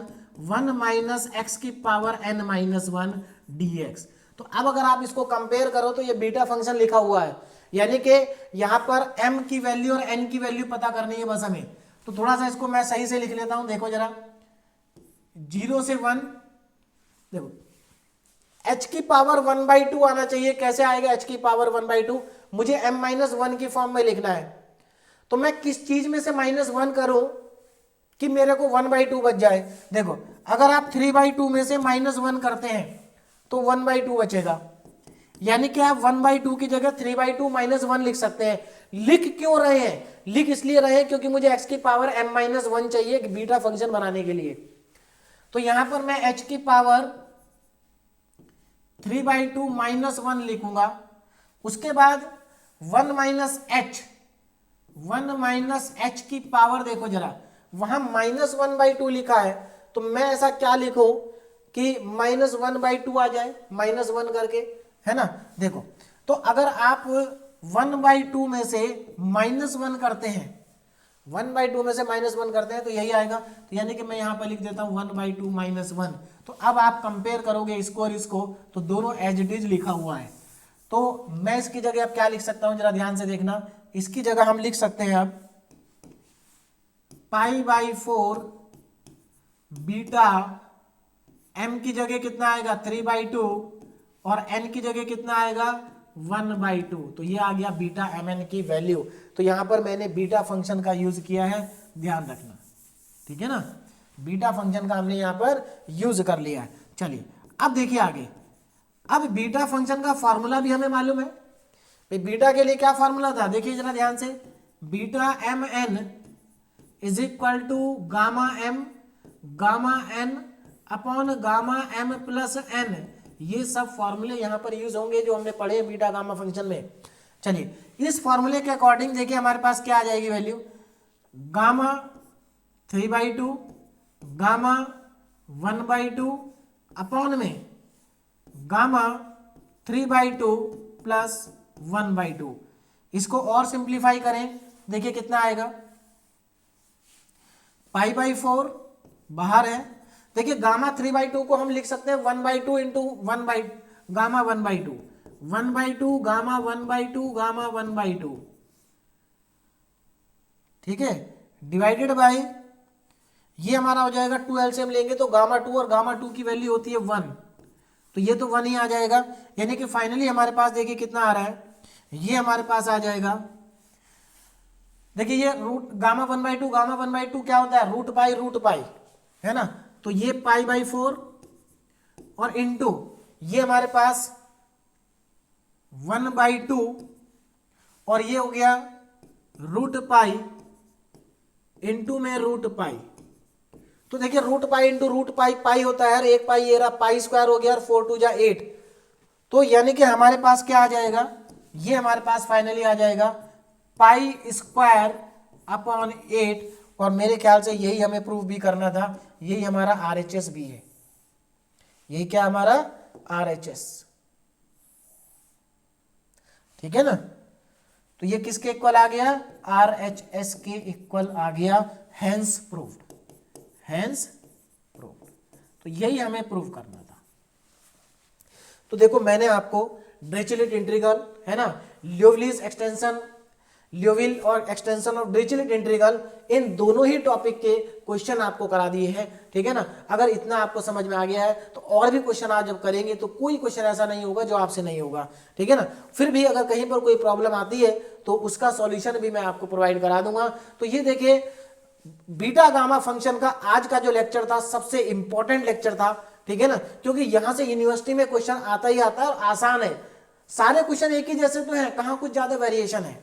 [SPEAKER 1] 1 माइनस एक्स की पावर n-1 dx। तो अब अगर आप इसको कंपेयर करो तो ये बीटा फंक्शन लिखा हुआ है, यानी कि यहां पर m की वैल्यू और n की वैल्यू पता करनी है बस हमें। तो थोड़ा सा इसको मैं सही से लिख लेता हूं, देखो जरा 0 से 1, देखो h की पावर 1/2 आना चाहिए। कैसे आएगा h की पावर 1/2, मुझे m-1 की फॉर्म में लिखना है। तो मैं किस चीज में से -1 करूं कि मेरे को 1/2 बच जाए। देखो अगर आप 3/2 में से -1 करते हैं तो 1/2 बचेगा, यानी कि आप 1/2 की जगह 3/2 -1 लिख सकते हैं। लिख क्यों रहे हैं, लिख इसलिए रहे हैं क्योंकि मुझे x की पावर m-1 चाहिए बीटा फंक्शन बनाने के लिए। तो यहां पर मैं h की पावर 3/2 -1 लिखूंगा। उसके बाद 1 माइनस एच की पावर, देखो जरा वहां -1/2 लिखा है, तो मैं ऐसा क्या लिखूं कि -1/2 आ जाए, -1 करके, है ना। देखो तो अगर आप 1/2 में से -1 करते हैं, 1/2 में से -1 करते हैं तो यही आएगा। तो यानी कि मैं यहां पर लिख देता हूं 1/2 -1। तो अब आप कंपेयर करोगे इसको और इसको, तो दोनों एज इट इज लिखा हुआ है। तो मैं इसकी जगह अब क्या लिख सकता हूं, जरा ध्यान से देखना, इसकी जगह हम लिख सकते हैं अब π/4 बीटा, m की जगह कितना आएगा 3/2 और n की जगह कितना आएगा 1/2। तो ये आ गया बीटा mn की वैल्यू। तो यहां पर मैंने बीटा फंक्शन का यूज किया है, ध्यान रखना, ठीक है ना। बीटा फंक्शन का हमने यहां पर यूज कर लिया है। चलिए अब देखिए आगे, अब बीटा फंक्शन का फॉर्मूला भी हमें मालूम है। भाई बीटा के लिए क्या फॉर्मूला था, देखिए जरा ध्यान से, beta mn is equal to gamma n upon gamma m plus n। ये सब फॉर्मूले यहां पर यूज होंगे जो हमने पढ़े बीटा गामा फंक्शन में। चलिए इस फॉर्मूले के अकॉर्डिंग देखिए हमारे पास क्या आ जाएगी वैल्यू, गामा 3/2 गामा 1/2 अपॉन में गामा 3/2 प्लस 1/2। इसको और सिंप्लीफाई करें, देखिए कितना आएगा, π/4 बाहर है। देखिए गामा 3/2 को हम लिख सकते हैं 1/2 इंटू गामा 1/2, 1/2 गामा 1/2 गामा 1/2, ठीक है, डिवाइडेड बाय, ये हमारा हो जाएगा 2 एलसीएम लेंगे तो गामा 2 और गामा 2 की वैल्यू होती है 1, तो ये तो 1 ही आ जाएगा। यानी कि फाइनली हमारे पास देखिए कितना आ रहा है, ये हमारे पास आ जाएगा देखिए ये रूट गामा 1/2, गामा 1/2 क्या होता है, रूट पाई है ना, तो ये पाई/4 और इंटू ये हमारे पास 1/2 और ये हो गया रूट पाई इंटू में रूट पाई। तो देखिए root pi into root pi, pi होता है एक पाई, ये रहा पाई स्क्वायर हो गया और 4 2 जा 8। तो यानी कि हमारे पास क्या आ जाएगा, ये हमारे पास फाइनली आ जाएगा पाई स्क्वायर अपॉन 8। और मेरे ख्याल से यही हमें प्रूव भी करना था, यही हमारा RHS भी है, यही क्या हमारा RHS, ठीक है ना। तो ये किसके इक्वल आ गया, RHS के इक्वल आ गया, हेंस प्रूव्ड, हेंस प्रूव्ड। तो यही हमें प्रूव करना था। तो देखो मैंने आपको डिरिचलेट इंटीग्रल है ना, ल्योविल एक्सटेंशन, ल्योविल और एक्सटेंशन ऑफ डिरिचलेट इंटीग्रल, इन दोनों ही टॉपिक के क्वेश्चन आपको करा दिए हैं, ठीक है ना। अगर इतना आपको समझ में आ गया है तो और भी क्वेश्चन आप जब करेंगे तो कोई क्वेश्चन ऐसा नहीं होगा जो आपसे नहीं होगा, ठीक है ना। फिर भी अगर कहीं पर कोई प्रॉब्लम आती है तो उसका सॉल्यूशन भी मैं आपको प्रोवाइड करा दूंगा। तो ये देखिए बीटा गामा फंक्शन का आज का जो लेक्चर था सबसे इंपॉर्टेंट लेक्चर था, ठीक है ना, क्योंकि यहां से यूनिवर्सिटी में क्वेश्चन आता ही आता है और आसान है, सारे क्वेश्चन एक ही जैसे तो हैं, कहां कुछ ज्यादा वेरिएशन है।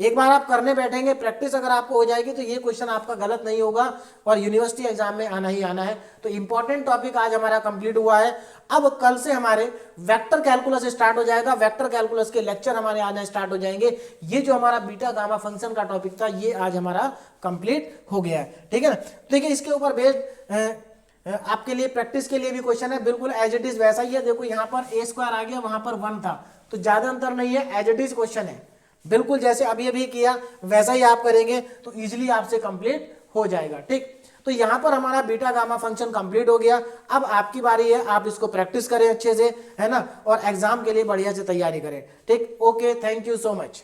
[SPEAKER 1] एक बार आप करने बैठेंगे, प्रैक्टिस अगर आपको हो जाएगी तो ये क्वेश्चन आपका गलत नहीं होगा और यूनिवर्सिटी एग्जाम में आना ही आना है। तो इंपॉर्टेंट टॉपिक आज हमारा कंप्लीट हुआ है। अब कल से हमारे वेक्टर कैलकुलस स्टार्ट हो जाएगा, वेक्टर कैलकुलस के लेक्चर हमारे आने स्टार्ट हो जाएंगे। ये जो हमारा बीटा गामा फंक्शन का टॉपिक था ये आज हमारा कंप्लीट हो गया है, ठीक है ना। देखिए इसके ऊपर बेस्ड आपके लिए प्रैक्टिस के लिए भी क्वेश्चन है, बिल्कुल एज इट इज वैसा ही है। देखो यहाँ पर a स्क्वायर आ गया, वहां पर 1 था, तो ज्यादा अंतर नहीं है, एज इट इज क्वेश्चन है, बिल्कुल जैसे अभी अभी किया वैसा ही आप करेंगे तो इजीली आपसे कंप्लीट हो जाएगा, ठीक। तो यहां पर हमारा बीटा गामा फंक्शन कंप्लीट हो गया। अब आपकी बारी है, आप इसको प्रैक्टिस करें अच्छे से, है ना, और एग्जाम के लिए बढ़िया से तैयारी करें, ठीक। Okay, thank you so much.